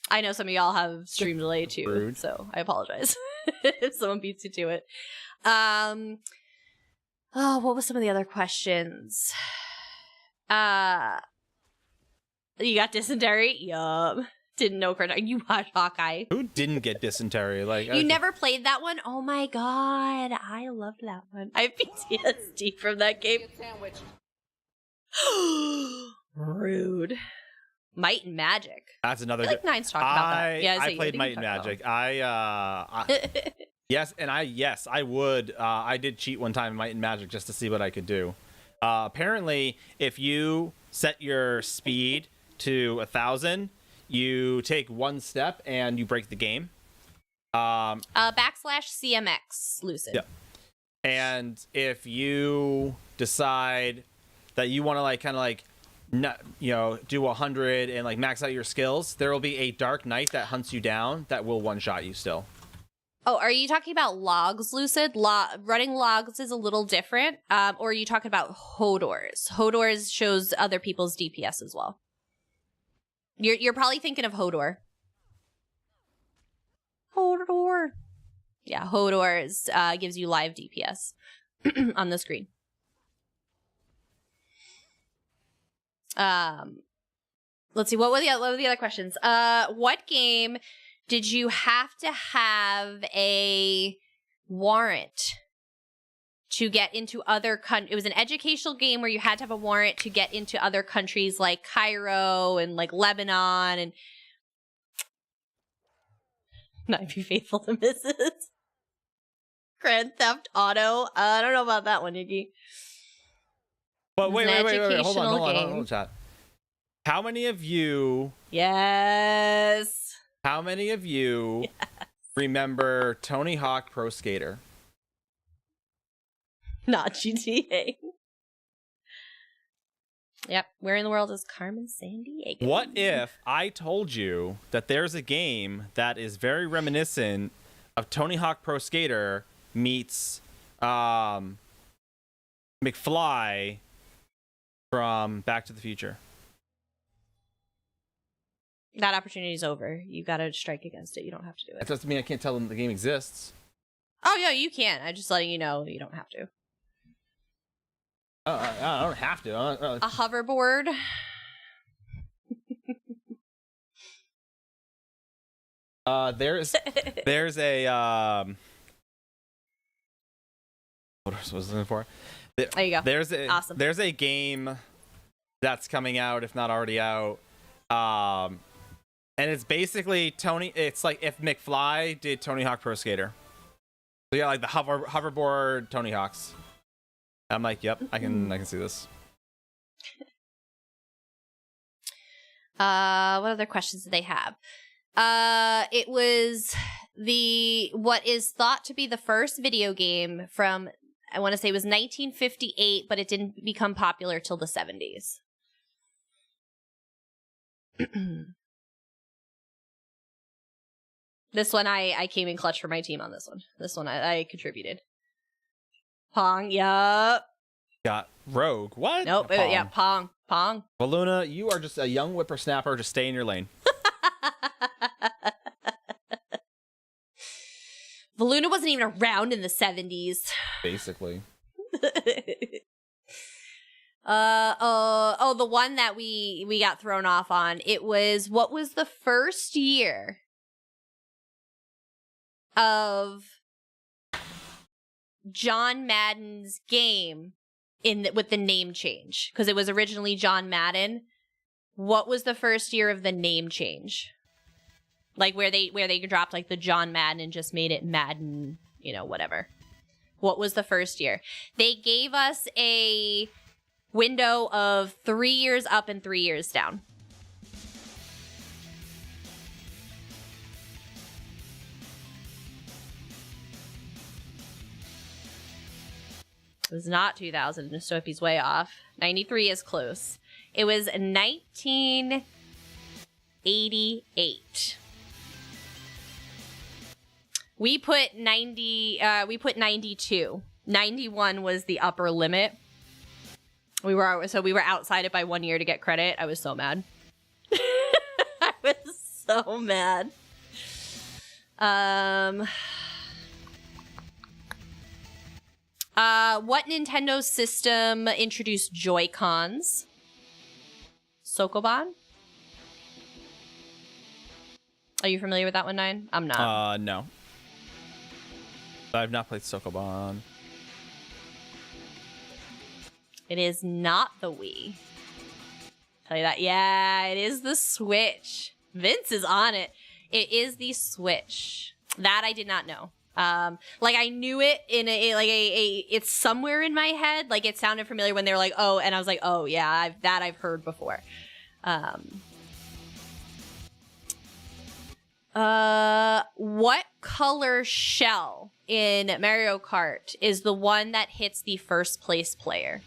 I know some of y'all have stream delay too, rude. So I apologize if someone beats you to it. Oh, what was some of the other questions? You got dysentery? Yup. Didn't know. You watched Hawkeye. Who didn't get dysentery? You never played that one? Oh my god, I loved that one. I have PTSD from that game. Rude. Might and Magic. That's another. Like Nine's talked about that. Yeah, I played Might and Magic. Yes, and I would. I did cheat one time in Might and Magic just to see what I could do. Apparently, if you set your speed to 1,000, you take one step and you break the game. /CMX Lucid. Yeah. And if you decide that you want to like kind of like do 100 and like max out your skills, there will be a Dark Knight that hunts you down that will one-shot you still. Oh, are you talking about logs, Lucid? Running logs is a little different. Or are you talking about Hodors? Hodors shows other people's DPS as well. You're probably thinking of Hodor. Hodor. Yeah, Hodor gives you live DPS on the screen. Let's see. What were the other questions? What game did you have to have a warrant to get into other countries? It was an educational game where you had to have a warrant to get into other countries like Cairo and like Lebanon and not be faithful to Mrs. Grand Theft Auto. I don't know about that one, Iggy. But wait. Hold on, chat. How many of you? Yes. How many of you remember Tony Hawk Pro Skater? Not GTA. Yep. Where in the world is Carmen Sandiego? What if I told you that there's a game that is very reminiscent of Tony Hawk Pro Skater meets McFly from Back to the Future? That opportunity is over. You got to strike against it. You don't have to do it. That doesn't mean I can't tell them the game exists. Oh, yeah, you can. I'm just letting you know you don't have to. I don't have to. A hoverboard. There's a what was I looking for? There you go. Awesome. There's a game that's coming out, if not already out. And it's basically it's like if McFly did Tony Hawk Pro Skater. So yeah, like the hoverboard Tony Hawks. I'm like, yep, I can see this. What other questions did they have? It was what is thought to be the first video game from, I want to say it was 1958, but it didn't become popular till the 70s. This one, I came in clutch for my team on this one. This one, I contributed. Pong, yup. Got Rogue. What? Nope. Pong. Yeah, Pong. Well, Luna, you are just a young whippersnapper. Just stay in your lane. Valuna wasn't even around in the 70s. Basically. The one that we got thrown off on. It was, what was the first year of John Madden's game with the name change? Because it was originally John Madden. What was the first year of the name change? Like where they dropped like the John Madden and just made it Madden, whatever. What was the first year? They gave us a window of 3 years up and 3 years down. It was not 2000, so if he's way off. 93 is close. It was 1988. We put 92. 91 was the upper limit. We were outside it by 1 year to get credit. I was so mad. I was so mad. What Nintendo system introduced Joy-Cons? Sokoban? Are you familiar with that one, Nine? I'm not. No. I've not played Sokoban. It is not the Wii. tell you that. Yeah, it is the Switch. Vince is on it. It is the Switch. That I did not know. Like I knew it in it's somewhere in my head. Like it sounded familiar when they were like, oh, and I was like, oh yeah, I've heard before. What color shell in Mario Kart is the one that hits the first place player?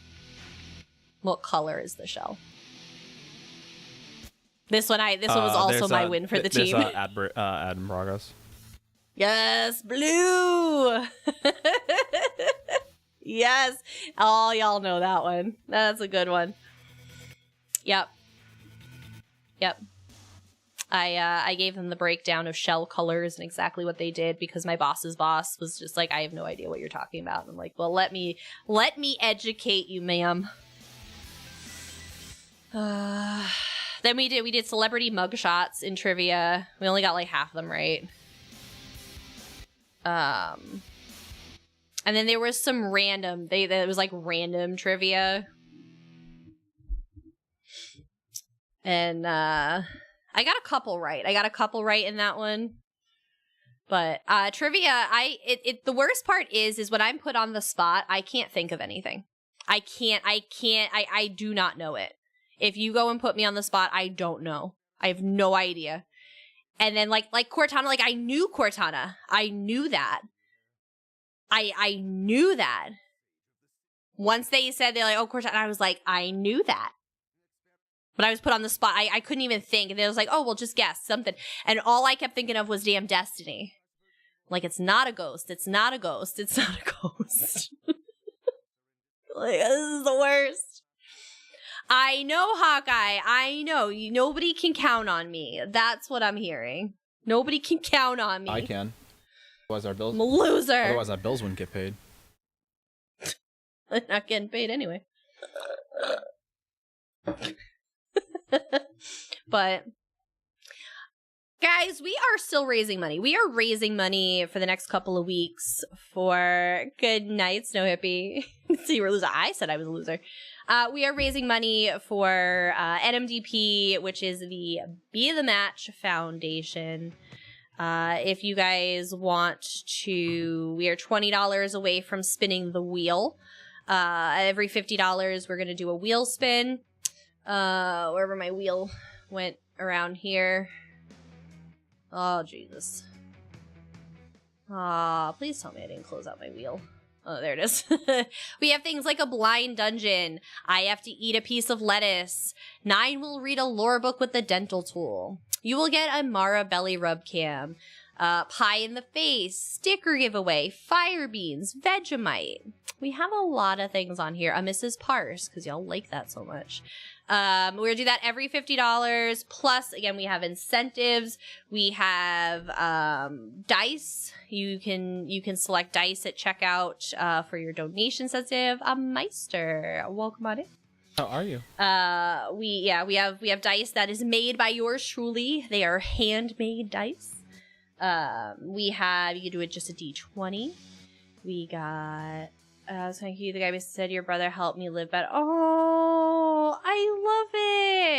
What color is the shell? This one was also my win for the team. Adam Bragos. Yes, blue. Yes. Oh, y'all know that one. That's a good one. Yep. I gave them the breakdown of shell colors and exactly what they did because my boss's boss was just like, I have no idea what you're talking about. And I'm like, well, let me educate you, ma'am. Then we did celebrity mugshots in trivia. We only got like half of them right. And then there was some random, there was like random trivia. And I got a couple right. In that one. But trivia, the worst part is when I'm put on the spot, I can't think of anything. I do not know it. If you go and put me on the spot, I don't know. I have no idea. And then like Cortana, like I knew Cortana. I knew that. I knew that. Once they said, they're like, oh, Cortana, I was like, I knew that. But I was put on the spot. I couldn't even think. And they was like, oh, well, just guess something. And all I kept thinking of was damn Destiny. Like, it's not a ghost. It's not a ghost. It's not a ghost. Like, this is the worst. I know, Hawkeye. I know. Nobody can count on me. That's what I'm hearing. Nobody can count on me. I can. Otherwise, our bills. I'm a loser. Otherwise, our bills wouldn't get paid. They're not getting paid anyway. But guys, we are still raising money. We are raising money for the next couple of weeks for good night, Snow Hippie. So you were a loser. I said I was a loser. We are raising money for NMDP, which is the Be the Match Foundation. If you guys want to, we are $20 away from spinning the wheel. Every $50, we're going to do a wheel spin. Wherever my wheel went around here. Oh, Jesus. Please tell me I didn't close out my wheel. Oh, there it is. We have things like a blind dungeon. I have to eat a piece of lettuce. 9 will read a lore book with the dental tool. You will get a Mara belly rub cam. Pie in the face, sticker giveaway, fire beans, Vegemite. We have a lot of things on here. A Mrs. Parse, because y'all like that so much. We're gonna do that every $50. Plus, again, we have incentives. We have dice. You can select dice at checkout for your donation sensitive. Meister, welcome on in. How are you? We have dice that is made by yours truly. They are handmade dice. You can do it just a D20. We got. Thank you. The guy said your brother helped me live better. Oh, I love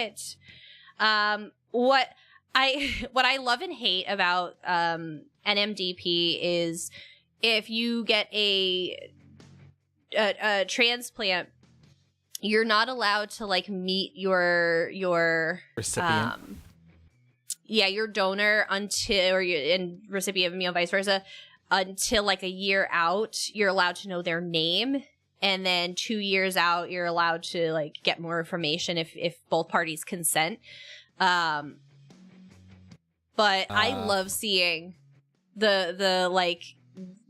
it. What I love and hate about NMDP is if you get a transplant, you're not allowed to like meet your recipient. Your donor and recipient, vice versa. Until like a year out, you're allowed to know their name. And then 2 years out, you're allowed to like get more information if both parties consent. But I love seeing the like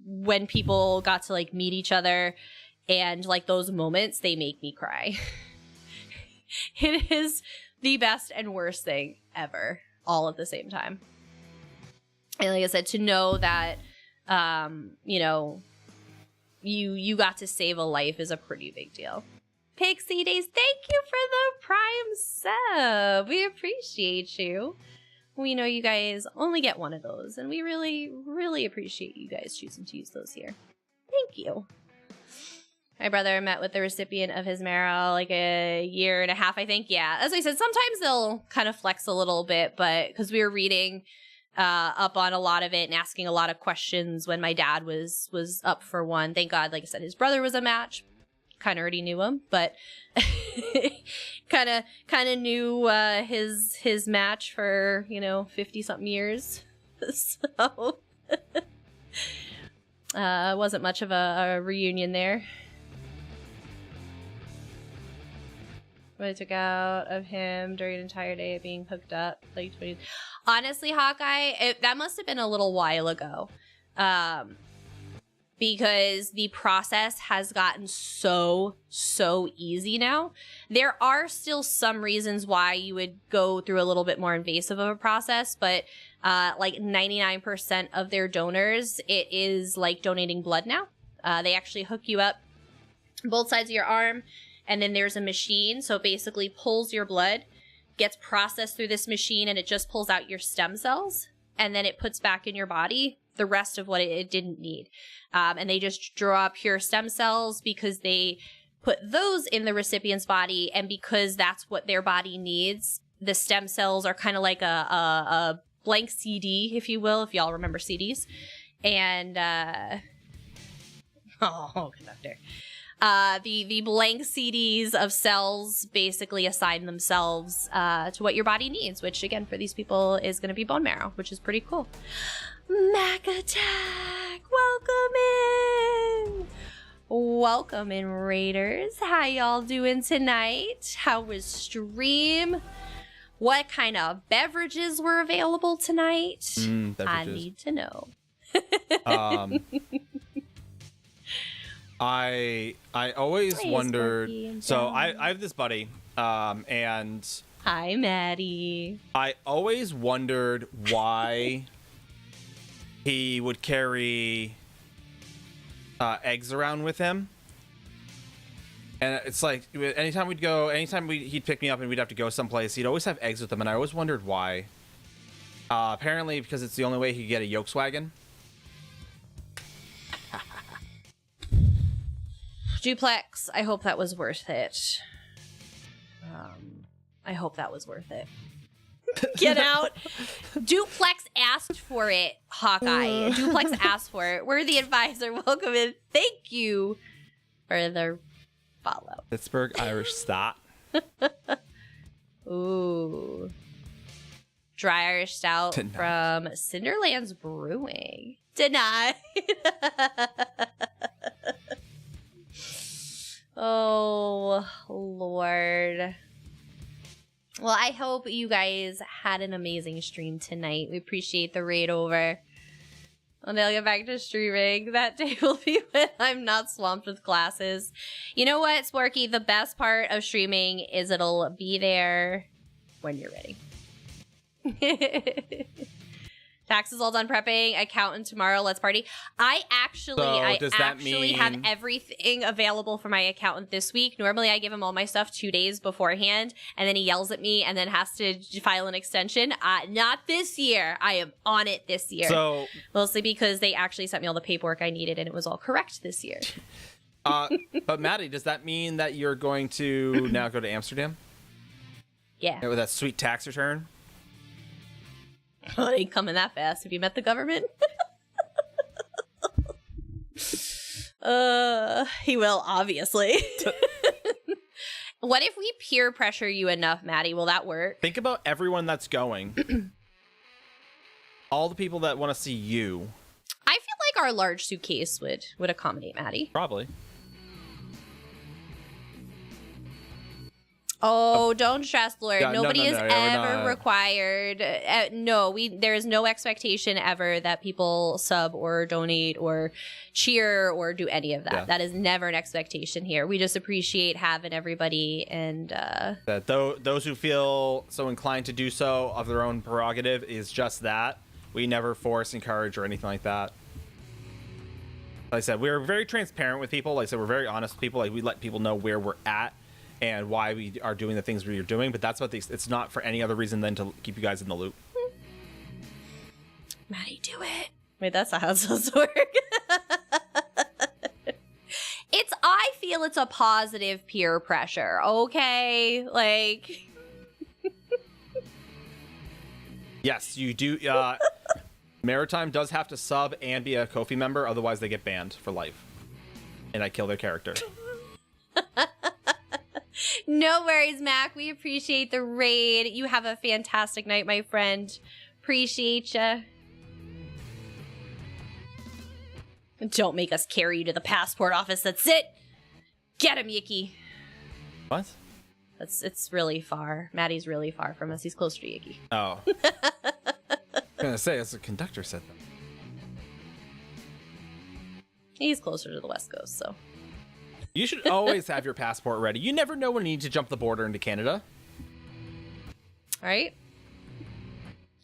when people got to like meet each other and like those moments, they make me cry. It is the best and worst thing ever, all at the same time. And like I said, to know that you got to save a life is a pretty big deal. Pixie Days, thank you for the Prime sub. We appreciate you. We know you guys only get one of those, and we really, really appreciate you guys choosing to use those here. Thank you. My brother met with the recipient of his marrow like a year and a half, I think. Yeah, as I said, sometimes they'll kind of flex a little bit, but because we were reading up on a lot of it and asking a lot of questions when my dad was up for one. Thank God, like I said, his brother was a match. Kind of already knew him, but kind of knew his match for 50-something years. So wasn't much of a reunion there. What I took out of him during an entire day of being hooked up, like 20. Honestly, Hawkeye, that must have been a little while ago, because the process has gotten so easy now. There are still some reasons why you would go through a little bit more invasive of a process, but like 99% of their donors, it is like donating blood now. They actually hook you up both sides of your arm. And then there's a machine, so it basically pulls your blood, gets processed through this machine, and it just pulls out your stem cells, and then it puts back in your body the rest of what it didn't need. And they just draw pure stem cells because they put those in the recipient's body, and because that's what their body needs, the stem cells are kind of like a blank CD, if you will, if y'all remember CDs. And, conductor. The blank CDs of cells basically assign themselves to what your body needs, which again for these people is going to be bone marrow, which is pretty cool. Mac Attack, welcome in Raiders. How y'all doing tonight? How was stream? What kind of beverages were available tonight? I need to know. I always wondered. So I have this buddy, and hi, Maddie. I always wondered why he would carry eggs around with him, and it's like anytime he'd pick me up and we'd have to go someplace, he'd always have eggs with him, and I always wondered why. Apparently, because it's the only way he could get a Volkswagen. Duplex, I hope that was worth it. I hope that was worth it. Get out. Duplex asked for it, Hawkeye. Duplex asked for it. We're the advisor. Welcome in. Thank you for the follow. Pittsburgh Irish Stout. Ooh. Dry Irish Stout from Cinderlands Brewing. Denied. Oh, Lord. Well, I hope you guys had an amazing stream tonight. We appreciate the raid over. And I'll get back to streaming. That day will be when I'm not swamped with classes. You know what, Sporky? The best part of streaming is it'll be there when you're ready. Taxes all done prepping. Accountant tomorrow. Let's party. I actually have everything available for my accountant this week. Normally, I give him all my stuff 2 days beforehand, and then he yells at me and then has to file an extension. Not this year. I am on it this year. So mostly because they actually sent me all the paperwork I needed, and it was all correct this year. But Maddie, does that mean that you're going to now go to Amsterdam? Yeah. With that sweet tax return? Oh, it ain't coming that fast. Have you met the government? He will, obviously. What if we peer pressure you enough, Maddie? Will that work? Think about everyone that's going. All the people that want to see you. I feel like our large suitcase would accommodate Maddie. Probably. Oh, don't stress, Lord. Yeah, Nobody is ever required. There is no expectation ever that people sub or donate or cheer or do any of that. Yeah. That is never an expectation here. We just appreciate having everybody and that those who feel so inclined to do so of their own prerogative is just that. We never force, encourage, or anything like that. Like I said, we're very transparent with people. Like I said, we're very honest with people. Like we let people know where we're at and why we are doing the things we are doing, but that's what it's not for any other reason than to keep you guys in the loop. Maddie, do it. Wait, that's not how it's supposed to work. I feel it's a positive peer pressure, okay? Like... Yes, you do. Maritime does have to sub and be a Kofi member, otherwise they get banned for life. And I kill their character. No worries, Mac. We appreciate the raid. You have a fantastic night, my friend. Appreciate ya. Don't make us carry you to the passport office. That's it. Get him, Yicky. What? It's really far. Maddie's really far from us. He's closer to Yicky. Oh. I was gonna say, as the conductor said that. He's closer to the West Coast, so. You should always have your passport ready. You never know when you need to jump the border into Canada. Right?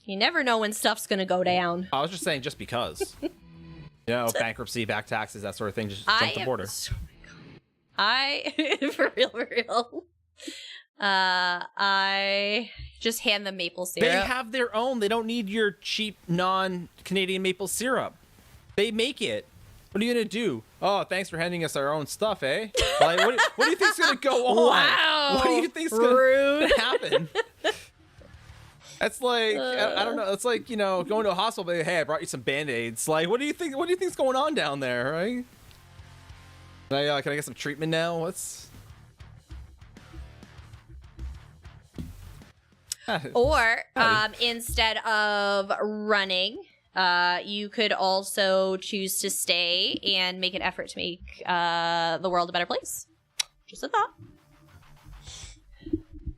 You never know when stuff's gonna go down. I was just saying, just because. You know, bankruptcy, back taxes, that sort of thing. Just jump the border. For real. I just hand them maple syrup. They have their own. They don't need your cheap non-Canadian maple syrup. They make it. What are you gonna do? Oh, thanks for handing us our own stuff, eh? Like, what do you think's gonna go on? Wow. What do you think's gonna happen? That's like I don't know. It's like, you know, going to a hospital. But hey, I brought you some Band-Aids. Like, what do you think? What do you think's going on down there, right? Can I get some treatment now? What's Or instead of running, you could also choose to stay and make an effort to make the world a better place. Just a thought.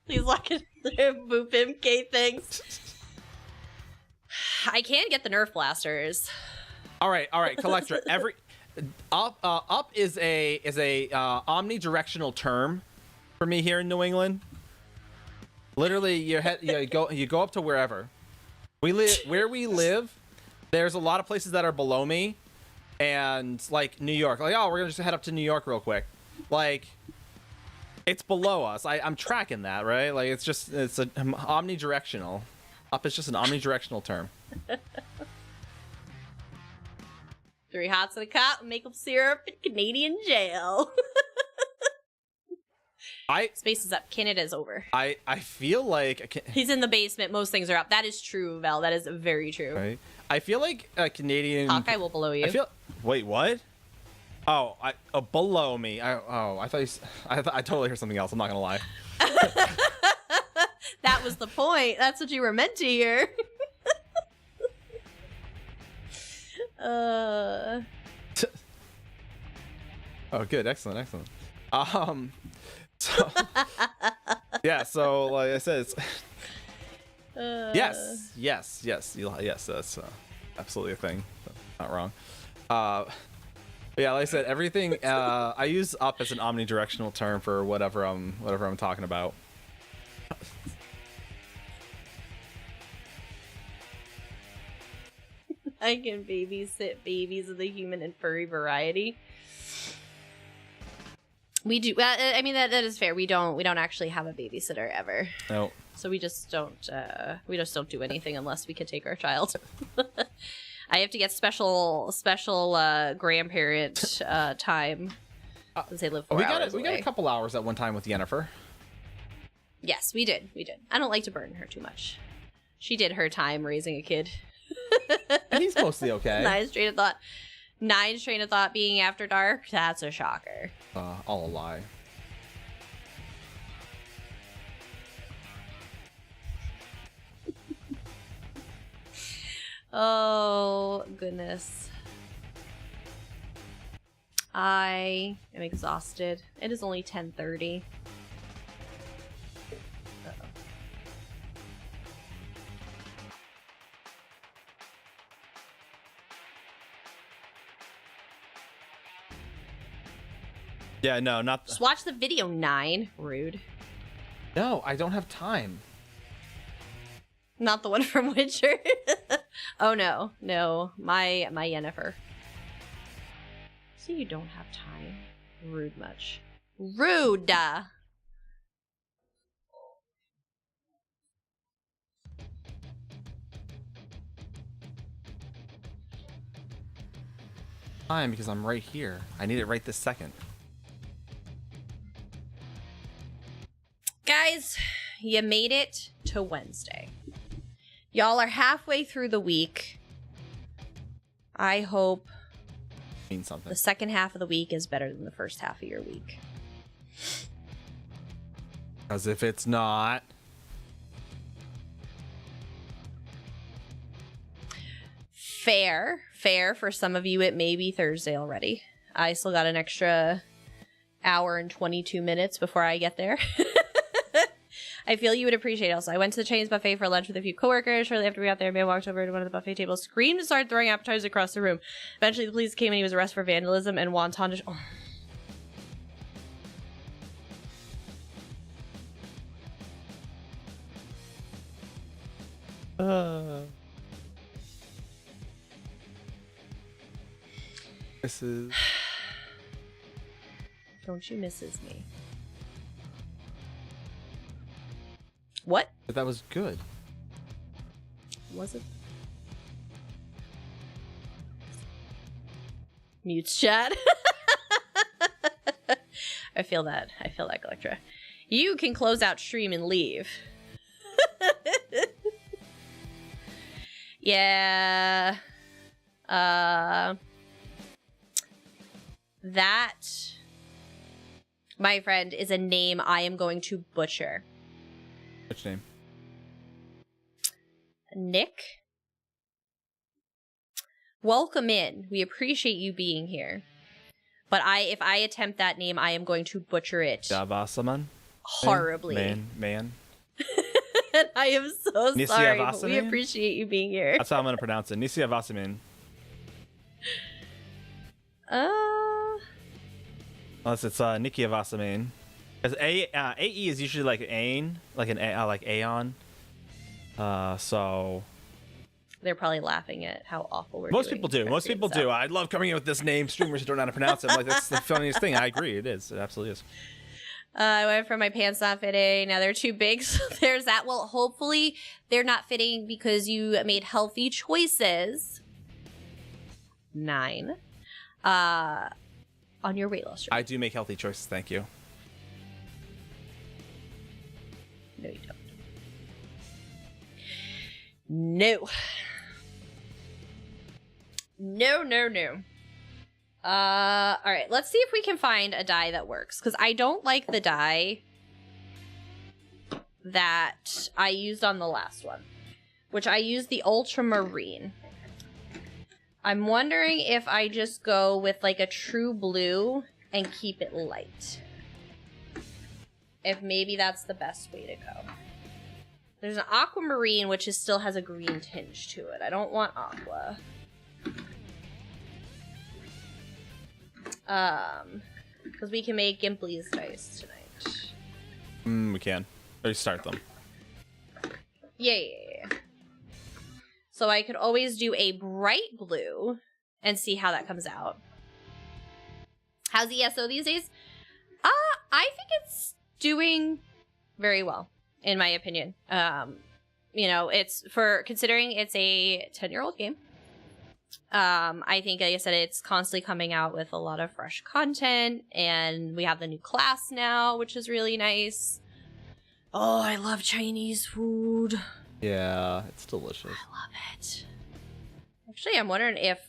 Please lock it. Boop him, K. Thanks. I can get the Nerf blasters. All right, Collector. Every up is a omnidirectional term for me here in New England. Literally, you go up to wherever where we live. There's a lot of places that are below me, and like New York. Like, oh, we're gonna just head up to New York real quick. Like, it's below us. I'm tracking that, right? Like, it's an omnidirectional. Up is just an omnidirectional term. 3 hots and a cop, maple syrup, and Canadian jail. Space is up. Canada's over. I feel like he's in the basement. Most things are up. That is true, Val. That is very true. Right. I feel like a Canadian. Hawkeye will below you. Wait, what? Oh, below me. I thought I totally heard something else. I'm not gonna lie. That was the point. That's what you were meant to hear. Oh, good, excellent. So, yeah. So, like I said, it's yes. That's absolutely a thing. Not wrong. Yeah, like I said, everything. I use up as an omnidirectional term for whatever I'm talking about. I can babysit babies of the human and furry variety. We do. I mean, that is fair. We don't actually have a babysitter ever. No. So we just don't do anything unless we can take our child. I have to get special grandparent time since they live 4 hours away. We got a couple hours at one time with Yennefer. Yes, we did. I don't like to burden her too much. She did her time raising a kid. And he's mostly okay. 9's train of thought. 9's train of thought being after dark. That's a shocker. All a lie. Oh, goodness. I am exhausted. It is only 10:30. Uh-oh. Yeah, no, not. Just watch the video, 9. Rude. No, I don't have time. Not the one from Witcher. Oh no, my Yennefer. So you don't have time. Rude much. Rude. Time because I'm right here. I need it right this second. you made it to Wednesday. Y'all are halfway through the week. I hope Means something. the second half of the week is better than the first half of your week. As if it's not. Fair. For some of you, it may be Thursday already. I still got an extra hour and 22 minutes before I get there. I feel you would appreciate it. Also, I went to the Chinese buffet for lunch with a few coworkers. Shortly after we got there, a man walked over to one of the buffet tables, screamed, and started throwing appetizers across the room. Eventually, the police came and he was arrested for vandalism and wonton dish. This is. Don't you misses me? What? But that was good. Was it? Mutes chat. I feel that, Electra. You can close out stream and leave. Yeah. That, my friend, is a name I am going to butcher. Which name? Nick. Welcome in. We appreciate you being here. But if I attempt that name, I am going to butcher it Davasaman? horribly. Man. And I am so sorry, but we Nisiavasaman? appreciate you being here. That's how I'm going to pronounce it. Nisiavasaman. Unless it's Nikiavasaman. Because AE is usually like Ain, like an like Aeon. So They're probably laughing at how awful we're most doing. people do. Most people do. I love coming in with this name. Streamers who don't know how to pronounce it. I'm like, that's the funniest thing. I agree. It is. It absolutely is. I went from my pants not fitting. Now they're too big. So there's that. Well, hopefully they're not fitting because you made healthy choices. 9. On your weight loss journey. I do make healthy choices. Thank you. No, you don't. No. No. All right. Let's see if we can find a dye that works. Because I don't like the dye that I used on the last one. Which I used the ultramarine. I'm wondering if I just go with like a true blue and keep it light. If maybe that's the best way to go. There's an aquamarine, which still has a green tinge to it. I don't want aqua. Because we can make Gimpli's dice tonight. We can. Or start them. Yeah. So I could always do a bright blue and see how that comes out. How's ESO these days? I think it's doing very well, in my opinion. You know, it's considering it's a 10-year-old game. I think, like I said, it's constantly coming out with a lot of fresh content, and we have the new class now, which is really nice. Oh, I love Chinese food. Yeah, it's delicious. I love it. Actually, I'm wondering if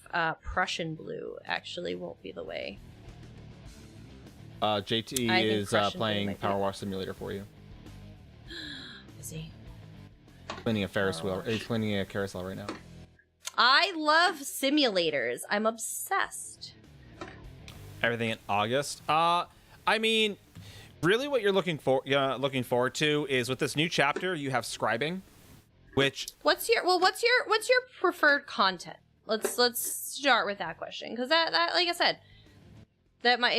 Prussian blue actually won't be the way. JT is playing Power Wash Simulator for you. Is he? Cleaning a Ferris wheel. He's cleaning a carousel right now. I love simulators. I'm obsessed. Everything in August. I mean, really, what you're looking forward to is with this new chapter, you have scribing, which. What's your preferred content? Let's start with that question, because that like I said, that might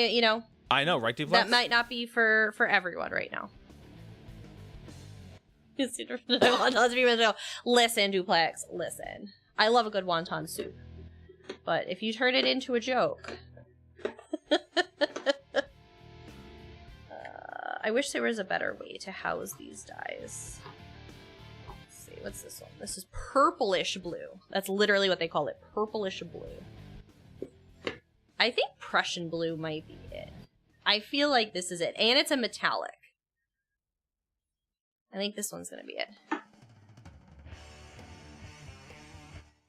I know, right, Duplex? that might not be for everyone right now. Listen, Duplex, listen. I love a good wonton soup, but if you turn it into a joke, I wish there was a better way to house these dyes. Let's see, what's this one? This is purplish blue. That's literally what they call it, purplish blue. I think Prussian blue might be it. I feel like this is it, and it's a metallic. I think this one's gonna be it.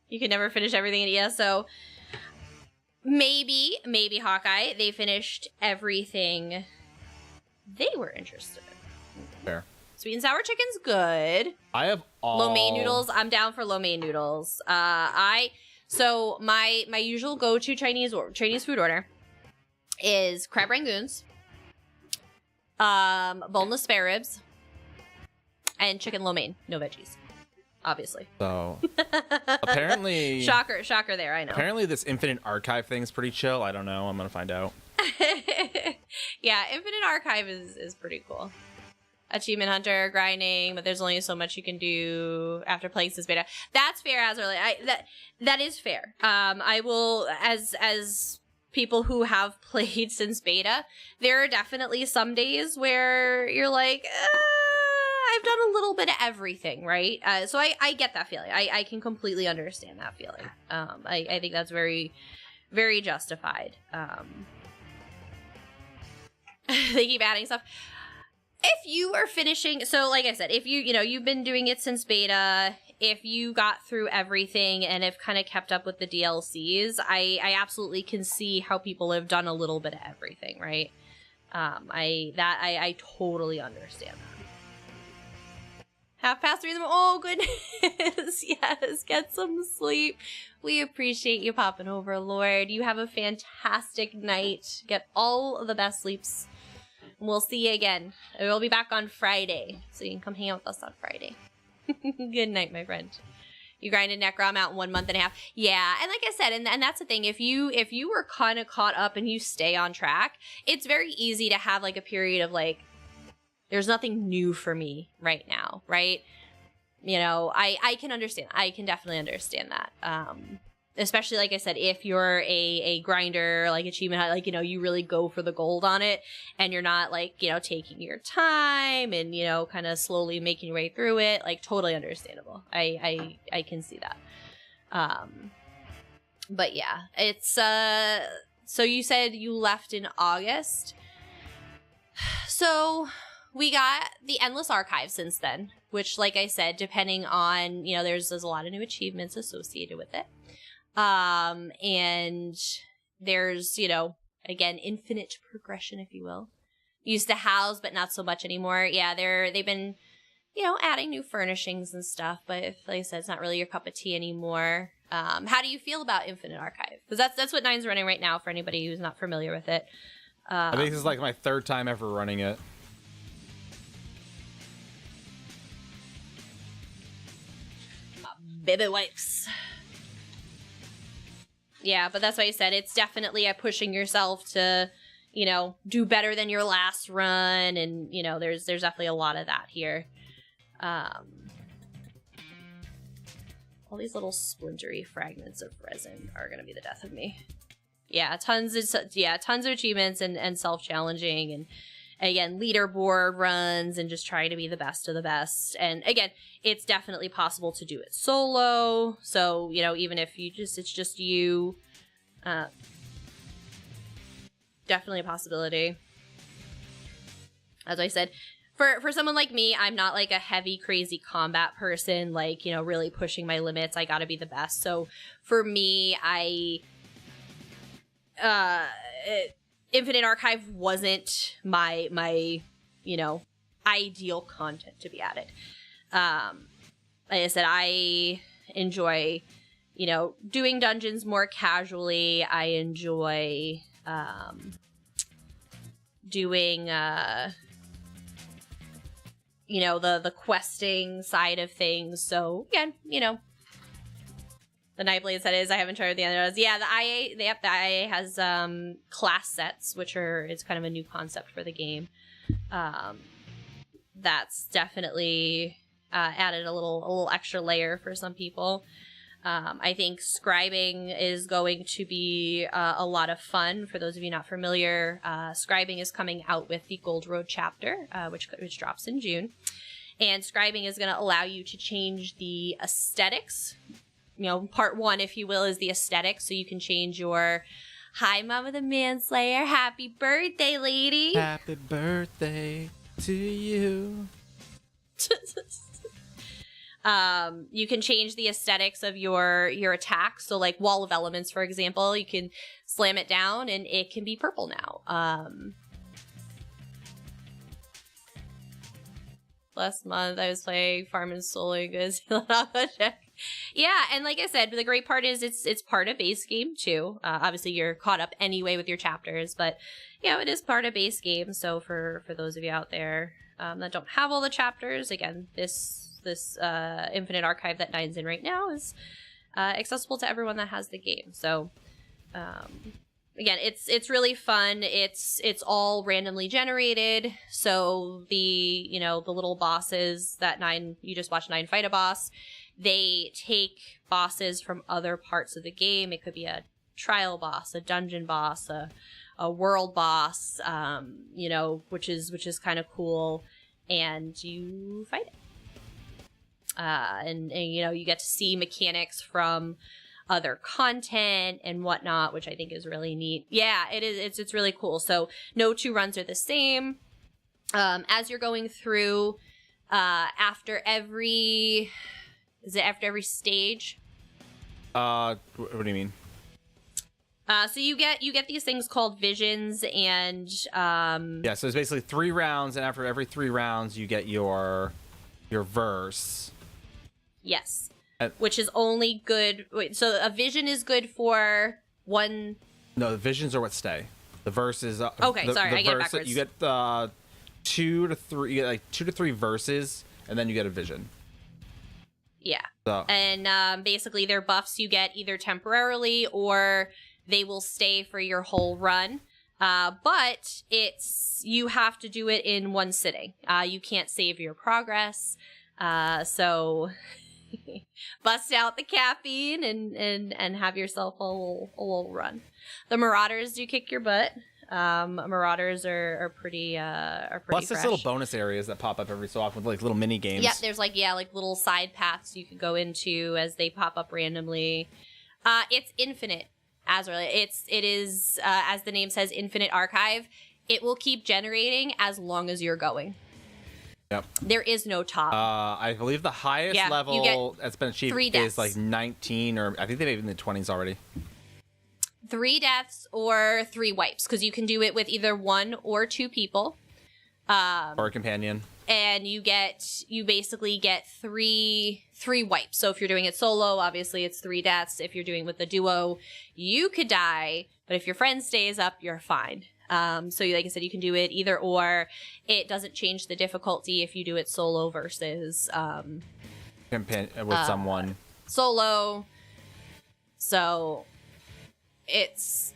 You can never finish everything in ESO. Maybe Hawkeye, they finished everything they were interested in. Fair. Sweet and sour chicken's good. I have all... Lo mein noodles. I'm down for lo mein noodles. So my usual go-to Chinese food order is crab rangoons, boneless spare ribs, and chicken lo mein, no veggies, obviously. So apparently, shocker there. I know. Apparently, this Infinite Archive thing is pretty chill. I don't know. I'm gonna find out. Yeah, Infinite Archive is pretty cool. Achievement Hunter, grinding, but there's only so much you can do after playing since beta. That's fair, Azrael. That is fair. I will, as people who have played since beta, there are definitely some days where you're like, I've done a little bit of everything, right? So I get that feeling. I can completely understand that feeling. I think that's very, very justified. They keep adding stuff. If you are finishing, so like I said, if you've been doing it since beta, if you got through everything and have kind of kept up with the DLCs, I absolutely can see how people have done a little bit of everything, right? I totally understand that. 3:30 in the morning. Oh, goodness. Yes, get some sleep. We appreciate you popping over, Lord. You have a fantastic night. Get all of the best sleeps. We'll see you again. We'll be back on Friday, so you can come hang out with us on Friday. Good night, my friend. You grinded Necrom out in 1.5 months. Yeah, and like I said, and that's the thing. If you were kind of caught up and you stay on track, it's very easy to have like a period of like, there's nothing new for me right now, right? You know, I can understand. I can definitely understand that. Especially, like I said, if you're a grinder, like achievement, like, you really go for the gold on it and you're not like, taking your time and, kind of slowly making your way through it, like totally understandable. I can see that. But yeah, it's, so you said you left in August. So we got the Endless Archive since then, which, like I said, depending on, there's a lot of new achievements associated with it. And there's, again, infinite progression, if you will. Used to house, but not so much anymore. Yeah, they've been, adding new furnishings and stuff, but if, like I said, it's not really your cup of tea anymore. How do you feel about Infinite Archive? Because that's what 9's running right now for anybody who's not familiar with it. I think this is like my 3rd time ever running it. Baby wipes. Yeah, but that's why I said it's definitely pushing yourself to, do better than your last run, and there's definitely a lot of that here. All these little splintery fragments of resin are gonna be the death of me. Yeah, tons of achievements and self-challenging, and again, leaderboard runs and just trying to be the best of the best. And again, it's definitely possible to do it solo. So, even if it's just you, definitely a possibility. As I said, for someone like me, I'm not like a heavy, crazy combat person, like, really pushing my limits. I gotta be the best. So for me, Infinite Archive wasn't my ideal content to be added. Like I said, I enjoy, doing dungeons more casually. I enjoy doing, the questing side of things. So again, the Nightblade set is, I haven't tried the others. Yeah, the IA has class sets, it's kind of a new concept for the game. That's definitely added a little extra layer for some people. I think scribing is going to be a lot of fun. For those of you not familiar, scribing is coming out with the Gold Road chapter, which drops in June. And scribing is going to allow you to change the aesthetics. Part 1, if you will, is the aesthetic. So you can change your, hi, Mama the Manslayer, happy birthday, lady. Happy birthday to you. You can change the aesthetics of your attacks. So like Wall of Elements, for example, you can slam it down and it can be purple now. Last month I was playing Farm and Solo because yeah, and like I said, the great part is it's part of base game too. Obviously you're caught up anyway with your chapters, but yeah, it is part of base game. So for those of you out there that don't have all the chapters, again, this Infinite Archive that Nine's in right now is accessible to everyone that has the game. So again, it's really fun. It's all randomly generated. So the little bosses that you just watched Nine fight a boss, they take bosses from other parts of the game. It could be a trial boss, a dungeon boss, a world boss, which is kind of cool, and you fight it. And you get to see mechanics from other content and whatnot, which I think is really neat. Yeah, it is. It's really cool. So no two runs are the same. As you're going through, after every stage? What do you mean? So you get these things called visions, and yeah. So it's basically 3 rounds, and after every 3 rounds, you get your verse. Yes. Which is only good. Wait, so a vision is good for one. No, the visions are what stay. The verse is. Okay, sorry, I get it backwards. You get 2 to 3. You get like 2 to 3 verses, and then you get a vision. Yeah. So. And basically, they're buffs you get either temporarily or they will stay for your whole run. But you have to do it in one sitting. You can't save your progress. So bust out the caffeine and have yourself a little run. The Marauders do kick your butt. Marauders are pretty Plus, fresh. there's little bonus areas that pop up every so often with like little mini games. Yeah, there's like little side paths you can go into as they pop up randomly. It's infinite, Azrael. It is as the name says, Infinite Archive. It will keep generating as long as you're going. Yep. There is no top. I believe the highest level that's been achieved is like 19, or I think they've in the 20s already. 3 deaths or 3 wipes, because you can do it with either 1 or 2 people. Or a companion. And you basically get 3 wipes. So if you're doing it solo, obviously it's 3 deaths. If you're doing it with the duo, you could die, but if your friend stays up, you're fine. So like I said, you can do it either or. It doesn't change the difficulty if you do it solo versus with someone. Solo. So it's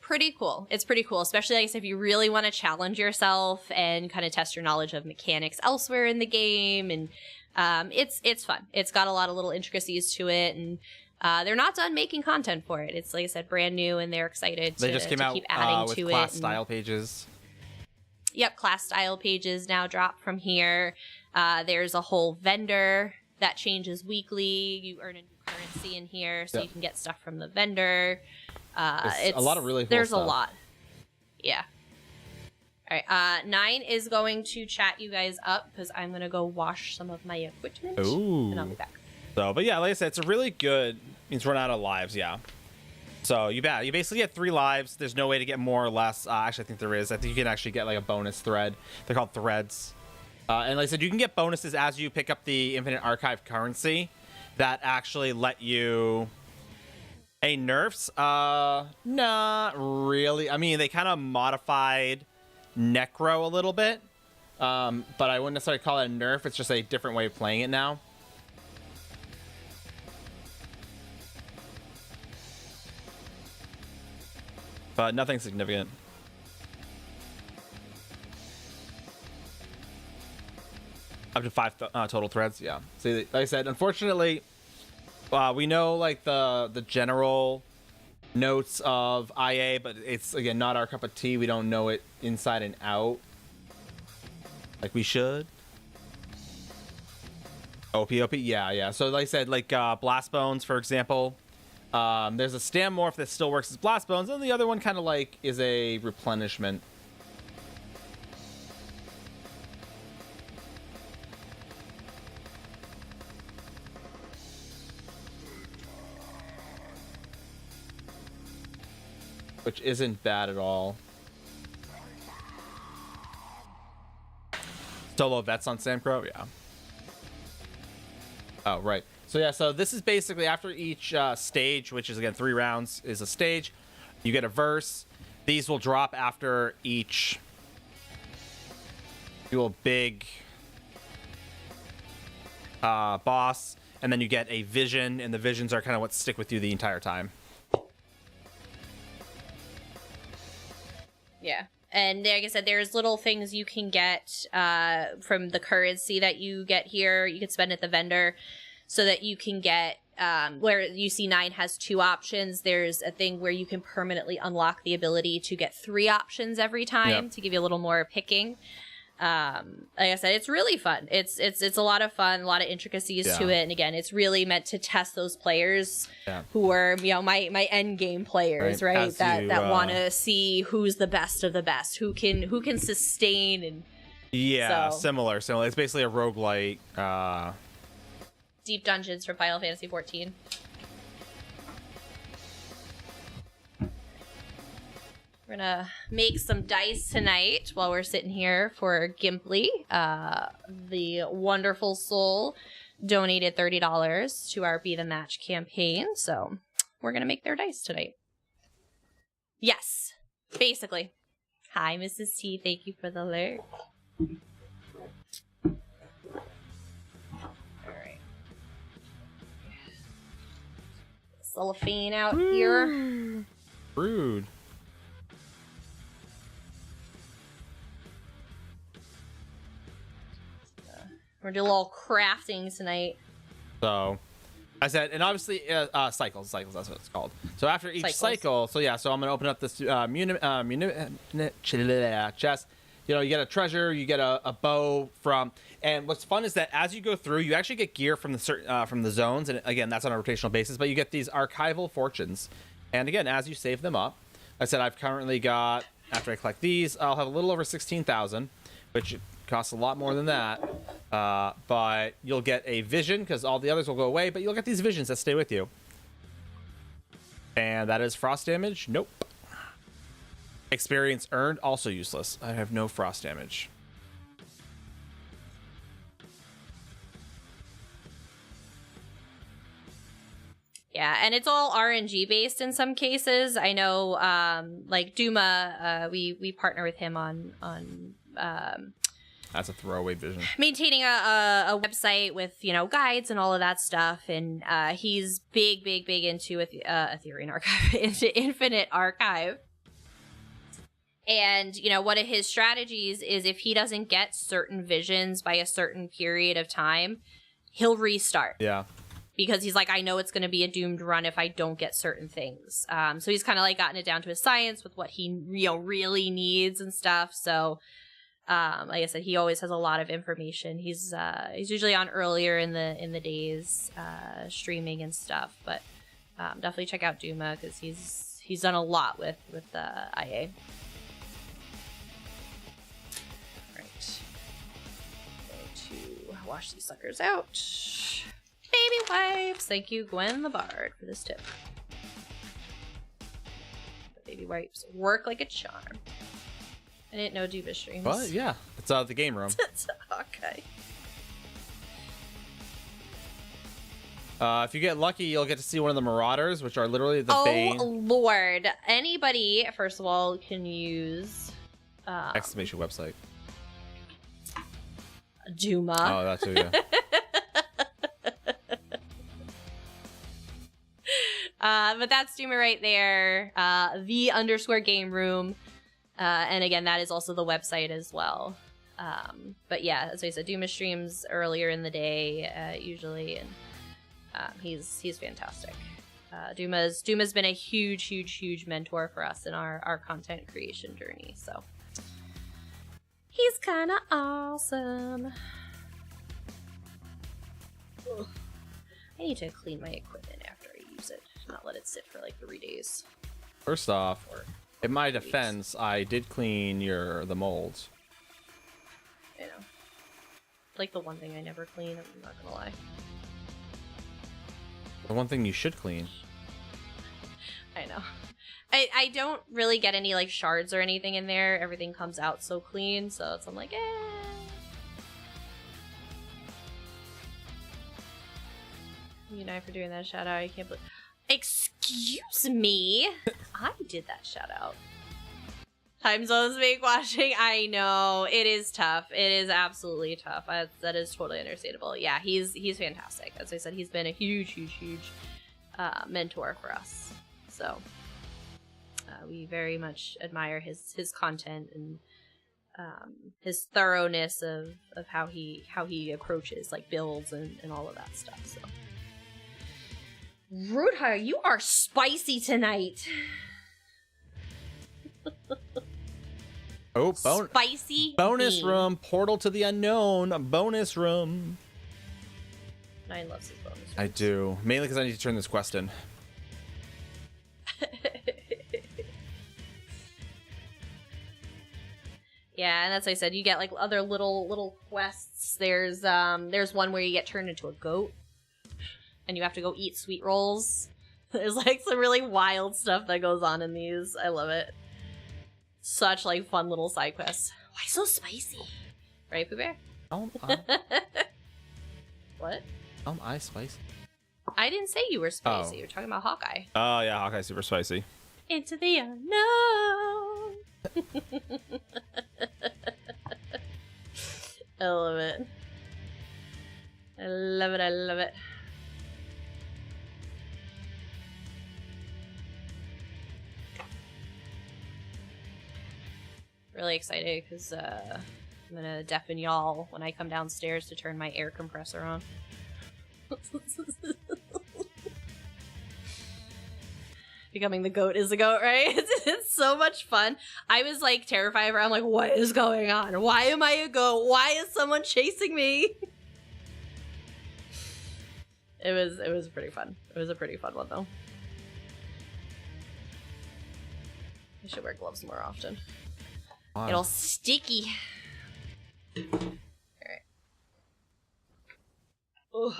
pretty cool. It's pretty cool, especially like I said, if you really want to challenge yourself and kind of test your knowledge of mechanics elsewhere in the game. And it's fun. It's got a lot of little intricacies to it, and they're not done making content for it. It's, like I said, brand new, and they're excited to keep adding to it. Class style pages. Yep, class style pages now drop from here. There's a whole vendor that changes weekly. You earn a new currency in here, so you can get stuff from the vendor. It's a lot of really cool stuff. There's a lot. Yeah. All right. 9 is going to chat you guys up because I'm going to go wash some of my equipment. Ooh. And I'll be back. So, but yeah, like I said, it's a really good. Means run out of lives, yeah. So you basically get 3 lives. There's no way to get more or less. Actually, I think there is. I think you can actually get like a bonus thread. They're called threads. And like I said, you can get bonuses as you pick up the Infinite Archive currency that actually let you. Hey, nerfs? Not really. I mean, they kind of modified Necro a little bit, but I wouldn't necessarily call it a nerf. It's just a different way of playing it now. But nothing significant. Up to 5 total threads, yeah. So, like I said, unfortunately, we know like the general notes of IA, but it's again not our cup of tea. We don't know it inside and out like we should. OP, yeah. So like I said, like Blast Bones, for example. There's a Stam Morph that still works as Blast Bones, and the other one kind of like is a replenishment. which isn't bad at all. Solo vets on Samcro, yeah. Oh, right. So yeah, so this is basically after each stage, which is again 3 rounds, is a stage. You get a verse. These will drop after each big boss, and then you get a vision, and the visions are kind of what stick with you the entire time. Yeah. And like I said, there's little things you can get from the currency that you get here. You can spend at the vendor so that you can get, where UC9 has 2 options. There's a thing where you can permanently unlock the ability to get 3 options every time to give you a little more picking. Like I said, it's really fun. It's a lot of fun, a lot of intricacies to it. And again, it's really meant to test those players who are, you know, my end game players, right? That want to see who's the best of the best, who can sustain and similar. It's basically a roguelite. Deep Dungeons from Final Fantasy 14. We're gonna make some dice tonight while we're sitting here for Gimply. The wonderful soul donated $30 to our Be the Match campaign, so we're gonna make their dice tonight. Yes, basically. Hi, Mrs. T. Thank you for the alert. Alright. Cellophane out here. Rude. We're doing a little crafting tonight. So, I said, and obviously, cycles, that's what it's called. So after each cycle, so I'm gonna open up this chest. You know, you get a treasure, you get a bow from, and what's fun is that as you go through, you actually get gear from the zones, and again, that's on a rotational basis. But you get these archival fortunes, and again, as you save them up, I said I've currently got, after I collect these, I'll have a little over 16,000, which costs a lot more than that, but you'll get a vision because all the others will go away, but you'll get these visions that stay with you. And that is frost damage. Nope. Experience earned, also useless. I have no frost damage. Yeah, and it's all RNG based in some cases. I know, like Duma, we partner with him on that's a throwaway vision. Maintaining a website with, you know, guides and all of that stuff, and he's big into Ethereum Archive, into Infinite Archive. And, you know, one of his strategies is if he doesn't get certain visions by a certain period of time, he'll restart. Yeah. Because he's like, I know it's going to be a doomed run if I don't get certain things. So he's kind of like gotten it down to a science with what he, you know, really needs and stuff. So, like I said, he always has a lot of information. He's usually on earlier in the days, streaming and stuff. But definitely check out Duma because he's done a lot with IA. Wash these suckers out. Baby wipes. Thank you, Gwen the Bard, for this tip. The baby wipes work like a charm. I didn't know Duba streams. What? Yeah. It's the game room. Okay. If you get lucky, you'll get to see one of the Marauders, which are literally the bane. Oh, Lord. Anybody, first of all, can use... exclamation website. Duma. Oh, that's who, yeah. But that's Duma right there. The _ game room. And again, that is also the website as well. But yeah, as I said, Duma streams earlier in the day, usually, and he's fantastic. Duma's been a huge mentor for us in our content creation journey, so he's kind of awesome. Ugh. I need to clean my equipment after I use it, not let it sit for like 3 days. First off, in my defense, I did clean the molds. I know. Like the one thing I never clean, I'm not gonna lie. The one thing you should clean. I know. I don't really get any like shards or anything in there. Everything comes out so clean, so I'm like, You know, for doing that shout out, I can't believe. Excuse me, I did that shout out. Time zones make watching. I know it is tough. It is absolutely tough. That is totally understandable. Yeah, he's fantastic. As I said, he's been a huge mentor for us. So we very much admire his content and his thoroughness of how he approaches like builds and all of that stuff. So, Rudhire, you are spicy tonight. Oh, spicy bonus bean. room, portal to the unknown, bonus room. Nine loves his bonus rooms. I do, mainly because I need to turn this quest in. Yeah, and as I said, you get like other little quests. There's one where you get turned into a goat, and you have to go eat sweet rolls. There's like some really wild stuff that goes on in these. I love it. Such like fun little side quests. Why so spicy? Right, Pooh Bear? What? I spicy. I didn't say you were spicy. Oh. You're talking about Hawkeye. Oh yeah, Hawkeye's super spicy. Into the unknown. I love it. I love it. I love it. Really excited because I'm gonna deafen y'all when I come downstairs to turn my air compressor on. Becoming the goat is a goat, right? It's so much fun. I was like terrified of her. I'm like, what is going on? Why am I a goat? Why is someone chasing me? It was pretty fun. It was a pretty fun one though. I should wear gloves more often. Wow. Get all sticky. Alright. Ugh.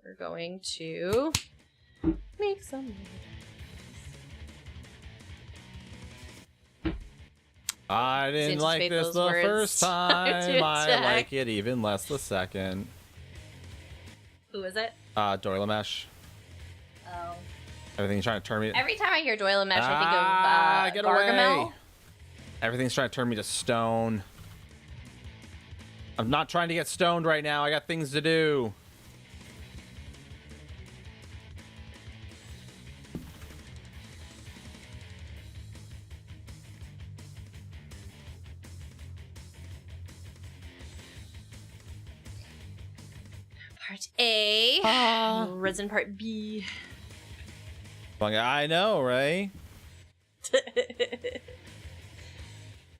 We're going to make some noise. I didn't like this the first time. I like it even less the second. Who is it? Doilamesh. Oh. Everything's trying to turn me. Every time I hear Doilamesh, I think of Gargamel. Away. Everything's trying to turn me to stone. I'm not trying to get stoned right now. I got things to do. Part A. Resin Part B. I know, right?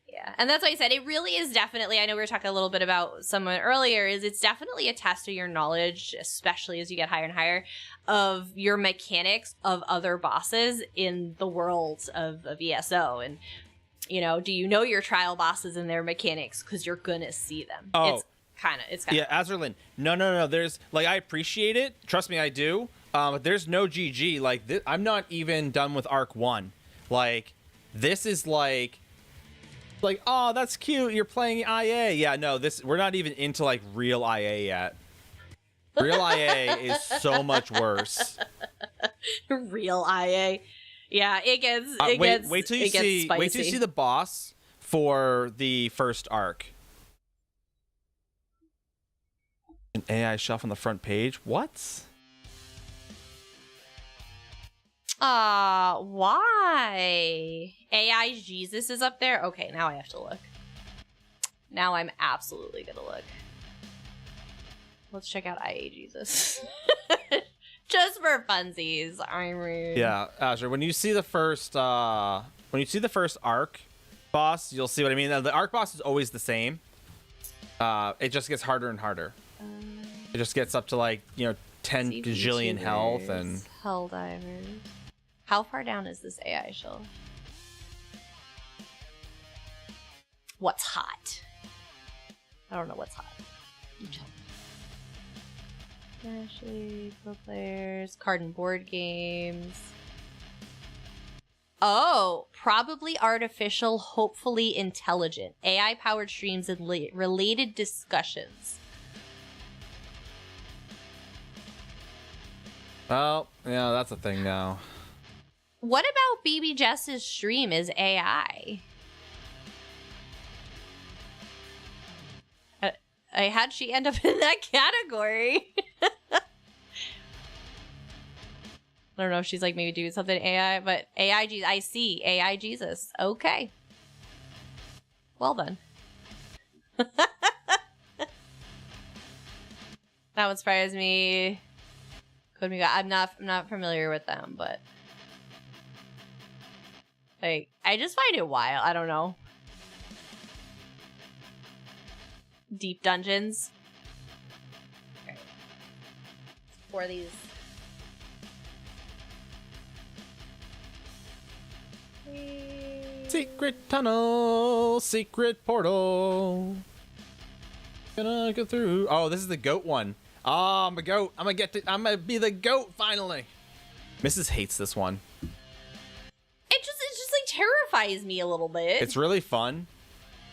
Yeah, and that's why I said it really is definitely, I know we were talking a little bit about someone earlier, is it's definitely a test of your knowledge, especially as you get higher and higher, of your mechanics of other bosses in the world of ESO. And, you know, do you know your trial bosses and their mechanics? Because you're gonna see them. Oh. It's kind of. Azerlin. No. There's, like, I appreciate it. Trust me, I do. But there's no GG. Like, I'm not even done with Arc 1. Like, this is like, oh, that's cute. You're playing IA. Yeah, no, we're not even into, like, real IA yet. Real IA is so much worse. Real IA. Yeah, it gets wait till you see the boss for the first arc. An AI shelf on the front page? What? Why? AI Jesus is up there? Okay, now I have to look. Now I'm absolutely gonna look. Let's check out IA Jesus. Just for funsies. I mean. Yeah, Azure, when you see the first arc boss, you'll see what I mean. The arc boss is always the same. It just gets harder and harder. It just gets up to, like, 10 gajillion health and Helldivers. How far down is this AI shelf? What's hot? I don't know what's hot. You tell me. Ashley, pro players, card and board games. Oh, probably artificial, hopefully intelligent. AI-powered streams and related discussions. Well, yeah, that's a thing now. What about Baby Jess's stream is AI? How'd she end up in that category? I don't know if she's like maybe doing something AI, but AI Jesus. I see AI Jesus. Okay. Well then. That would surprise me. Could be. I'm not familiar with them, but like I just find it wild. I don't know. Deep dungeons. Okay. For these. Secret tunnel, secret portal. Gonna go through. Oh, this is the goat one. Oh, I'm a goat. I'm gonna be the goat finally. Mrs. hates this one. It just like terrifies me a little bit. It's really fun.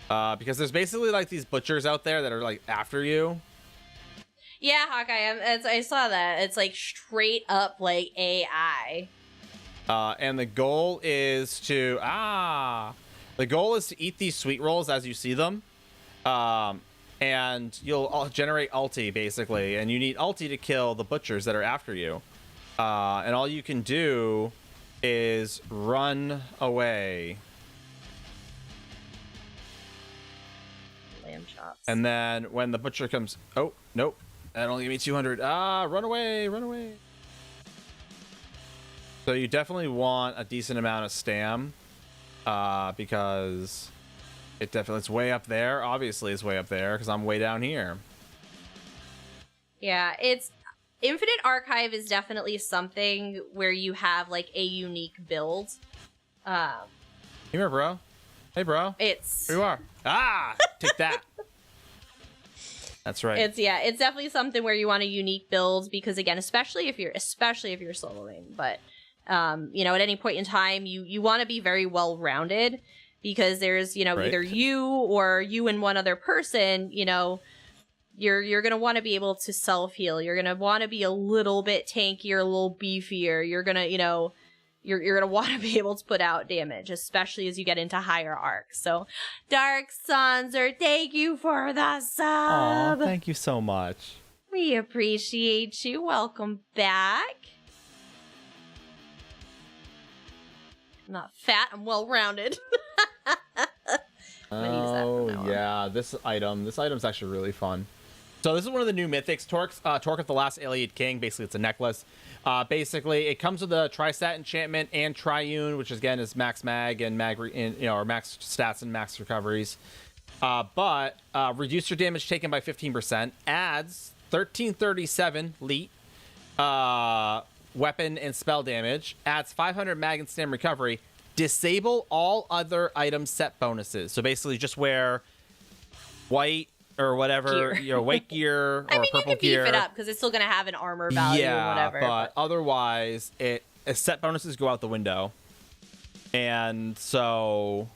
Because there's basically like these butchers out there that are like after you. Yeah, Hawkeye. I saw that. It's like straight up like AI. And the goal is to eat these sweet rolls as you see them. And you'll generate ulti basically, and you need ulti to kill the butchers that are after you. And all you can do is run away. Lamb chops. And then when the butcher comes, oh nope, that only gave me 200. Run away, run away. So you definitely want a decent amount of stam, because it's way up there. Obviously, it's way up there because I'm way down here. Yeah, it's Infinite Archive is definitely something where you have like a unique build. Come here, bro. Hey, bro. It's Here you are. Take that. That's right. It's definitely something where you want a unique build because again, especially if you're soloing, but at any point in time, you want to be very well rounded because there's right. Either you or you and one other person, you're gonna want to be able to self heal. You're gonna want to be a little bit tankier, a little beefier. You're gonna you're gonna want to be able to put out damage, especially as you get into higher arcs. So, Dark Sanser, thank you for the sub. Aw, thank you so much. We appreciate you. Welcome back. I'm not fat. I'm well rounded. Oh yeah, this item's actually really fun. So this is one of the new mythics, Torque of the Last Allied King. Basically, it's a necklace. Basically, it comes with a Tristat enchantment and Triune, which again is max mag and or max stats and max recoveries. But reduce your damage taken by 15%. Adds 1337 leet weapon and spell damage. Adds 500 mag and stam recovery. Disable all other item set bonuses. So basically, just wear white or whatever, white gear or purple gear. You can beef it up because it's still gonna have an armor value or whatever. But otherwise, set bonuses go out the window. And so,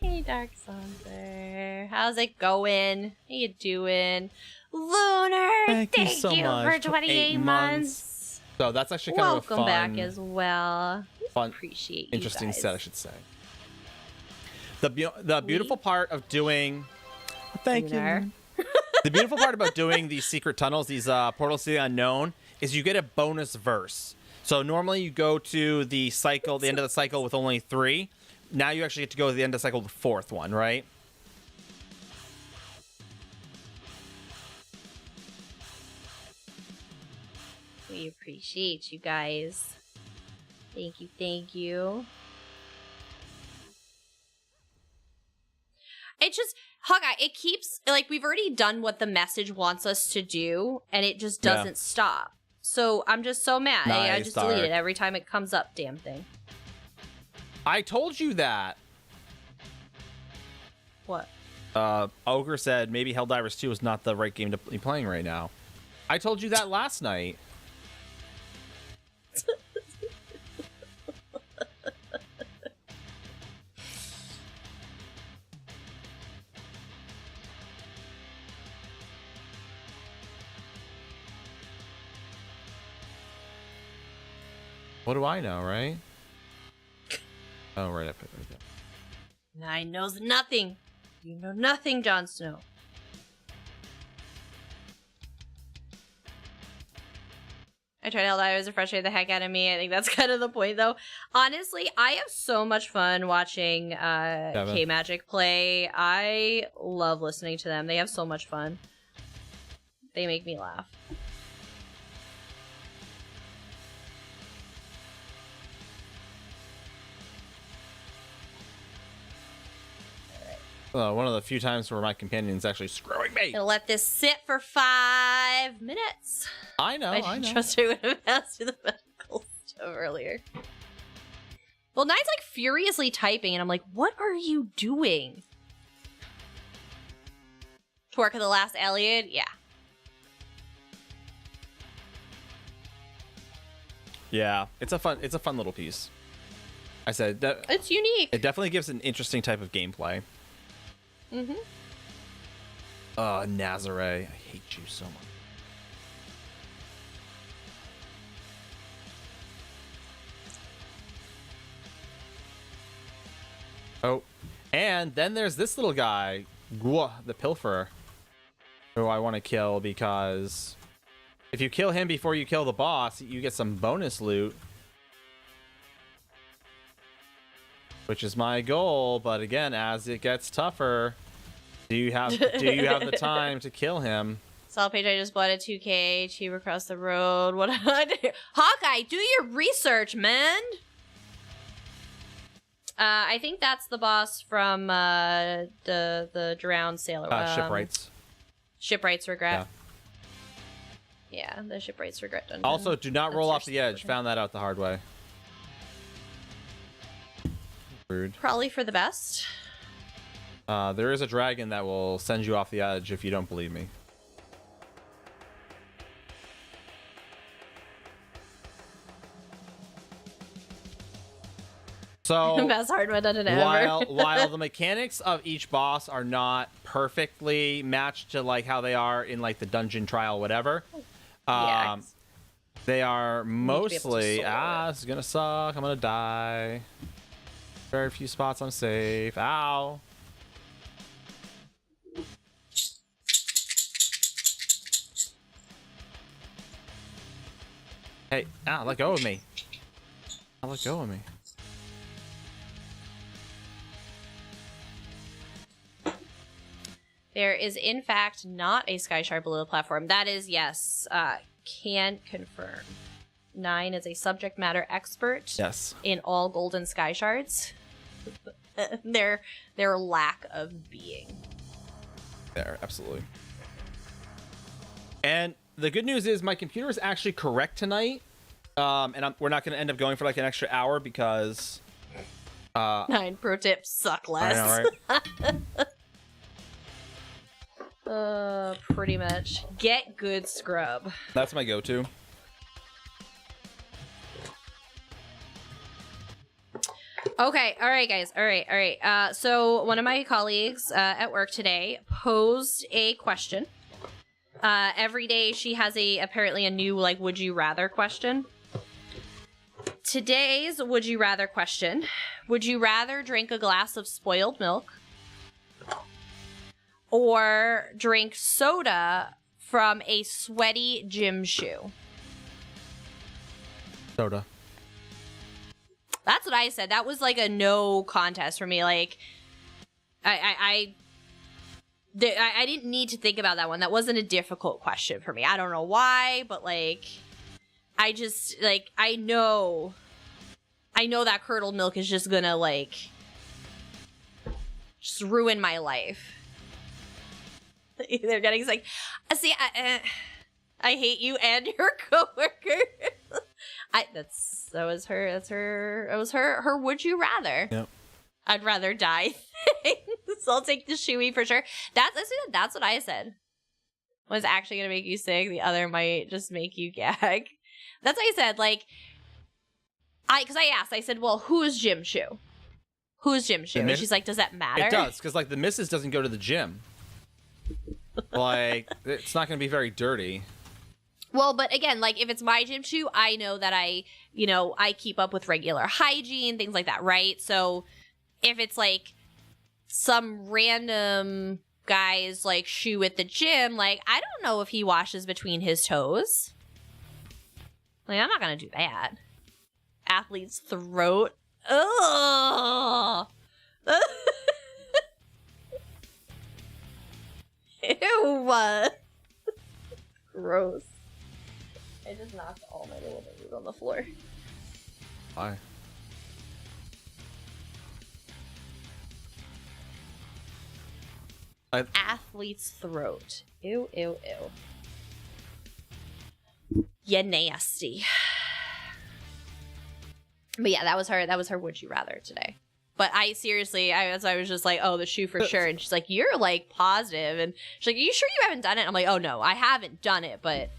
hey, Dark Sanser, how's it going? How you doing, Lunar? Thank you so much for 28 months. So that's actually kind of a fun. Welcome back as well. Fun, appreciate you interesting guys. set, I should say. The beautiful part of doing. Thank you. The beautiful part about doing these secret tunnels, these portals to the unknown, is you get a bonus verse. So normally you go to the cycle, the end of the cycle with only 3. Now you actually get to go to the end of the cycle with the 4th one, right? We appreciate you guys. Thank you, thank you. It just, Hawkeye, it keeps, like, we've already done what the message wants us to do, and it just doesn't stop. So I'm just so mad. Nice, I just delete it every time it comes up, damn thing. I told you that. What? Ogre said maybe Helldivers 2 is not the right game to be playing right now. I told you that last night. What do I know, right? Oh, right up here. Right there. I knows nothing. You know nothing, Jon Snow. I tried Helldivers, it frustrated the heck out of me. I think that's kind of the point, though. Honestly, I have so much fun watching K-Magic play. I love listening to them. They have so much fun. They make me laugh. One of the few times where my companion's actually screwing me. I'll let this sit for 5 minutes. I know, I didn't trust I would have asked you the medical stuff earlier. Well, Nine's like furiously typing, and I'm like, what are you doing? Twerk of the Last Alien? Yeah. Yeah, it's a fun little piece. I said that it's unique. It definitely gives an interesting type of gameplay. Mm-hmm. Nazare, I hate you so much. Oh, and then there's this little guy, the Pilferer, who I want to kill because if you kill him before you kill the boss, you get some bonus loot. Which is my goal, but again, as it gets tougher, do you have the time to kill him? Saw page I just bought a 2K, cheap across the road. What Hawkeye, do your research, man. I think that's the boss from the drowned sailor. Shipwrights. Shipwrights Regret. Yeah, the Shipwrights Regret dungeon. Also, do not roll off the edge. Found that out the hard way. Rude. Probably for the best. There is a dragon that will send you off the edge if you don't believe me. So best hardware dungeon ever. while the mechanics of each boss are not perfectly matched to like how they are in like the dungeon trial, whatever. They are mostly this is gonna suck. I'm gonna die. Very few spots I'm safe. Ow. Hey, let go of me. Let go of me. There is, in fact, not a Sky Shard below the platform. That is, yes, can confirm. 9 is a subject matter expert in all golden Sky Shards. their lack of being. There, absolutely. And the good news is my computer is actually correct tonight. And we're not going to end up going for like an extra hour because... 9 pro tips suck less. I know, right? Pretty much. Get good scrub. That's my go-to. Okay, all right, guys. All right. So one of my colleagues at work today posed a question. Every day she has apparently a new like would you rather question. Today's would you rather question: would you rather drink a glass of spoiled milk or drink soda from a sweaty gym shoe? Soda. That's what I said. That was like a no contest for me. Like, I didn't need to think about that one. That wasn't a difficult question for me. I don't know why, but like, I just like I know that curdled milk is just gonna like just ruin my life. They're getting like, see, I hate you and your coworker. That was her would you rather. Yep. I'd rather die thing. So I'll take the shoey for sure. That's what I said. One's actually gonna make you sick. The other might just make you gag. That's what I said. Like, because I asked. I said, "Well, who's Gym Shoe? Who's Gym Shoe?" And she's like, "Does that matter?" It does, because like the missus doesn't go to the gym. Like, it's not gonna be very dirty. Well, but again, like if it's my gym shoe, I know that I keep up with regular hygiene, things like that, right? So if it's like some random guy's like shoe at the gym, like I don't know if he washes between his toes. Like I'm not gonna do that. Athlete's throat. Ugh. Ew. Gross. I just knocked all my little babies on the floor. Why? Athlete's throat. Ew, ew, ew. Yeah, nasty. But yeah, that was her would you rather today. But I seriously, I was just like, oh, the shoe for sure. And she's like, you're like positive. And she's like, are you sure you haven't done it? I'm like, oh no, I haven't done it, but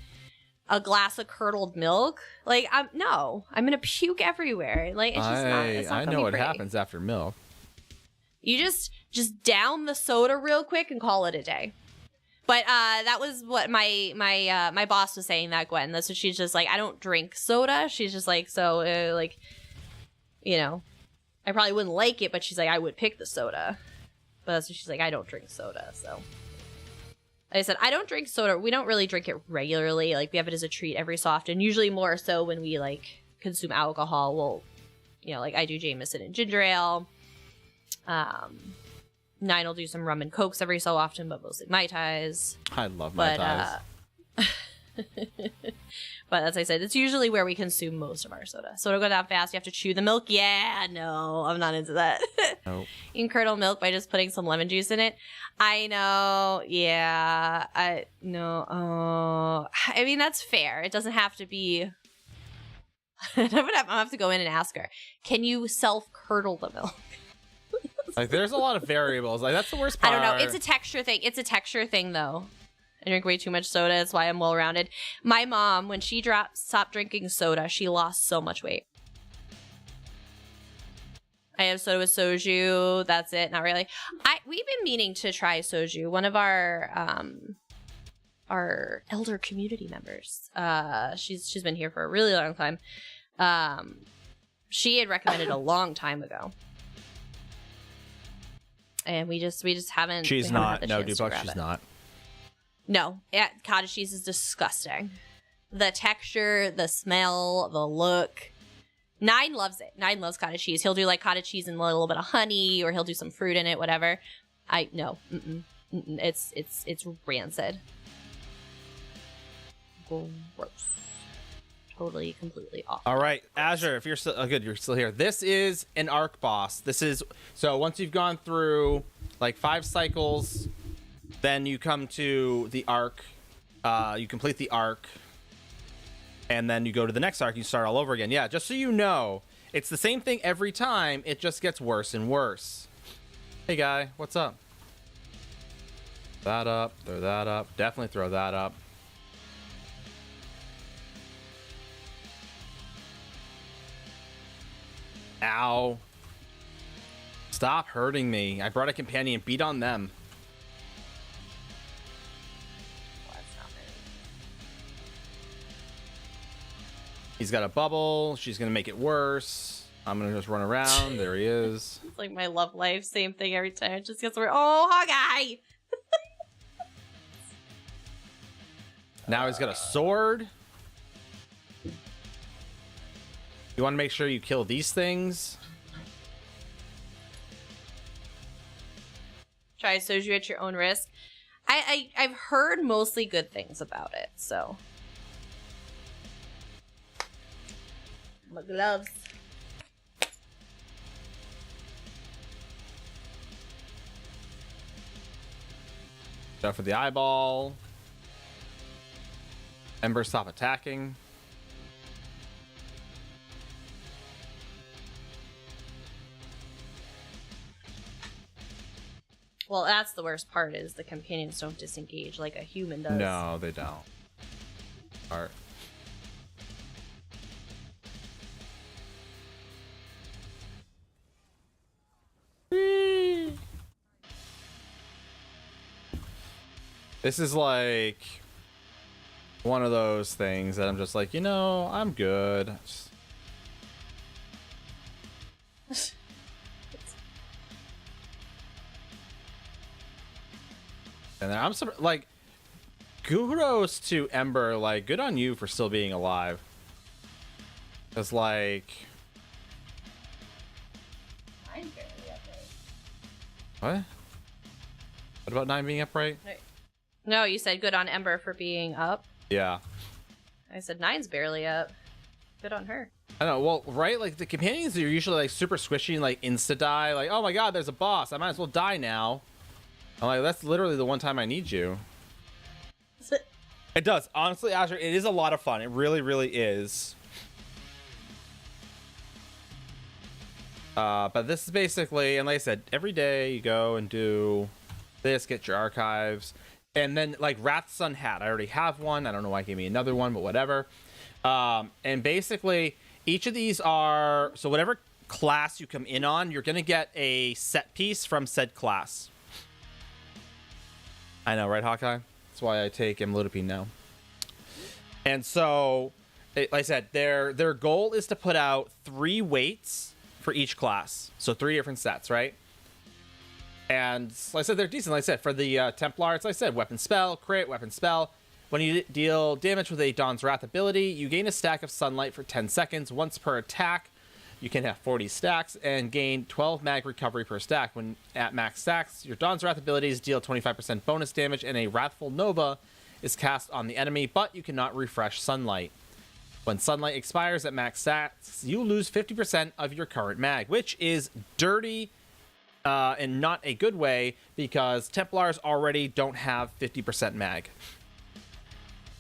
a glass of curdled milk? Like, I'm gonna puke everywhere. Like, it's just not I know what happens after milk. You just down the soda real quick and call it a day. But that was what my boss was saying, that Gwen. That's what she's just like, I don't drink soda. She's just like, so like, you know, I probably wouldn't like it, but she's like, I would pick the soda. But that's what she's like, I don't drink soda, so. Like I said, I don't drink soda. We don't really drink it regularly. Like, we have it as a treat every so often. Usually more so when we, like, consume alcohol. We'll, you know, like, I do Jameson and ginger ale. Nine will do some rum and cokes every so often, but mostly Mai Tais. I love Mai Tais. But as I said, it's usually where we consume most of our soda. Soda go down fast. You have to chew the milk. Yeah, no, I'm not into that. Nope. You can curdle milk by just putting some lemon juice in it. I know. Yeah. I mean, that's fair. It doesn't have to be. I'm gonna have to go in and ask her. Can you self-curdle the milk? Like, there's a lot of variables. Like, that's the worst part. I don't know. It's a texture thing. It's a texture thing, though. I drink way too much soda. That's why I'm well-rounded. My mom, when she stopped drinking soda, she lost so much weight. I have soda with soju. That's it. Not really. We've been meaning to try soju. One of our elder community members. She's been here for a really long time. She had recommended a long time ago. And we just haven't. She's not. No, Dubuck, she's not. No, cottage cheese is disgusting. The texture, the smell, the look. Nine loves it. Nine loves cottage cheese. He'll do like cottage cheese and a little bit of honey, or he'll do some fruit in it, whatever. No. It's rancid. Gross. Totally, completely off. All right, Azure, if you're still good, you're still here. This is an arc boss. This is so once you've gone through like 5 cycles, then you come to the arc. You complete the arc, and then you go to the next arc. You start all over again. Yeah, just so you know, it's the same thing every time. It just gets worse and worse. Hey, guy, what's up? That up. Throw that up. Definitely throw that up. Ow. Stop hurting me. I brought a companion. Beat on them. He's got a bubble. She's going to make it worse. I'm going to just run around. There he is. It's like my love life. Same thing every time. It just gets worse. Oh, Hawkeye! Now he's got a sword. You want to make sure you kill these things. Try soju at your own risk. I've heard mostly good things about it, so. My gloves. Go for the eyeball. Ember, stop attacking. Well, that's the worst part, is the companions don't disengage like a human does. No, they don't. Art. This is like one of those things that I'm just like, I'm good. And then I'm like, kudos to Ember. Like, good on you for still being alive. It's like, I'm barely upright. what? What about 9 being upright? No, you said good on Ember for being up. Yeah. I said 9's barely up. Good on her. I know. Well, right? Like, the companions are usually like super squishy and like insta die. Like, oh my god, there's a boss. I might as well die now. I'm like, that's literally the one time I need you. It does. Honestly, Azure, it is a lot of fun. It really, really is. But this is basically, and like I said, every day you go and do this, get your archives. And then, like, Wrath's Son hat. I already have one. I don't know why it gave me another one, but whatever. And basically, each of these are... So whatever class you come in on, you're going to get a set piece from said class. I know, right, Hawkeye? That's why I take Amlodipine now. And so, like I said, their goal is to put out 3 weights for each class. So 3 different sets, right? And like I said, they're decent. Like I said, for the Templar, it's like I said, weapon spell, crit, weapon spell. When you deal damage with a Dawn's Wrath ability, you gain a stack of sunlight for 10 seconds. Once per attack, you can have 40 stacks and gain 12 mag recovery per stack. When at max stacks, your Dawn's Wrath abilities deal 25% bonus damage, and a Wrathful Nova is cast on the enemy, but you cannot refresh sunlight. When sunlight expires at max stacks, you lose 50% of your current mag, which is dirty. In not a good way, because Templars already don't have 50% mag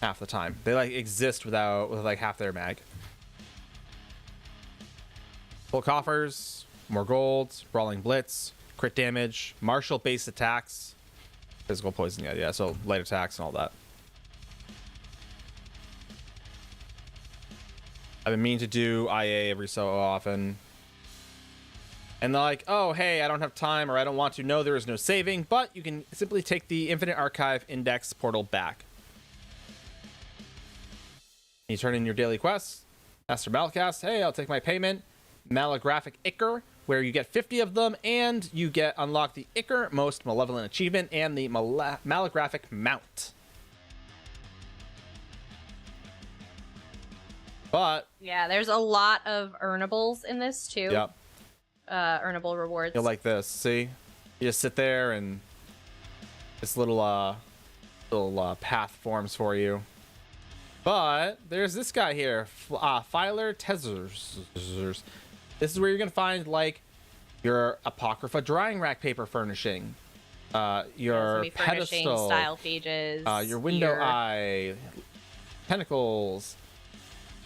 half the time. They like exist with like half their mag. Full coffers, more gold, brawling blitz, crit damage, martial based attacks, physical poison, yeah, so light attacks and all that. I've been meaning to do IA every so often. And they're like, oh, hey, I don't have time, or I don't want to. No, there is no saving, but you can simply take the Infinite Archive Index portal back. You turn in your daily quests. Master Malcast, hey, I'll take my payment. Malographic Ichor, where you get 50 of them, and you get unlock the Ichor Most Malevolent Achievement and the Malographic Mount. But yeah, there's a lot of earnables in this too. Yep. Earnable rewards. You'll like this. See, you just sit there and this little path forms for you. But there's this guy here, Filer Tezzers. This is where you're gonna find like your Apocrypha drying rack paper furnishing, your pedestal style pages, your window eye, pentacles.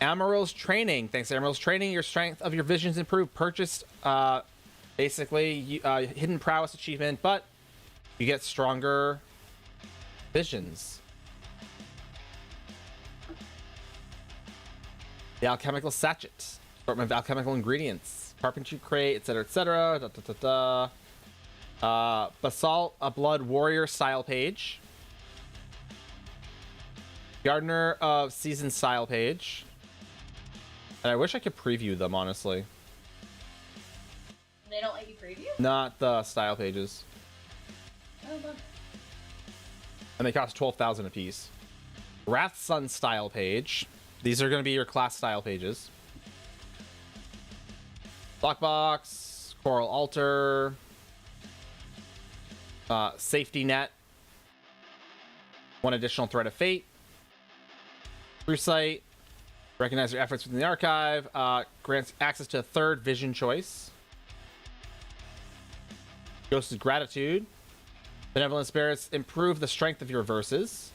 Amaril's training. Thanks to Amaril's training, your strength of your visions improved. Purchased basically hidden prowess achievement, but you get stronger visions. The alchemical sachet, assortment of alchemical ingredients, carpentry crate, etc., etc. Basalt, a blood warrior style page. Gardener of season style page. And I wish I could preview them, honestly. They don't let you preview? Not the style pages. Oh, look. And they cost 12,000 a piece. Wrath's Son style page. These are going to be your class style pages. Lockbox, Coral Altar, Safety Net, 1 additional Thread of Fate, True Sight, recognize your efforts within the archive, grants access to a 3rd vision choice, Ghost's Gratitude, Benevolent Spirits improve the strength of your verses,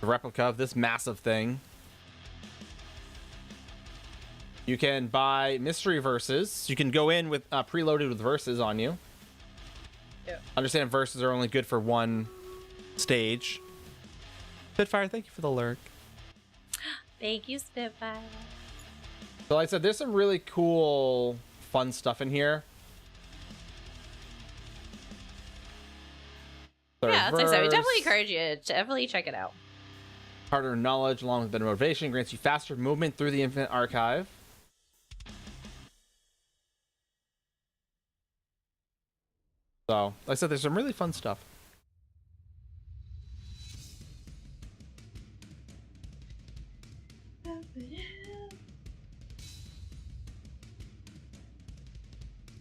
a replica of this massive thing. You can buy mystery verses. You can go in with preloaded with verses on you. Understand verses are only good for one stage. Spitfire, thank you for the lurk. Thank you, Spitfire. So like I said, there's some really cool, fun stuff in here. Yeah, Third that's exciting. We verse. definitely encourage you to definitely check it out. Harder knowledge along with better motivation grants you faster movement through the Infinite Archive. So, like I said, there's some really fun stuff.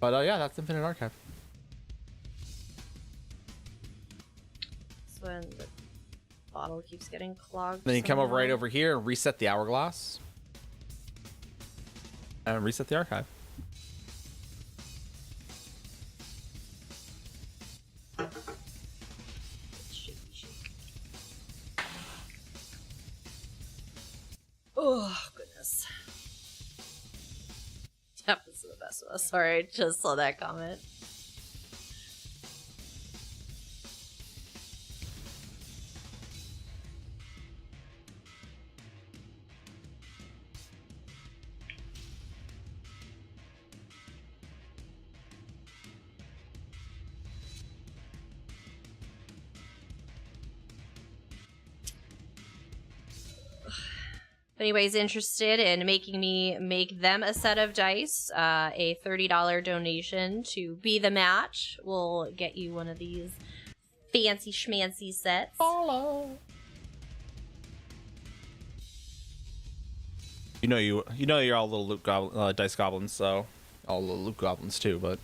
But yeah, that's Infinite Archive. That's when the bottle keeps getting clogged. Then you come over somehow. right over here and reset the hourglass. And reset the archive. Shake, shake. Oh, goodness. That was the best one. Sorry, I just saw that comment. If anybody's interested in making me make them a set of dice, a $30 donation to Be the Match will get you one of these fancy schmancy sets. Follow. You know you're all little dice goblins, so all little loot goblins too, but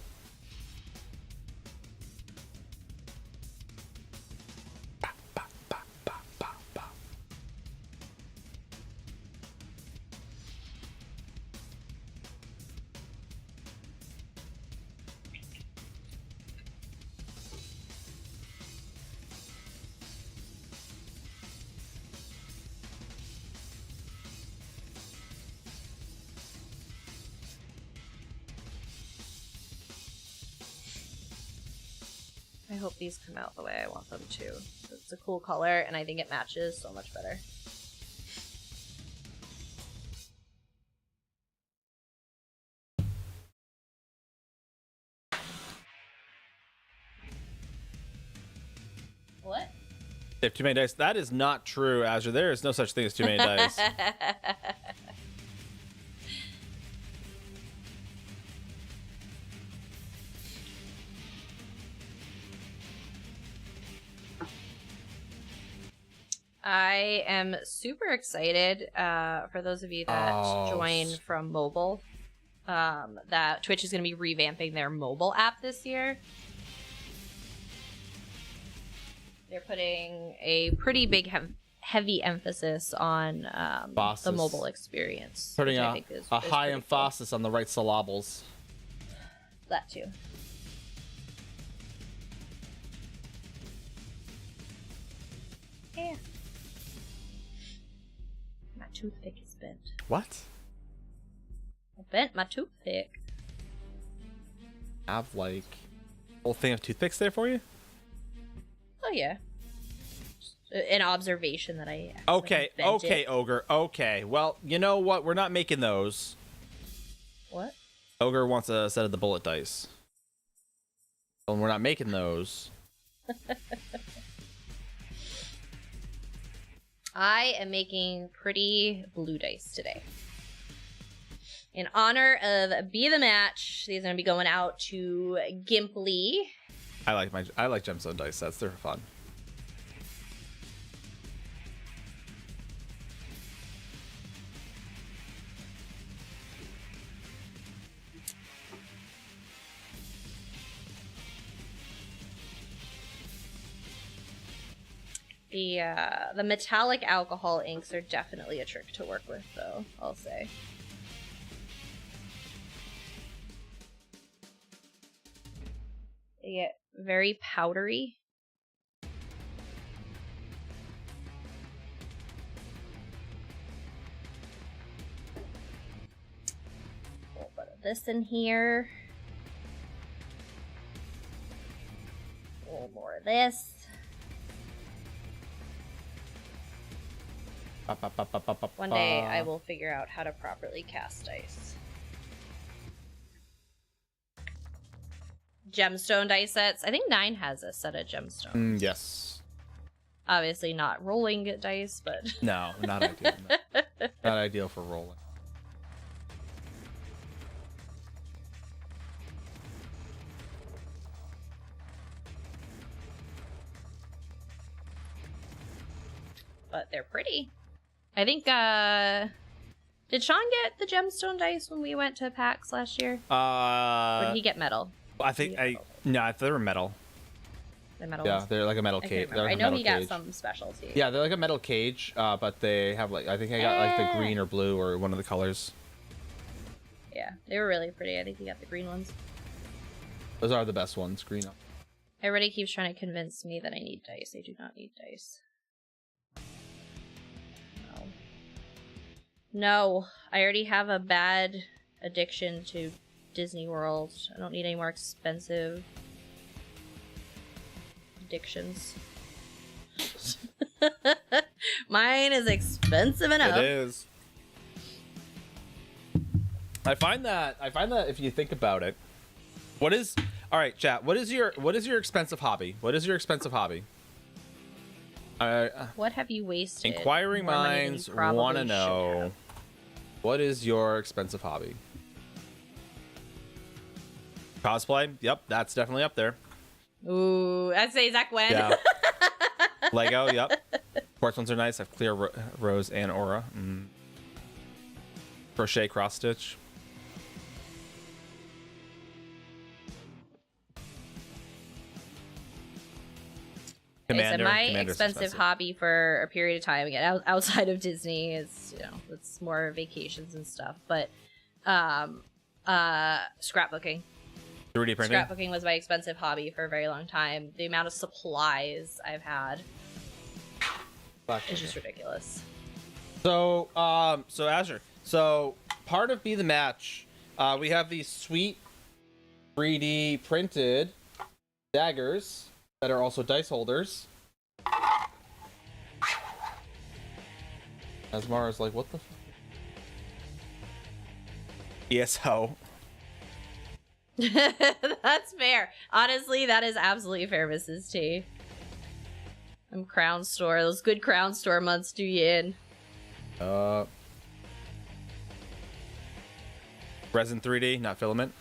I hope these come out the way I want them to. It's a cool color, and I think it matches so much better. What? they have too many dice. That is not true, Azure. There is no such thing as too many dice. I am super excited for those of you that join from mobile. That Twitch is going to be revamping their mobile app this year. They're putting a pretty big, heavy emphasis on the mobile experience. Putting which I a think is high pretty emphasis on the right syllables. Cool. That too. Yeah. My toothpick is bent. What? I bent my toothpick. Have like a whole thing of toothpicks there for you? Oh yeah. Just an observation that I Okay, bent okay, it. Ogre. Okay. Well, you know what? We're not making those. What? Ogre wants a set of the bullet dice. And we're not making those. I am making pretty blue dice today. In honor of Be the Match, these are going to be going out to Gimply. I like gemstone dice sets. They're fun. The metallic alcohol inks are definitely a trick to work with, though, I'll say. They get very powdery. A little bit of this in here. A this. One day I will figure out how to properly cast dice. Gemstone dice sets. I think 9 has a set of gemstones. Yes. Obviously not rolling dice, but... No, not ideal. No. Not ideal for rolling. But they're pretty. I think, did Sean get the gemstone dice when we went to PAX last year? Or did he get metal? I think no, I thought they were metal. The metal Yeah, ones? they're like a metal cage. I know he got some specialty. Yeah, they're like a metal cage, but they have like, I think I got like the green or blue or one of the colors. Yeah, they were really pretty. I think he got the green ones. Those are the best ones, green. Everybody keeps trying to convince me that I need dice. I do not need dice. No. No, I already have a bad addiction to Disney World. I don't need any more expensive addictions. Mine is expensive enough. It is. I find that if you think about it, all right, chat, what is your expensive hobby? What is your expensive hobby? What have you wasted? Inquiring minds want to know, what is your expensive hobby? Cosplay? Yep, that's definitely up there. Ooh, I'd say Zach Wen. Yeah. Lego, yep. Quartz ones are nice. I have clear rose and aura. Crochet cross stitch. Commander, so my expensive hobby for a period of time, again, outside of Disney, is, you know, it's more vacations and stuff, but scrapbooking. 3D printing? Scrapbooking was my expensive hobby for a very long time. The amount of supplies I've had is just ridiculous. So, so Azure. So, part of Be the Match, we have these sweet 3D printed daggers that are also dice holders. Asmara's like, what the f? ESO. That's fair. Honestly, that is absolutely fair, Mrs. T. Crown Store. Those good Crown Store months do you in. Resin 3D, not filament.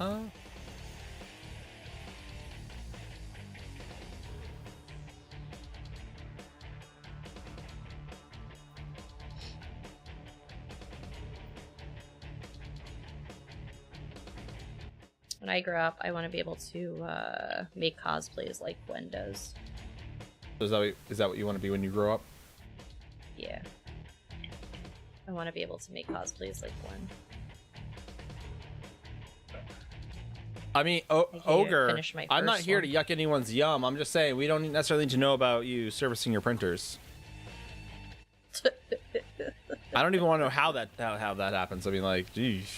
When I grow up, I want to be able to make cosplays like Gwen does. So is that what you want to be when you grow up? Yeah. I want to be able to make cosplays like Gwen. I mean, Ogre, I'm not here to yuck anyone's yum. I'm just saying we don't necessarily need to know about you servicing your printers. I don't even want to know how that happens. I mean, like, geez.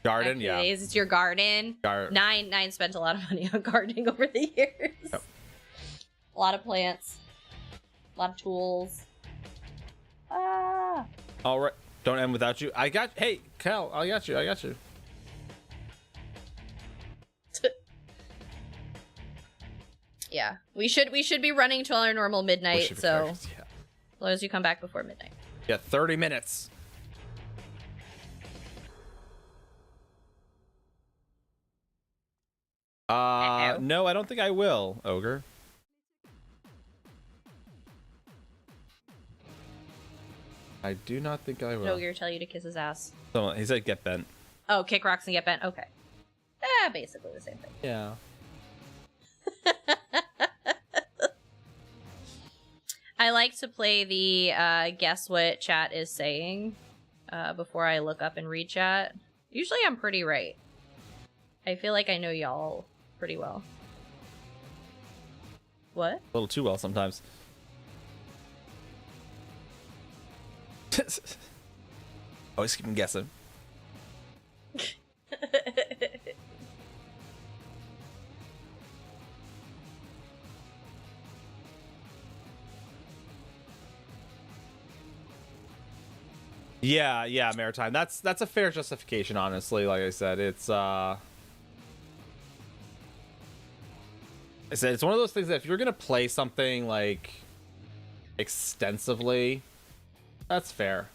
Garden, yeah. It's your garden. Nine spent a lot of money on gardening over the years. Yep. A lot of plants. A lot of tools. All right. Don't end without you. Hey, Cal, I got you. Yeah. We should be running to our normal midnight, so yeah. As long as you come back before midnight. Yeah, 30 minutes. No, I don't think I will, Ogre. I do not think I will. Ogre tell you to kiss his ass. So he said get bent. Oh, kick rocks and get bent. Okay. Basically the same thing. Yeah. I like to play the guess what chat is saying before I look up and read chat. Usually I'm pretty right. I feel like I know y'all pretty well. What? A little too well sometimes. Always keep him guessing. Yeah, Maritime. That's a fair justification, honestly. Like I said, it's one of those things that if you're gonna play something like extensively, that's fair.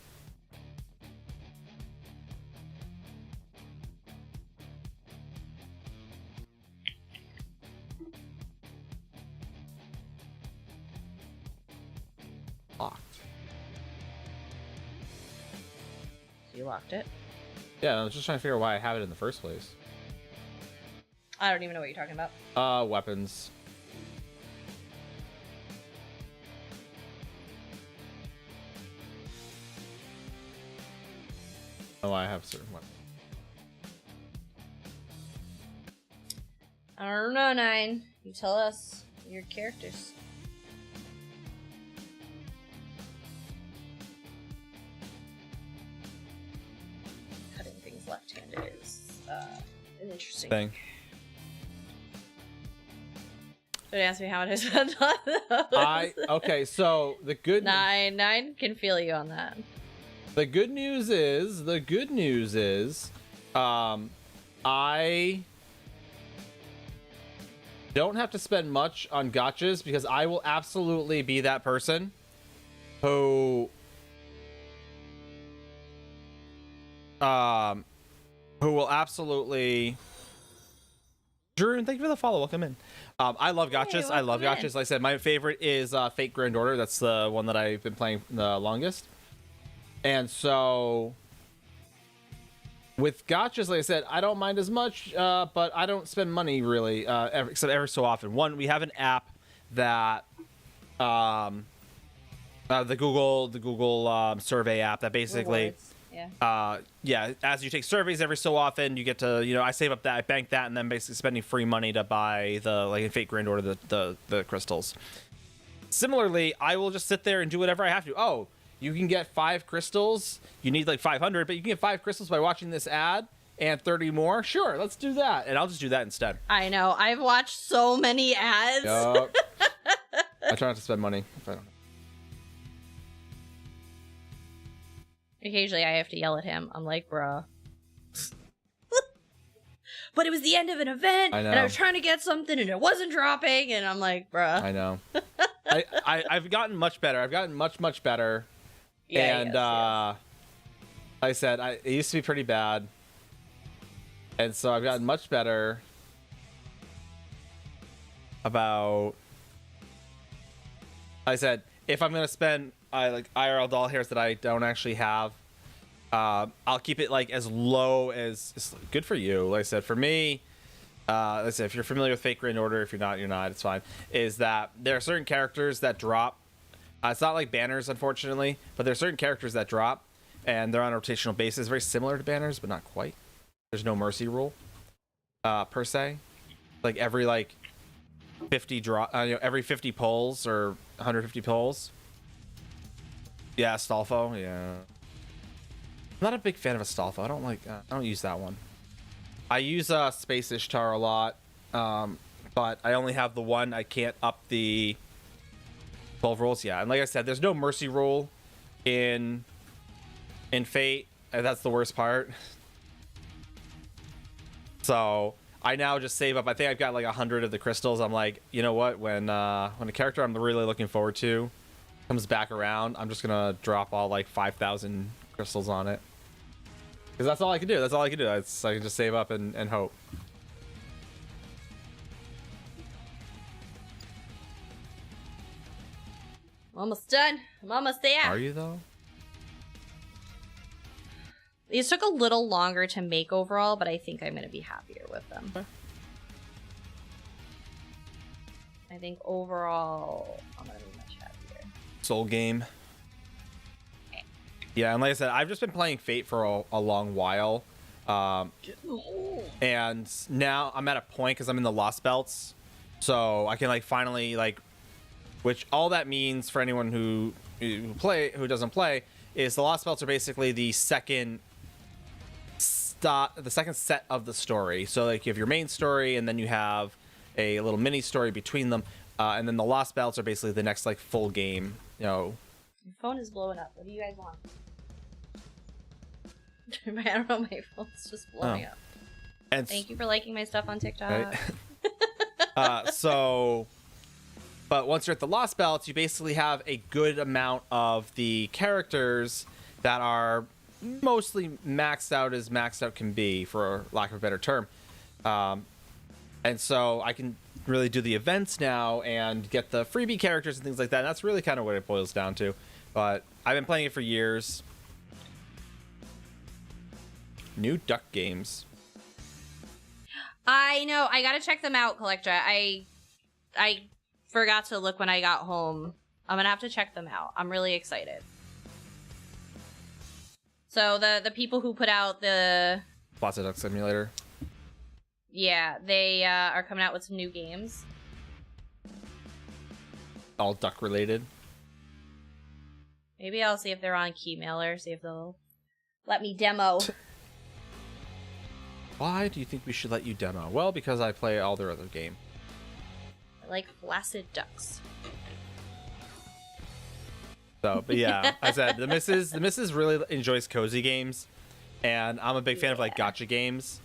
Locked. You locked it? Yeah, I was just trying to figure out why I have it in the first place. I don't even know what you're talking about. Weapons. Oh, I have certain weapons. I don't know, Nine. You tell us your characters. Cutting things left-handed is an interesting thing. Don't ask me how it is. Okay, so the good Nine can feel you on that. The good news is I don't have to spend much on gotchas because I will absolutely be that person who will absolutely. Drew, thank you for the follow. Welcome in. I love gotchas. I love gotchas. Like I said, my favorite is Fate Grand Order. That's the one that I've been playing the longest. And so with gotchas, like I said, I don't mind as much, but I don't spend money really, except every so often. One, we have an app that the Google survey app that basically as you take surveys every so often, you get to, I save up that, I bank that, and then basically spending free money to buy the, like in Fate Grand Order, the crystals. Similarly, I will just sit there and do whatever I have to. Oh, you can get 5 crystals. You need like 500, but you can get 5 crystals by watching this ad and 30 more. Sure, let's do that. And I'll just do that instead. I know. I've watched so many ads. Yep. I try not to spend money if I don't. Occasionally I have to yell at him. I'm like, bruh. But it was the end of an event, and I was trying to get something, and it wasn't dropping, and I'm like, bruh. I know. I've gotten much better. I've gotten much better. Yeah, and like I said, it used to be pretty bad, and so I've gotten much better about. I said, if I'm gonna spend like IRL doll hairs that I don't actually have, I'll keep it like as low as it's good for you. Like I said, for me, let's say if you're familiar with Fate Grand Order, if you're not, you're not. It's fine. Is that there are certain characters that drop. It's not like banners, unfortunately, but there are certain characters that drop, and they're on a rotational basis, very similar to banners, but not quite. There's no mercy rule, per se. Like every 50 drop, every 50 pulls or 150 pulls. Yeah, Astolfo. Yeah, I'm not a big fan of Astolfo. I don't use that one. I use Space Ishtar a lot, but I only have the one. I can't up the 12 rolls. Yeah, and like I said, there's no mercy rule in Fate. That's the worst part. So I now just save up. I think I've got like 100 of the crystals. I'm like, you know what? When a character I'm really looking forward to comes back around, I'm just gonna drop all like 5,000 crystals on it. Because that's all I can do. That's all I can do. I can just save up and hope. I'm almost done. I'm almost there. Are you though? These took a little longer to make overall, but I think I'm going to be happier with them. Okay. I think overall, I'm going to be much happier. Soul game. Okay. Yeah, and like I said, I've just been playing Fate for a long while. And now I'm at a point because I'm in the Lost Belts. So I can finally which all that means for anyone who doesn't play is the Lost Belts are basically the second set of the story. So you have your main story, and then you have a little mini story between them, and then the Lost Belts are basically the next full game. Your phone is blowing up. What do you guys want? I don't know, my phone's just blowing up. And thank you for liking my stuff on TikTok. Right? But once you're at the Lost Belts, you basically have a good amount of the characters that are mostly maxed out as maxed out can be, for lack of a better term. And so I can really do the events now and get the freebie characters and things like that. And that's really kind of what it boils down to. But I've been playing it for years. New duck games. I know. I gotta check them out, Collectra. I forgot to look when I got home. I'm gonna have to check them out. I'm really excited. So the people who put out the Plaza Duck Simulator. Yeah, they are coming out with some new games. All duck related. Maybe I'll see if they're on Keymailer, see if they'll let me demo. Why do you think we should let you demo? Well, because I play all their other game. I like flaccid ducks. So, but yeah, I said the missus really enjoys cozy games, and I'm a big fan of like gacha games.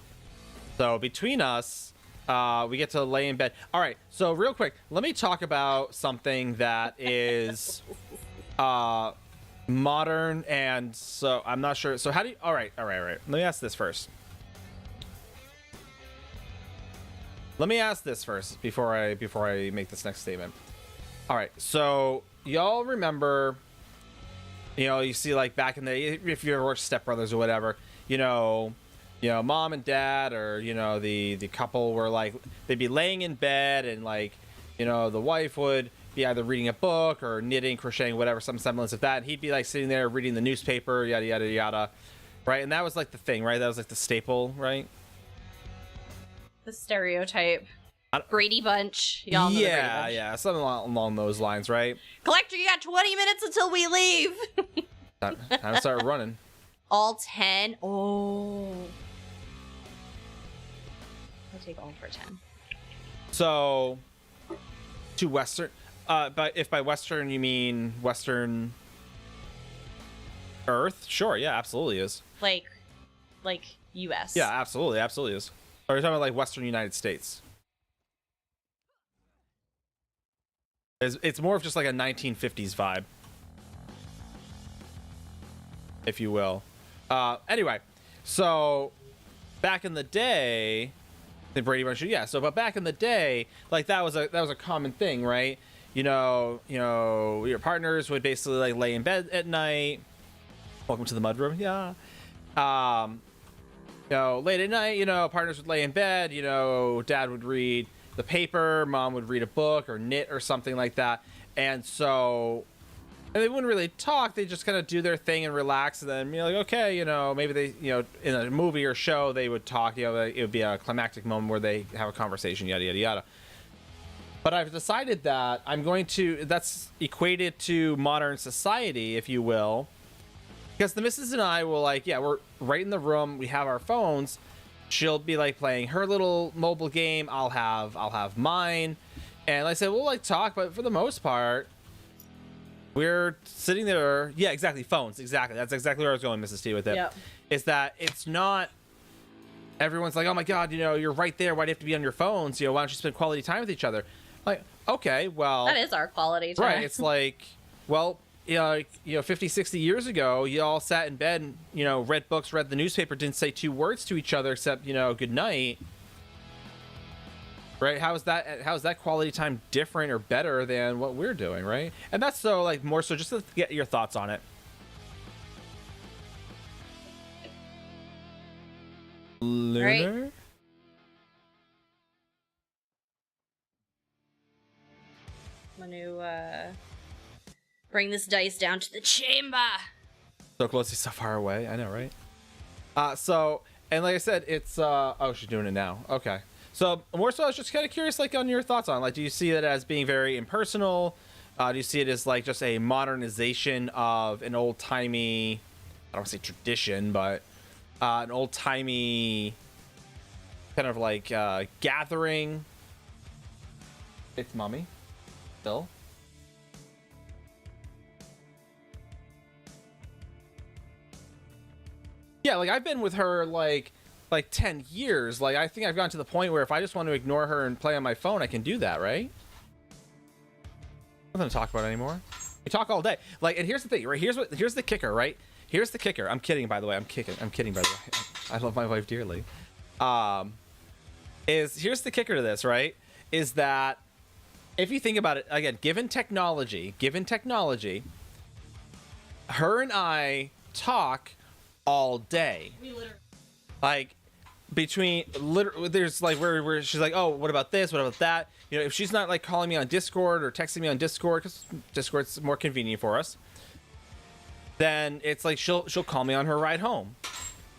So between us, we get to lay in bed. All right, so real quick, let me talk about something that is modern, and so I'm not sure. So how do you? All right. Let me ask this first. Before I make this next statement. All right, so y'all remember, you see like back in the, if you ever watched Step Brothers or whatever, mom and dad, or the couple were like, they'd be laying in bed, and like, the wife would be either reading a book or knitting, crocheting, whatever, some semblance of that. And he'd be like sitting there reading the newspaper, yada yada yada, right? And that was like the thing, right? That was like the staple, right? The stereotype. Brady Bunch. Y'all know the Brady Bunch. Yeah, something along those lines, right? Collector, you got 20 minutes until we leave. Time to start running. All 10? Oh. I'll take all for 10. So, to Western, but if by Western you mean Western Earth, sure, yeah, absolutely is. Like U.S. Yeah, absolutely is. Or you're talking about like Western United States? It's more of just like a 1950s vibe, if you will. Anyway, so back in the day, the Brady Bunch, yeah. So, but back in the day, like that was a common thing, right? Your partners would basically like lay in bed at night. Welcome to the mudroom, yeah. Late at night, partners would lay in bed. Dad would read the paper, mom would read a book or knit or something like that, and they wouldn't really talk. They just kind of do their thing and relax, and then like, okay, maybe they, in a movie or show they would talk. It would be a climactic moment where they have a conversation, yada yada yada. But I've decided that that's equated to modern society, if you will, because the missus and I will we're right in the room, we have our phones. She'll be like playing her little mobile game. I'll have mine, and like I said, we'll like talk, but for the most part, we're sitting there. Yeah, exactly. Phones. Exactly. That's exactly where I was going, Mrs. T, with it. Yep. Is that it's not. Everyone's like, oh my God, you're right there. Why do you have to be on your phones? Why don't you spend quality time with each other? Like, okay, well, that is our quality time. Right. It's like, well, 50, 60 years ago, you all sat in bed and, read books, read the newspaper, didn't say two words to each other except, good night. Right? How is that quality time different or better than what we're doing, right? And that's so like more so just to get your thoughts on it. Lunar? Right. I'm gonna bring this dice down to the chamber. So close, so far away. I know, right? And like I said, it's oh, she's doing it now. Okay. So more so, I was just kind of curious, like, on your thoughts on, like, do you see it as being very impersonal? Do you see it as like just a modernization of an old timey, I don't want to say tradition, but an old timey kind of like gathering? It's mommy, still. Yeah, like I've been with her like 10 years. Like I think I've gotten to the point where if I just want to ignore her and play on my phone, I can do that, right? Nothing to talk about anymore. We talk all day. Like, and here's the thing, right? Here's the kicker, right? Here's the kicker. I'm kidding, by the way. I'm kidding, by the way. I love my wife dearly. Here's the kicker to this, right? Is that if you think about it, again, given technology, her and I talk all day. We literally. Like, there's like where she's like, oh, what about this? What about that? You know, if she's not like calling me on Discord or texting me on Discord, because Discord's more convenient for us, then it's like she'll call me on her ride home.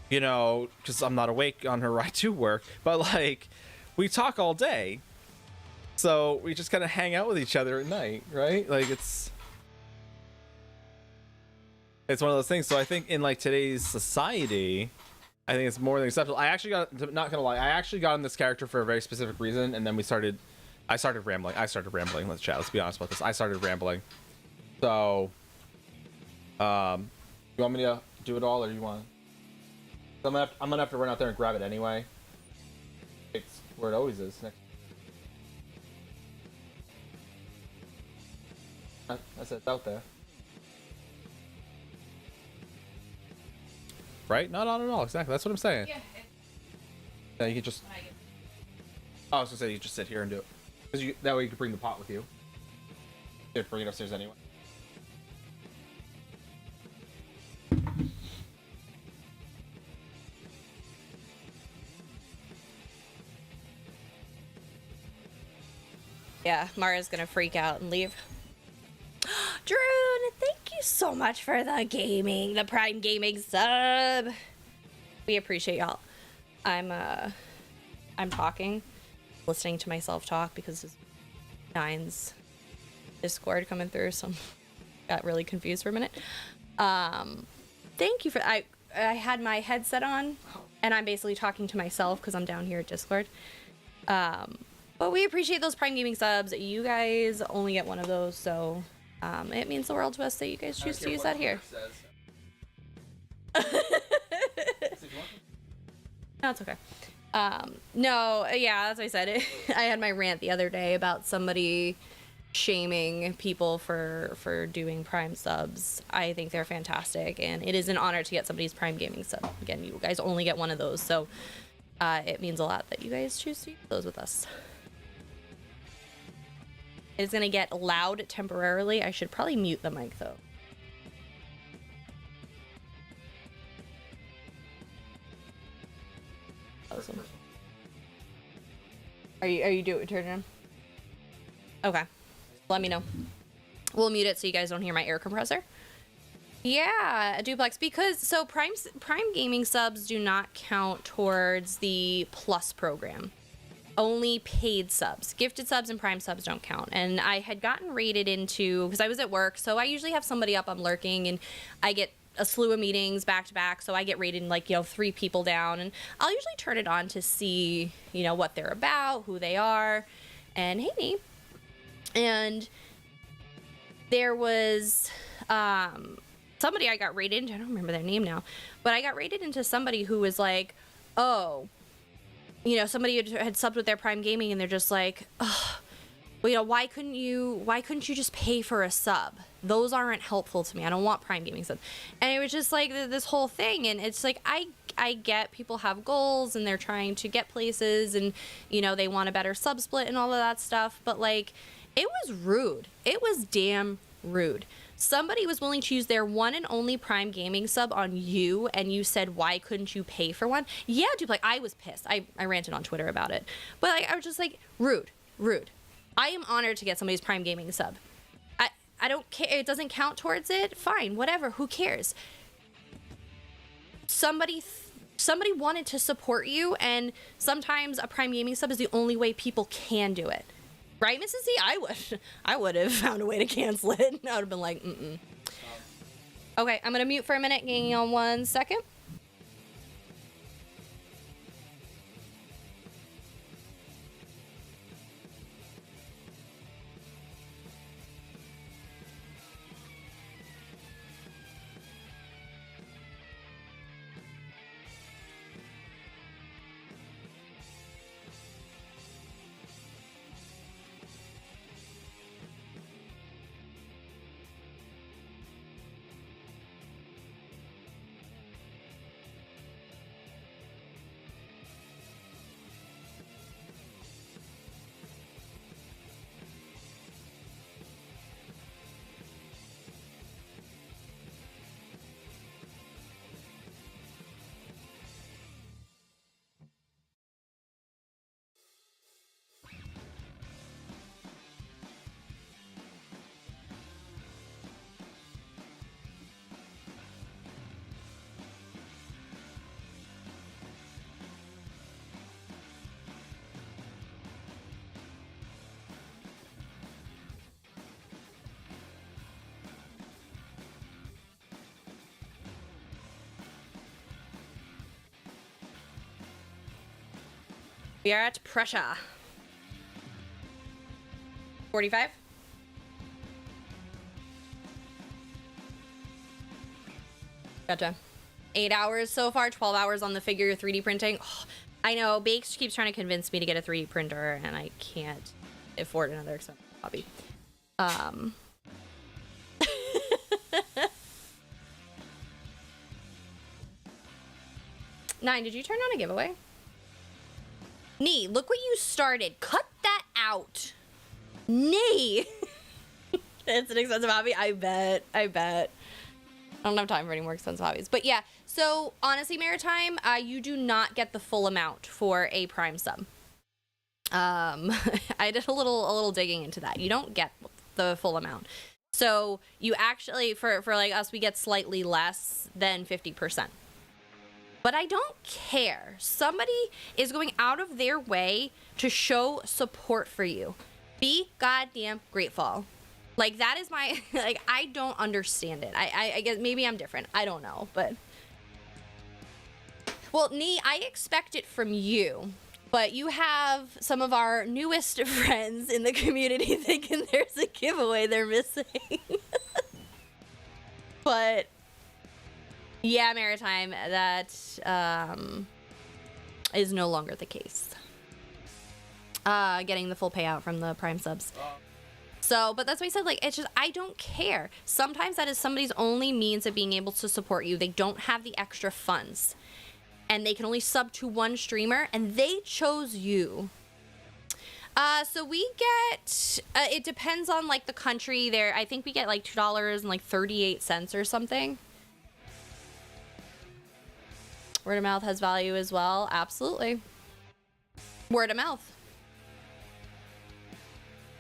You know, because I'm not awake on her ride to work. But like, we talk all day, so we just kind of hang out with each other at night, right? Like it's one of those things. So I think in like today's society, I think it's more than acceptable. Not gonna lie, I actually got in this character for a very specific reason, and then I started rambling. Let's chat. Let's be honest about this. I started rambling. So, you want me to do it all, or you want? I'm gonna have to run out there and grab it anyway. It's where it always is. Next. That's it. It's out there. Right? Not on at all. Exactly. That's what I'm saying. Yeah. You can just. I was gonna say you just sit here and do it. Because that way you can bring the pot with you. You bring it upstairs anyway. Yeah, Mara's gonna freak out and leave. Drew, thank you so much for the Prime Gaming sub. We appreciate y'all. I'm talking, listening to myself talk because of Nine's Discord coming through, so I got really confused for a minute. Thank you for I had my headset on and I'm basically talking to myself because I'm down here at Discord. But we appreciate those Prime Gaming subs. You guys only get one of those, so it means the world to us that you guys choose to use that here. No, it's okay. No, yeah, as I said, I had my rant the other day about somebody shaming people for doing Prime subs. I think they're fantastic, and it is an honor to get somebody's Prime Gaming sub. Again, you guys only get one of those, so it means a lot that you guys choose to use those with us. It's gonna get loud temporarily. I should probably mute the mic though. Awesome. Are you turning on? Okay. Let me know. We'll mute it so you guys don't hear my air compressor. Yeah, duplex, because so Prime Gaming subs do not count towards the Plus program. Only paid subs. Gifted subs and Prime subs don't count. And I had gotten rated into, because I was at work, so I usually have somebody up, I'm lurking, and I get a slew of meetings back to back, so I get rated like, 3 people down, and I'll usually turn it on to see, what they're about, who they are, and hey me. And there was somebody I got rated into, I don't remember their name now, but I got rated into somebody who was like, oh, somebody had subbed with their Prime Gaming, and they're just like, oh, well, why couldn't you just pay for a sub? Those aren't helpful to me. I don't want Prime Gaming subs. And it was just like this whole thing, and it's like I get people have goals and they're trying to get places, and they want a better sub split and all of that stuff, but like it was rude. It was damn rude. Somebody was willing to use their one and only Prime Gaming sub on you, and you said, why couldn't you pay for one? Yeah, dude, like, I was pissed. I ranted on Twitter about it. But like, I was just like, rude. I am honored to get somebody's Prime Gaming sub. I don't care. It doesn't count towards it. Fine, whatever. Who cares? Somebody wanted to support you, and sometimes a Prime Gaming sub is the only way people can do it. Right, Mrs. Z? I would have found a way to cancel it. I would have been like, Okay, I'm gonna mute for a minute. Hang on 1 second. We are at Prussia. 45? Gotcha. 8 hours so far, 12 hours on the figure 3D printing. Oh, I know, Bakes keeps trying to convince me to get a 3D printer, and I can't afford another expensive hobby. 9, did you turn on a giveaway? Nee, look what you started. Cut that out. Nee. It's an expensive hobby. I bet. I don't have time for any more expensive hobbies. But yeah, so honestly, Maritime, you do not get the full amount for a Prime sub. I did a little digging into that. You don't get the full amount. So you actually, for like us, we get slightly less than 50%. But I don't care. Somebody is going out of their way to show support for you. Be goddamn grateful. Like, that is my, like, I don't understand it. I guess maybe I'm different. I don't know, but. Well, Nee, I expect it from you. But you have some of our newest friends in the community thinking there's a giveaway they're missing. But yeah, Maritime, that is no longer the case. Getting the full payout from the Prime subs. So, but that's why I said, like, it's just, I don't care. Sometimes that is somebody's only means of being able to support you. They don't have the extra funds. And they can only sub to one streamer, and they chose you. So we get, it depends on, like, the country there. I think we get, like, $2.38 or something. Word of mouth has value as well. Absolutely. Word of mouth.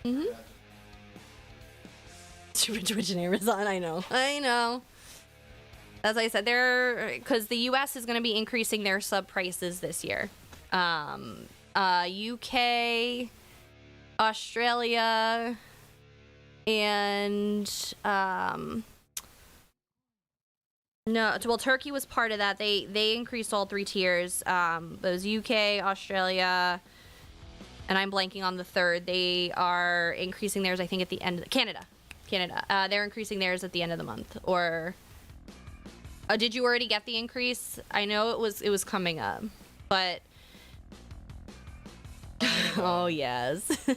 Mm-hmm. Twitch and Amazon, I know. As I said, because the US is going to be increasing their sub prices this year. UK, Australia, and no, well, Turkey was part of that. They increased all 3 tiers. Those UK, Australia, and I'm blanking on the third. They are increasing theirs, I think, at the end of Canada. They're increasing theirs at the end of the month. Or did you already get the increase? I know it was coming up, but oh yes.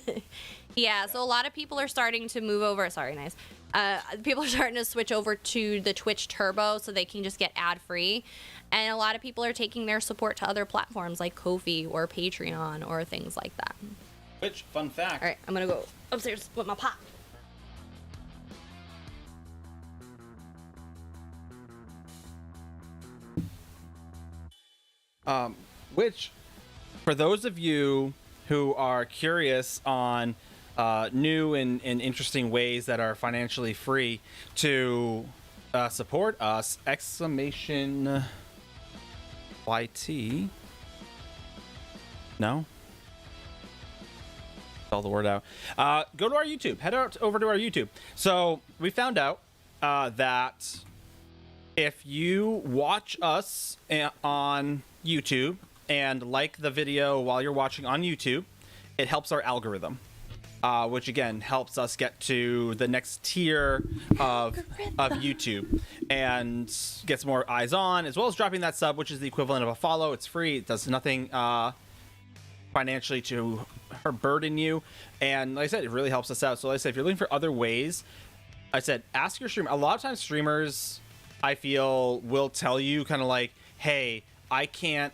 Yeah, so a lot of people are starting to move over. Sorry, nice. People are starting to switch over to the Twitch Turbo so they can just get ad-free. And a lot of people are taking their support to other platforms like Ko-fi or Patreon or things like that. Which, fun fact. All right, I'm going to go upstairs with my pot. Which, for those of you who are curious on new and interesting ways that are financially free to support us, exclamation YT. No? Spell the word out. Go to our YouTube. Head out over to our YouTube. So we found out that if you watch us on YouTube and like the video while you're watching on YouTube, it helps our algorithm, which again helps us get to the next tier of YouTube and gets more eyes on, as well as dropping that sub, which is the equivalent of a follow. It's free. It does nothing financially to burden you, and like I said, it really helps us out. So like I said, if you're looking for other ways, I said ask your streamer. A lot of times streamers, I feel, will tell you kind of like, hey, I can't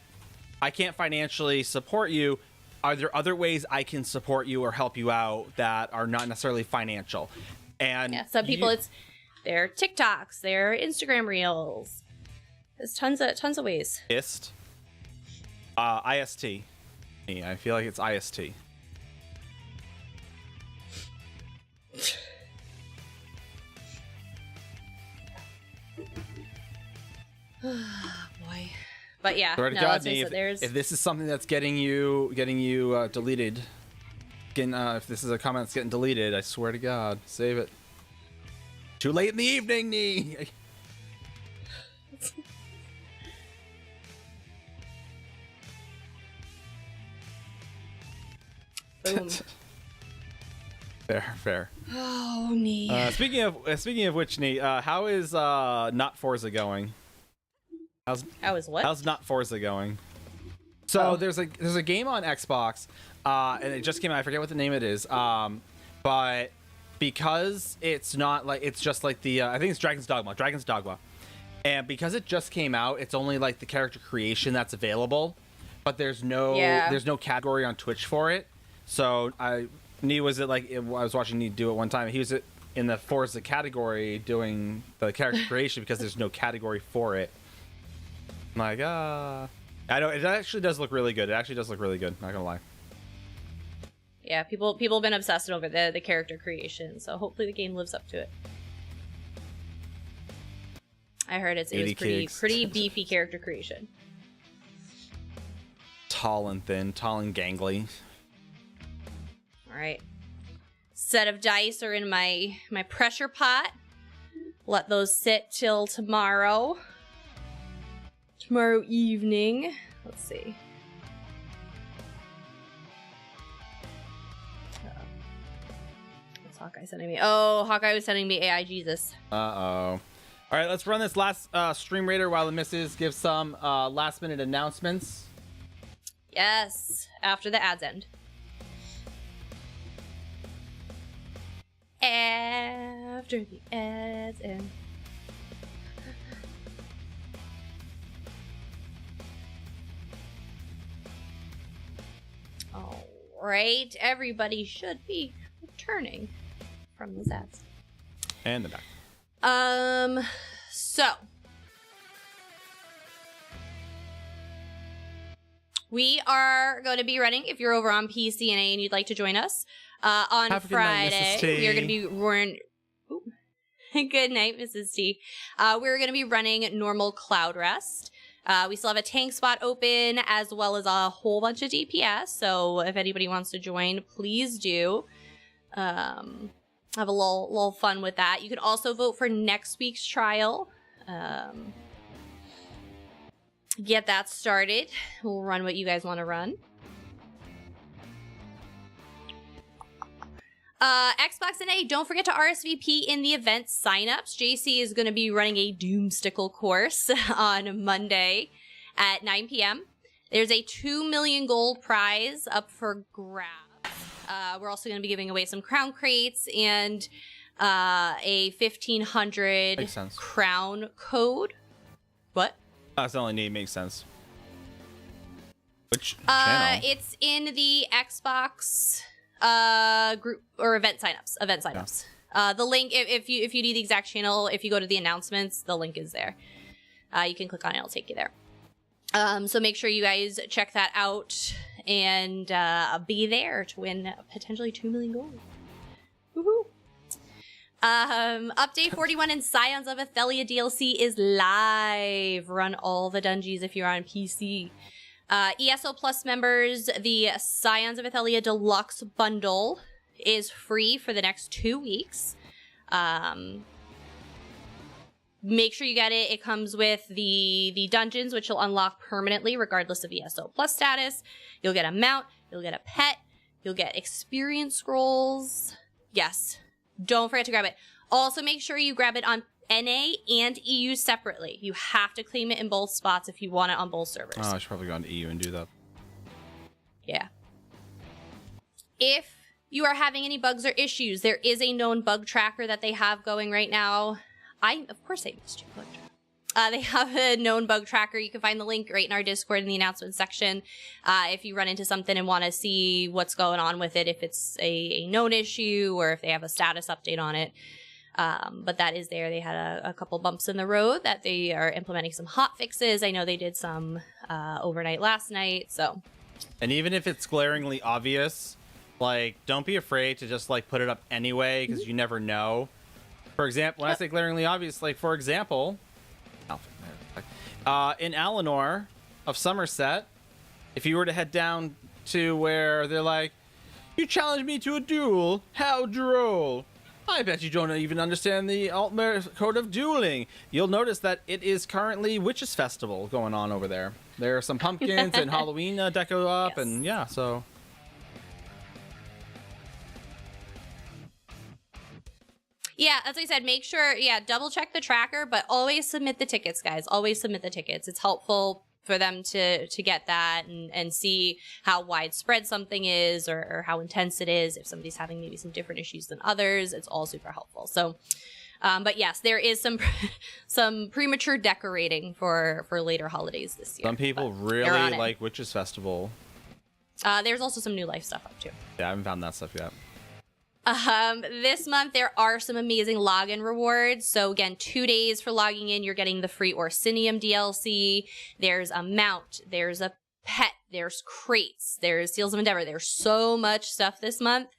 financially support you. Are there other ways I can support you or help you out that are not necessarily financial? And yeah, some people it's their TikToks, their Instagram reels. There's tons of ways. IST. I feel like it's IST. Boy. But yeah, Swear to God, Neve, if this is something that's getting you deleted, if this is a comment that's getting deleted, I swear to God, save it. Too late in the evening, Nee. Boom. Fair. Oh, me. Speaking of which, Nate, how is not Forza going? How is what? How's not Forza going? So there's a game on Xbox, and it just came out. I forget what the name it is. But because it's not like, it's just like the I think it's Dragon's Dogma, and because it just came out, it's only like the character creation that's available, but there's no category on Twitch for it. So I was watching Nate do it one time. He was in the Forza category doing the character creation because there's no category for it. I'm like, I know it actually does look really good. Not gonna lie. Yeah, people have been obsessed over the character creation, so hopefully the game lives up to it. I heard it was pretty beefy character creation. Tall and thin, tall and gangly. All right, set of dice are in my pressure pot. Let those sit till tomorrow evening. Let's see. What's Hawkeye sending me? Oh, Hawkeye was sending me AI Jesus. All right, let's run this last Stream Raider while the missus gives some last minute announcements. Yes, after the ads end. After the ads end. All right, everybody should be returning from those ads. And the back. So we are going to be running, if you're over on PCNA and you'd like to join us, on Have a good night, Friday. Mrs. T. We are going to be running. Good night, Mrs. T. We're going to be running normal Cloud Rest. We still have a tank spot open as well as a whole bunch of DPS. So if anybody wants to join, please do. Have a little fun with that. You can also vote for next week's trial. Get that started. We'll run what you guys want to run. Xbox NA, don't forget to RSVP in the event signups. JC is going to be running a Doomstickle course on Monday at 9 p.m. There's a 2 million gold prize up for grabs. We're also going to be giving away some crown crates and a 1,500 crown code. What? That's the only need. Makes sense. Which channel? It's in the Xbox group or event signups. Yeah. The link, if you need the exact channel, if you go to the announcements, the link is there. You can click on it, it'll take you there. So make sure you guys check that out and be there to win potentially 2 million gold. Woohoo! Update 41 and Scions of Athelia DLC is live. Run all the dungeons if you're on PC. ESO Plus members, the Scions of Athelia Deluxe Bundle is free for the next 2 weeks. Make sure you get it. It comes with the dungeons, which you'll unlock permanently regardless of ESO Plus status. You'll get a mount. You'll get a pet. You'll get experience scrolls. Yes. Don't forget to grab it. Also, make sure you grab it on NA and EU separately. You have to claim it in both spots if you want it on both servers. Oh, I should probably go on EU and do that. Yeah. If you are having any bugs or issues, there is a known bug tracker that they have going right now. Of course I missed you, bug tracker. They have a known bug tracker. You can find the link right in our Discord in the announcement section. If you run into something and want to see what's going on with it, if it's a known issue or if they have a status update on it. But that is there. They had a couple bumps in the road that they are implementing some hot fixes. I know they did some overnight last night. So, and even if it's glaringly obvious, like, don't be afraid to just like put it up anyway, because you never know. For example, when I say glaringly obvious, like for example, in Alinor of Somerset, if you were to head down to where they're like, "You challenged me to a duel, how droll. I bet you don't even understand the Altmer Code of Dueling." You'll notice that it is currently Witches Festival going on over there. There are some pumpkins and Halloween deco up, yes. And yeah, so Yeah, as I said, make sure, double check the tracker, but always submit the tickets, guys. Always submit the tickets. It's helpful for them to get that and see how widespread something is or how intense it is. If somebody's having maybe some different issues than others, it's all super helpful. So, but yes, there is some premature decorating for later holidays this year. Some people really like Witches Festival. There's also some New Life stuff up too. Yeah, I haven't found that stuff yet. This month, there are some amazing login rewards. So again, 2 days for logging in, you're getting the free Orsinium DLC. There's a mount. There's a pet. There's crates. There's Seals of Endeavor. There's so much stuff this month.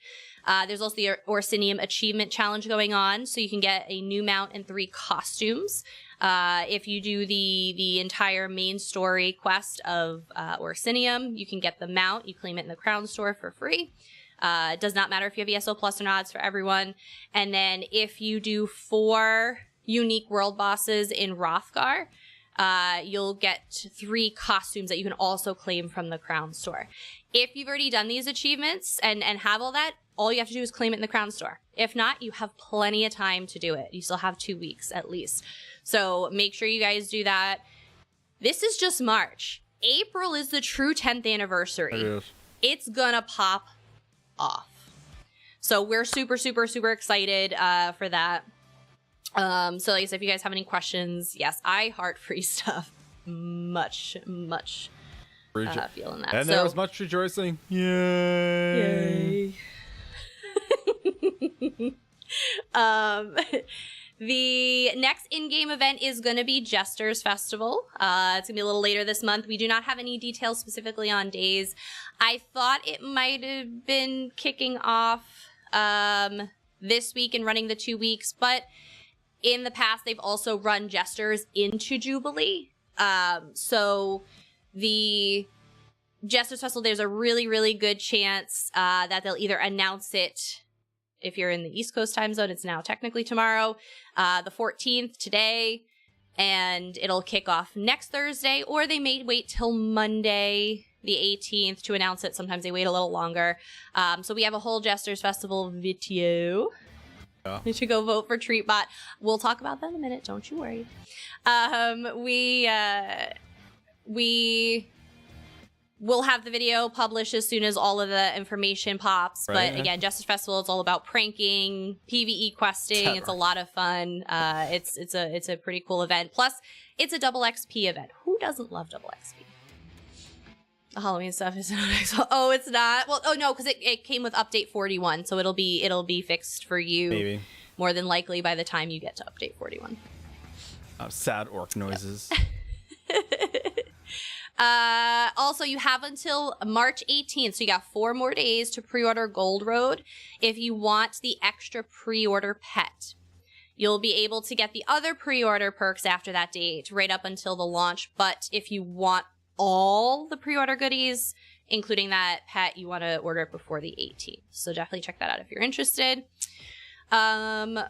There's also the Orsinium Achievement Challenge going on. So you can get a new mount and 3 costumes. If you do the entire main story quest of Orsinium, you can get the mount. You claim it in the Crown Store for free. It does not matter if you have ESO Plus or not, it's for everyone. And then if you do 4 unique world bosses in Hrothgar, you'll get 3 costumes that you can also claim from the Crown Store. If you've already done these achievements and have all that, all you have to do is claim it in the Crown Store. If not, you have plenty of time to do it. You still have 2 weeks at least. So make sure you guys do that. This is just March. April is the true 10th anniversary. It is. It's gonna pop off. So we're super excited for that. So like I said, if you guys have any questions, yes, I heart free stuff. Much feeling that. And there was much rejoicing. Yay! The next in-game event is going to be Jester's Festival. It's going to be a little later this month. We do not have any details specifically on days. I thought it might have been kicking off this week and running the 2 weeks, but in the past, they've also run Jesters into Jubilee. So the Jester's Festival, there's a really good chance that they'll either announce it. If you're in the East Coast time zone, it's now technically tomorrow, the 14th today, and it'll kick off next Thursday, or they may wait till Monday, the 18th, to announce it. Sometimes they wait a little longer. So we have a whole Jester's Festival video. Yeah. You should go vote for Treatbot. We'll talk about that in a minute. Don't you worry. We'll have the video published as soon as all of the information pops. Right. But again, Justice Festival, it's all about pranking, PvE questing. It's a lot of fun. It's a pretty cool event. Plus, it's a double XP event. Who doesn't love double XP? The Halloween stuff is not XP. Oh, it's not. Well, oh no, because it came with update 41, so it'll be fixed for you. Maybe. More than likely by the time you get to update 41. Sad orc noises. Also, you have until March 18th, so you got 4 more days to pre-order Gold Road if you want the extra pre-order pet. You'll be able to get the other pre-order perks after that date, right up until the launch, but if you want all the pre-order goodies, including that pet, you want to order it before the 18th. So definitely check that out if you're interested. Oh,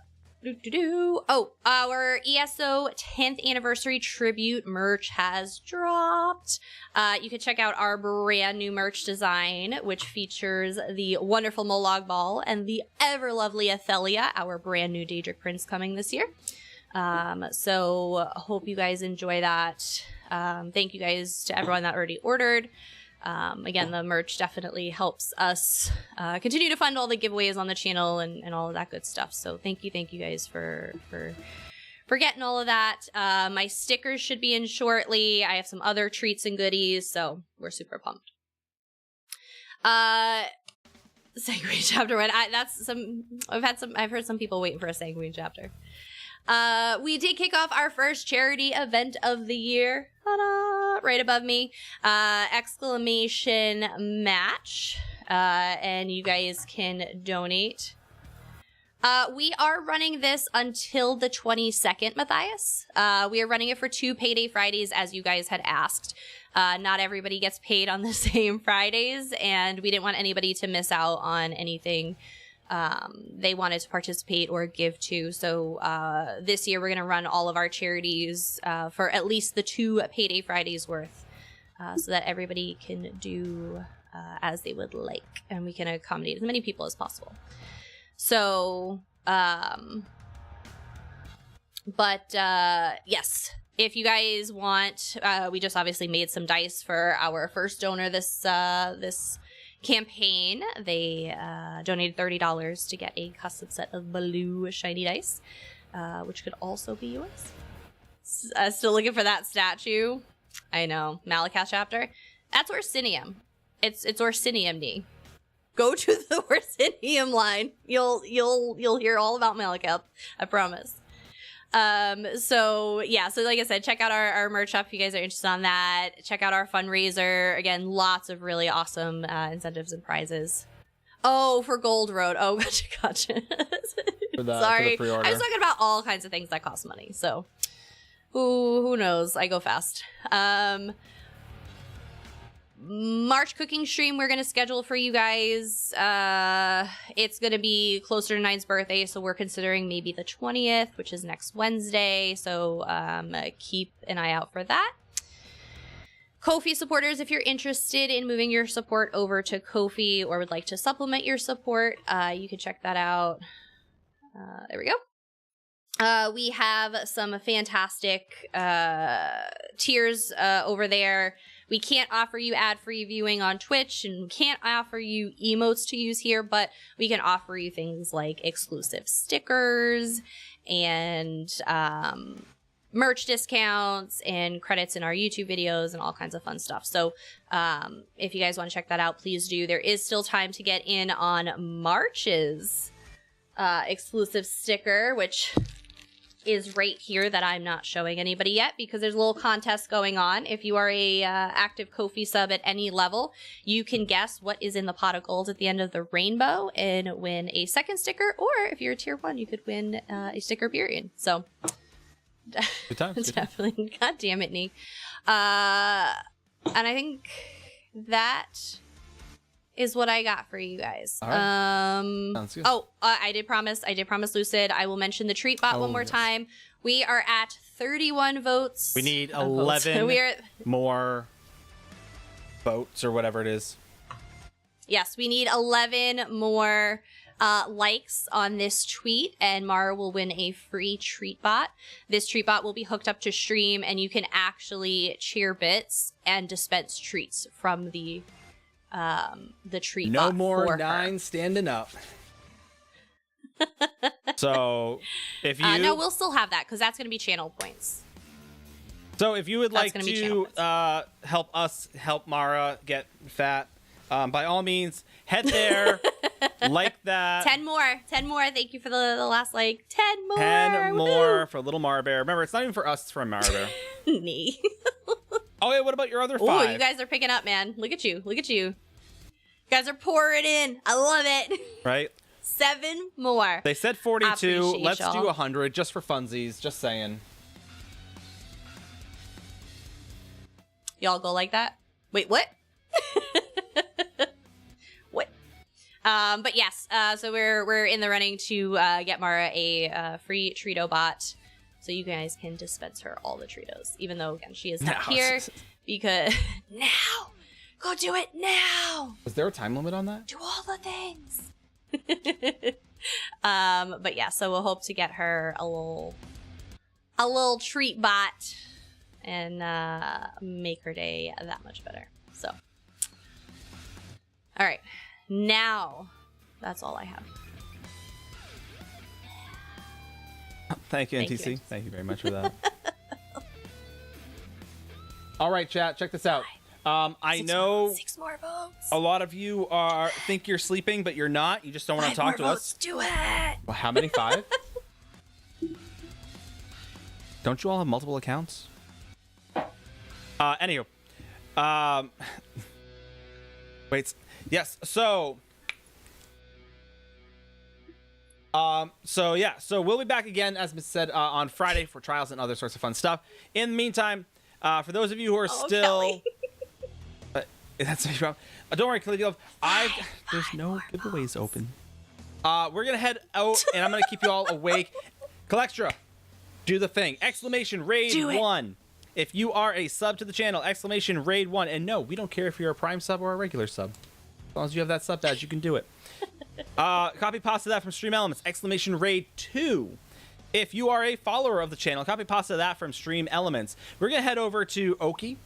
our ESO 10th anniversary tribute merch has dropped. You can check out our brand new merch design, which features the wonderful Molag Ball and the ever lovely Athelia, our brand new Daedric Prince coming this year. So hope you guys enjoy that. Thank you guys to everyone that already ordered. Again, the merch definitely helps us continue to fund all the giveaways on the channel and all of that good stuff. So thank you guys for getting all of that. My stickers should be in shortly. I have some other treats and goodies, so we're super pumped. Sanguine chapter 1. I've heard some people waiting for a Sanguine chapter. We did kick off our first charity event of the year. Ta-da! Right above me. Exclamation match. And you guys can donate. We are running this until the 22nd, Matthias. We are running it for 2 payday Fridays, as you guys had asked. Not everybody gets paid on the same Fridays, and we didn't want anybody to miss out on anything they wanted to participate or give to. So this year we're going to run all of our charities for at least the 2 payday Fridays worth, so that everybody can do as they would like, and we can accommodate as many people as possible. So But yes, if you guys want, we just obviously made some dice for our first donor this campaign. They donated $30 to get a custom set of blue shiny dice, which could also be yours. Still looking for that statue. I know, Malakath chapter. That's Orsinium. It's Orsinium D. Go to the Orsinium line. You'll hear all about Malakath. I promise. So yeah, so like I said, check out our merch shop if you guys are interested on that. Check out our fundraiser. Again, lots of really awesome incentives and prizes. Oh, for Gold Road. Oh, gotcha. Sorry, I was talking about all kinds of things that cost money. So, who knows? I go fast. March cooking stream we're going to schedule for you guys. It's going to be closer to Nine's birthday, so we're considering maybe the 20th, which is next Wednesday. So keep an eye out for that. Ko-fi supporters, if you're interested in moving your support over to Ko-fi or would like to supplement your support, you can check that out. There we go. We have some fantastic tiers over there. We can't offer you ad-free viewing on Twitch, and we can't offer you emotes to use here, but we can offer you things like exclusive stickers and merch discounts and credits in our YouTube videos and all kinds of fun stuff. So if you guys want to check that out, please do. There is still time to get in on March's exclusive sticker, which is right here that I'm not showing anybody yet because there's a little contest going on. If you are a active Ko-fi sub at any level, you can guess what is in the pot of gold at the end of the rainbow and win a second sticker, or if you're a tier 1, you could win a sticker period. So good times. Definitely. God damn it, Nee. And I think that is what I got for you guys. All right. Sounds good. I did promise Lucid. I will mention the treat bot one more time. We are at 31 votes. We need 11 more votes or whatever it is. Yes, we need 11 more likes on this tweet, and Mara will win a free treat bot. This treat bot will be hooked up to stream, and you can actually cheer bits and dispense treats from the treat bot. No more 9 standing up. So if you no, we'll still have that because that's going to be channel points. So if you would like to help us help Mara get fat, by all means, head there, like that. 10 more. Thank you for the last like. 10 more. 10 more for little Mara Bear. Remember, it's not even for us; it's for Mara Bear. Nee. Oh yeah, what about your other 5? Oh, you guys are picking up, man. Look at you. You guys are pouring in. I love it. Right? 7 more. They said 42. Let's y'all. do 100 just for funsies. Just saying. Y'all go like that? Wait, what? What? But yes, so we're in the running to get Mara a free Treato bot, so you guys can dispense her all the Treatos, even though again she is not here because now. Go do it now. Is there a time limit on that? Do all the things. But yeah, so we'll hope to get her a little treat bot and make her day that much better. So, all right, now that's all I have. Thank you, NTC. Thank you very much for that. All right, chat, check this out. I know 6 more votes. A lot of you think you're sleeping, but you're not. You just don't want to talk to us. Do it. Well, how many? 5? Don't you all have multiple accounts? Anywho. Wait. Yes. So yeah. So we'll be back again, as Miss said, on Friday for trials and other sorts of fun stuff. In the meantime, for those of you who are still. Kelly. That's no problem. Don't worry, Kelly. There's no giveaways open. We're gonna head out, and I'm gonna keep you all awake. Colextra, do the thing! Exclamation raid 1. If you are a sub to the channel, exclamation raid 1. And no, we don't care if you're a Prime sub or a regular sub. As long as you have that sub badge, you can do it. Copy pasta that from Stream Elements. Exclamation raid 2. if you are a follower of the channel, copy pasta that from Stream Elements. We're gonna head over to Okui.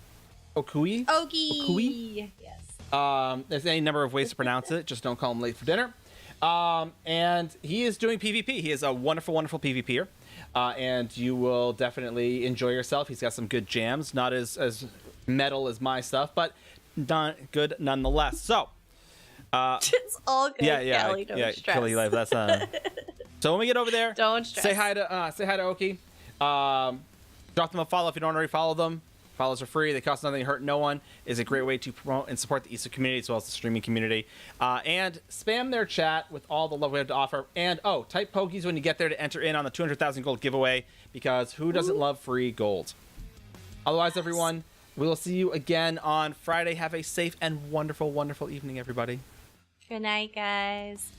Yes. There's any number of ways to pronounce it. Just don't call him late for dinner. And he is doing PvP. He is a wonderful, wonderful PvPer. And you will definitely enjoy yourself. He's got some good jams. Not as metal as my stuff, but good nonetheless. So, it's all good. Yeah, Kelly, don't stress. Kelly Life. That's So when we get over there, don't stress. Say hi to Oki. Drop them a follow if you don't already follow them. Follows are free. They cost nothing, hurt no one. Is a great way to promote and support the ESO community as well as the streaming community. And spam their chat with all the love we have to offer. And type Pokies when you get there to enter in on the 200,000 gold giveaway, because who doesn't love free gold? Otherwise, everyone, we will see you again on Friday. Have a safe and wonderful, wonderful evening, everybody. Good night, guys.